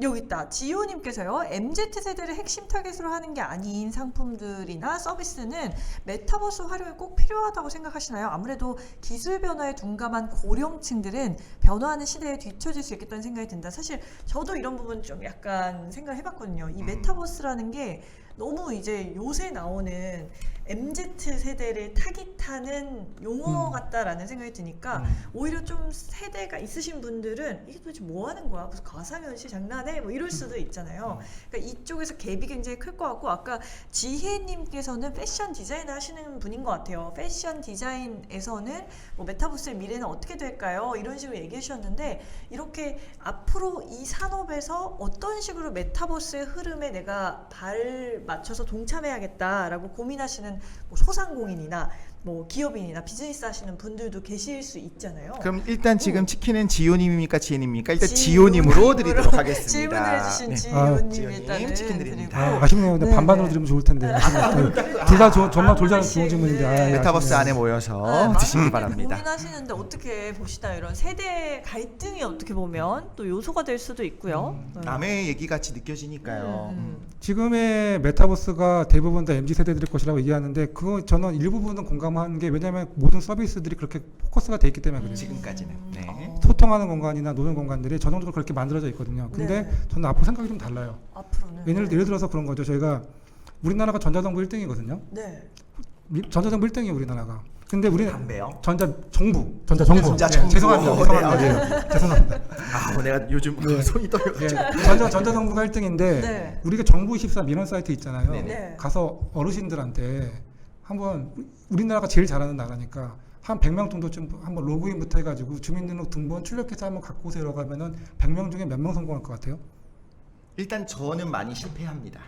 여기 있다. 지효님께서요. MZ세대를 핵심 타겟으로 하는 게 아닌 상품들이나 서비스는 메타버스 활용이 꼭 필요하다고 생각하시나요? 아무래도 기술 변화에 둔감한 고령층들은 변화하는 시대에 뒤처질 수 있겠다는 생각이 든다. 사실 저도 이런 부분 좀 약간 생각을 해봤거든요. 이 메타버스라는 게 너무 이제 요새 나오는 MZ 세대를 타깃하는 용어 같다라는 생각이 드니까 오히려 좀 세대가 있으신 분들은 이게 도대체 뭐 하는 거야? 무슨 가상현실 장난해? 뭐 이럴 수도 있잖아요. 그러니까 이쪽에서 갭이 굉장히 클 것 같고 아까 지혜님께서는 패션 디자인을 하시는 분인 것 같아요. 패션 디자인에서는 뭐 메타버스의 미래는 어떻게 될까요? 이런 식으로 얘기해 주셨는데 이렇게 앞으로 이 산업에서 어떤 식으로 메타버스의 흐름에 내가 발 맞춰서 동참해야겠다라고 고민하시는 뭐 소상공인이나 뭐 기업인이나 비즈니스 하시는 분들도 계실 수 있잖아요. 그럼 일단 지금 치킨은 지효님입니까 지혜님입니까? 일단 지효님으로 드리도록 하겠습니다. 질문을 해주신 네. 지효님 지효님 일단은 치킨 드립니다. 드리고. 아쉽네요. 근데 네, 반반으로 네. 드리면 좋을 텐데. 둘 다 정말 졸잘 좋은 질문인데. 아, 예, 메타버스 아쉽네요. 안에 모여서 많은 드시기 분들이 바랍니다. 고민하시는데 어떻게 보시나요? 이런 세대 갈등이 어떻게 보면 또 요소가 될 수도 있고요. 남의 얘기 같이 느껴지니까요. 지금의 메타버스가 대부분 다 MZ 세대들의 것이라고 얘기하는데 그거 저는 일부분은 공감하는 게 왜냐하면 모든 서비스들이 그렇게 포커스가 돼 있기 때문에 그래요. 지금까지는. 네. 소통하는 공간이나 노는 공간들이 전형적으로 그렇게 만들어져 있거든요. 근데 네. 저는 앞으로 생각이 좀 달라요. 앞으로는 예를 들어서 그런 거죠. 저희가 우리나라가 전자정부 1등이거든요. 네. 전자정부 1등이에요 우리나라가. 근데 우리는 담배요? 전자정부. 전자정부. 죄송합니다. 네. 죄송합니다. 아, 내가 요즘 손이 떨려. 예, 전자정부가 1등인데 네. 우리가 정부24 민원 사이트 있잖아요. 네. 가서 어르신들한테 한번 우리나라가 제일 잘하는 나라니까 한 100명 정도 좀 한번 로그인부터 해가지고 주민등록 등본 출력해서 한번 갖고 오세요라고 하면은 100명 중에 몇 명 성공할 것 같아요? 일단 저는 많이 실패합니다.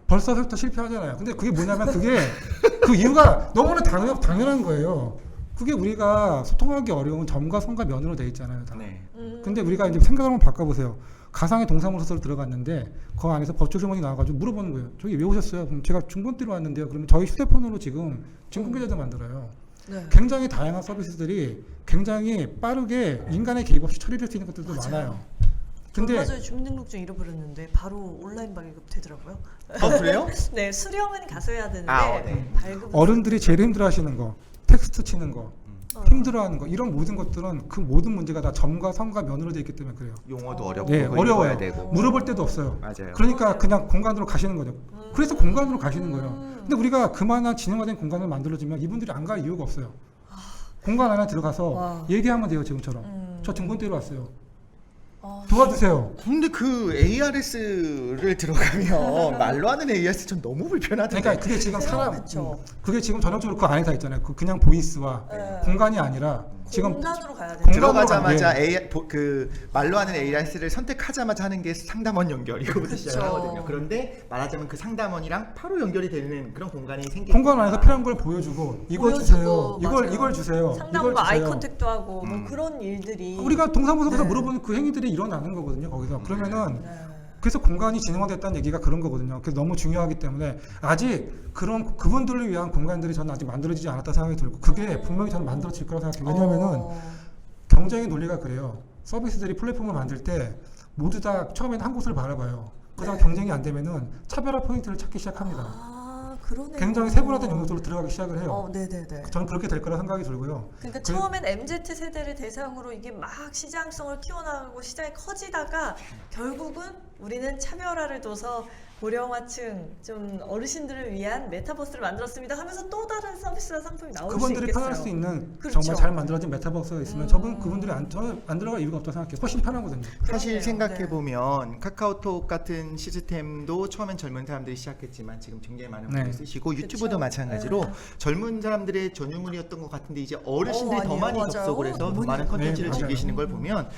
벌써부터 실패하잖아요. 근데 그게 뭐냐면 그게 그 이유가 너무나 당연한 거예요. 그게 우리가 소통하기 어려운 점과 선과 면으로 돼 있잖아요. 다. 네. 근데 우리가 이제 생각을 한번 바꿔보세요. 가상의 동사무소로 들어갔는데 그 안에서 법조주문이 나와가지고 물어보는 거예요. 저기 왜 오셨어요? 그럼 제가 중본대로 왔는데요. 그러면 저희 휴대폰으로 지금 증권계좌도 만들어요. 네. 굉장히 다양한 서비스들이 굉장히 빠르게 인간의 개입 없이 처리될 수 있는 것들도 많아요. 근데 얼마 전에 주민등록증 잃어버렸는데 바로 온라인 발급 되더라고요. 그래요? 네, 수령은 가서 해야 되는데 네. 발급은 어른들이 제일 힘들어하시는 거, 텍스트 치는 거, 힘들어하는 거 이런 모든 것들은 그 모든 문제가 다 점과 선과 면으로 되어 있기 때문에 그래요. 용어도 어렵고 네, 그걸 어려워요. 읽어야 되고. 물어볼 데도 없어요. 맞아요. 그러니까 그냥 공간으로 가시는 거죠. 그래서 공간으로 가시는 거예요. 근데 우리가 그만한 진영화된 공간을 만들어주면 이분들이 안 갈 이유가 없어요. 공간 안에 들어가서 와. 얘기하면 돼요. 지금처럼. 저 중본대로 왔어요. 아, 도와주세요. 근데 그 ARS를 들어가면 말로 하는 ARS 전 너무 불편하던데. 그러니까 그게 지금 사람, 그쵸. 그게 지금 전형적으로 그 안에 다 있잖아요. 그냥 보이스와 네. 공간이 아니라 지금 공간으로 가야 돼요. 공간으로 들어가자마자 가는 그 말로 하는 ARS를 선택하자마자 하는 게 상담원 연결이거든요. 그쵸. 시작하거든요. 그런데 말하자면 그 상담원이랑 바로 연결이 되는 그런 공간이 생기는 공간 안에서 필요한 걸 보여주고 이걸 주세요. 이걸 주세요. 상담과 이걸 아이 주세요. 컨택도 하고 뭐 그런 일들이 우리가 동사무소에서 네. 물어보는 그 행위들이 일어나는 거거든요. 거기서 그러면은 네. 그래서 공간이 진영화됐다는 얘기가 그런 거거든요. 그래서 너무 중요하기 때문에 아직 그런 그분들을 위한 공간들이 저는 아직 만들어지지 않았다 생각이 들고 그게 분명히 저는 만들어질 거라고 생각해요. 왜냐하면은 경쟁의 논리가 그래요. 서비스들이 플랫폼을 만들 때 모두 다 처음에는 한 곳을 바라봐요. 그러다가 경쟁이 안 되면은 차별화 포인트를 찾기 시작합니다. 아, 그러네요. 굉장히 세분화된 영역으로 들어가기 시작을 해요. 네네네. 저는 그렇게 될 거라 생각이 들고요. 그러니까 처음엔 MZ 세대를 대상으로 이게 막 시장성을 키워나가고 시장이 커지다가 결국은 우리는 차별화를 둬서 고령화층 좀 어르신들을 위한 메타버스를 만들었습니다 하면서 또 다른 서비스나 상품이 나올 수 있겠어요. 그분들이 편할 수 있는 그렇죠. 정말 잘 만들어진 메타버스가 있으면 그분들이 저는 안 들어갈 이유가 없다고 생각해요. 훨씬 편하거든요. 사실 그러네요. 생각해 보면 카카오톡 같은 시스템도 처음엔 젊은 사람들이 시작했지만 지금 굉장히 많은 분들이 네. 쓰시고 유튜브도 그쵸. 마찬가지로 네. 젊은 사람들의 전유물이었던 것 같은데 이제 어르신들이 더 아니에요. 많이 맞아요. 접속을 해서 더 너무 많은 많이 컨텐츠를 맞아요. 즐기시는 걸 보면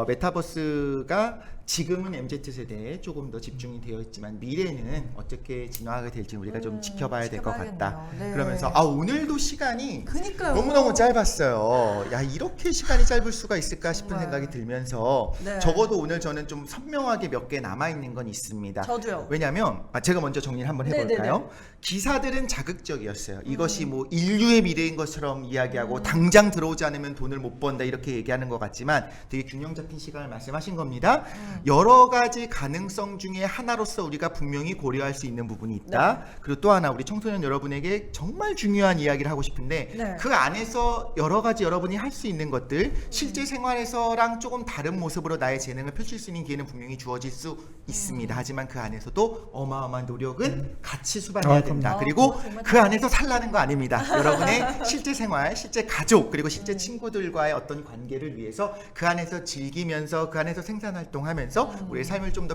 메타버스가 지금은 MZ 세대에 조금 더 집중이 되어 있지만 미래는 어떻게 진화하게 될지 우리가 좀 지켜봐야 될 것 같다. 지켜봐야겠네요. 네. 그러면서 오늘도 시간이 그니까요. 너무너무 짧았어요. 야, 이렇게 시간이 짧을 수가 있을까 싶은 정말. 생각이 들면서 네. 적어도 오늘 저는 좀 선명하게 몇 개 남아있는 건 있습니다. 저도요. 왜냐하면 제가 먼저 정리를 한번 해볼까요? 네네네. 기사들은 자극적이었어요. 이것이 뭐 인류의 미래인 것처럼 이야기하고 당장 들어오지 않으면 돈을 못 번다 이렇게 얘기하는 것 같지만 되게 균형 잡힌 시간을 말씀하신 겁니다. 여러 가지 가능성 중에 하나로서 우리가 분명히 고려할 수 있는 부분이 있다. 그리고 또 하나 우리 청소년 여러분에게 정말 중요한 이야기를 하고 싶은데 네. 그 안에서 여러 가지 여러분이 할 수 있는 것들 실제 생활에서랑 조금 다른 모습으로 나의 재능을 펼칠 수 있는 기회는 분명히 주어질 수 있습니다. 하지만 그 안에서도 어마어마한 노력은 같이 수반해야 된다. 그리고 그 안에서 살라는 거 아닙니다. 여러분의 실제 생활, 실제 가족 그리고 실제 친구들과의 어떤 관계를 위해서 그 안에서 즐기면서 그 안에서 생산활동하면서 우리의 삶을 좀 더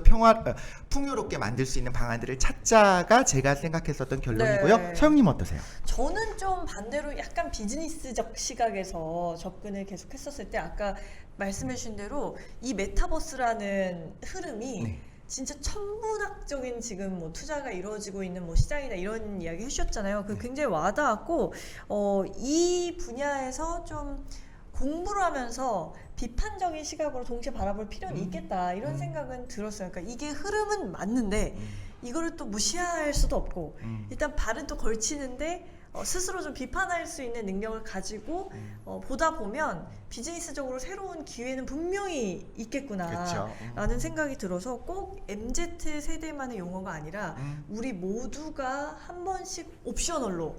풍요롭게 만들 수 있는 방안들을 찾자가 제가 생각했었던 결론이고요. 네. 서영님 어떠세요? 저는 좀 반대로 약간 비즈니스적 시각에서 접근을 계속 했었을 때 아까 말씀해 주신 대로 이 메타버스라는 흐름이 네. 진짜 천문학적인 지금 뭐 투자가 이루어지고 있는 뭐 시장이다 이런 이야기 해주셨잖아요. 그 굉장히 와닿았고 이 분야에서 좀 공부를 하면서 비판적인 시각으로 동시에 바라볼 필요는 있겠다 이런 생각은 들었어요. 그러니까 이게 흐름은 맞는데 이거를 또 무시할 수도 없고 일단 발은 또 걸치는데 스스로 좀 비판할 수 있는 능력을 가지고 보다 보면 비즈니스적으로 새로운 기회는 분명히 있겠구나 그쵸. 라는 생각이 들어서 꼭 MZ 세대만의 용어가 아니라 우리 모두가 한 번씩 옵셔널로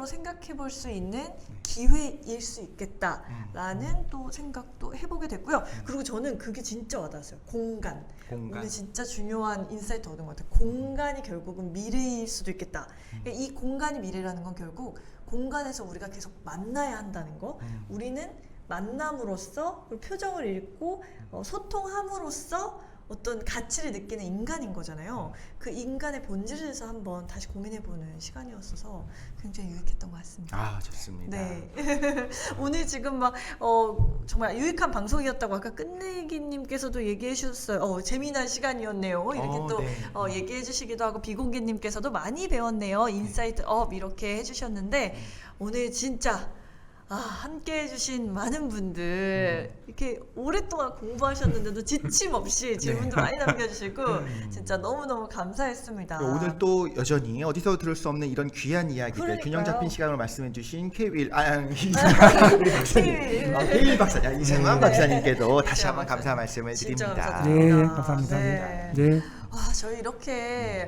생각해 볼 수 있는 기회일 수 있겠다라는 또 생각도 해보게 됐고요. 그리고 저는 그게 진짜 와닿았어요. 공간. 오늘 진짜 중요한 인사이트 얻은 것 같아요. 공간이 결국은 미래일 수도 있겠다. 그러니까 이 공간이 미래라는 건 결국 공간에서 우리가 계속 만나야 한다는 거. 우리는 만남으로써 그리고 표정을 읽고 소통함으로써 어떤 가치를 느끼는 인간인 거잖아요. 그 인간의 본질에 대해서 한번 다시 고민해보는 시간이었어서 굉장히 유익했던 것 같습니다. 아 좋습니다. 네. 오늘 지금 막 정말 유익한 방송이었다고 아까 끝내기님께서도 얘기해 주셨어요. 재미난 시간이었네요. 이렇게 또 네. 얘기해 주시기도 하고 비공개님께서도 많이 배웠네요. 인사이트 업 이렇게 해주셨는데 오늘 진짜 함께 해주신 많은 분들 이렇게 오랫동안 공부하셨는데도 지침 없이 질문도 많이 남겨주시고 진짜 너무너무 감사했습니다. 오늘 또 여전히 어디서 들을 수 없는 이런 귀한 이야기들 그러니까요. 균형 잡힌 시간을 말씀해주신 K1 K1 박사님 이승환 박사님께도 다시 한번 감사 말씀을 진짜 드립니다. 감사드립니다. 네, 감사합니다. 네. 네. 저희 이렇게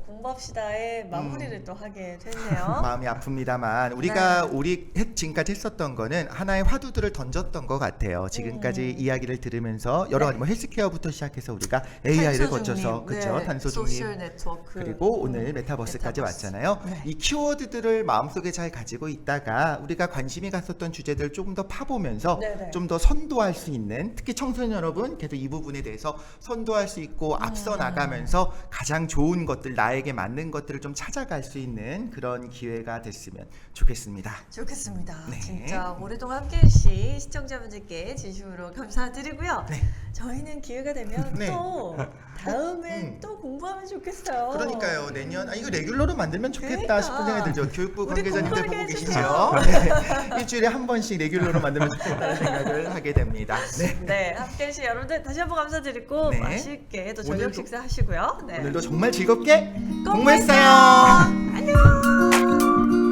공부합시다의 마무리를 또 하게 됐네요. 마음이 아픕니다만 우리가 우리 지금까지 했었던 거는 하나의 화두들을 던졌던 것 같아요. 지금까지 이야기를 들으면서 여러 가지 뭐 헬스케어부터 시작해서 우리가 AI를 거쳐서 그렇죠. 탄소 중립 소셜 네트워크 그리고 오늘 메타버스까지 왔잖아요. 네. 이 키워드들을 마음속에 잘 가지고 있다가 우리가 관심이 갔었던 주제들을 조금 더 파보면서 네네. 좀 더 선도할 수 있는 특히 청소년 여러분 계속 이 부분에 대해서 선도할 수 있고 앞서 나가면서 가장 좋은 것들 나에게 맞는 것들을 좀 찾아갈 수 있는 그런 기회가 됐으면 좋겠습니다. 좋겠습니다. 네. 진짜 오랫동안 함께 해주신 시청자분들께 진심으로 감사드리고요. 네. 저희는 기회가 되면 네. 또 다음에 또 공부하면 좋겠어요. 그러니까요. 내년 이거 레귤러로 만들면 좋겠다 그러니까. 싶은 생각이 들죠. 교육부 우리 관계자님들 보고 공부하게 계시죠? 해주세요. 네. 일주일에 한 번씩 레귤러로 만들면 좋겠다는 생각을 하게 됩니다. 네. 네, 함께 해주신 여러분들 다시 한번 감사드리고 네. 맛있게 또 저녁 오늘도- 식사 하시고요. 네. 오늘도 정말 즐겁게 공부했어요. 공부했어요. 안녕.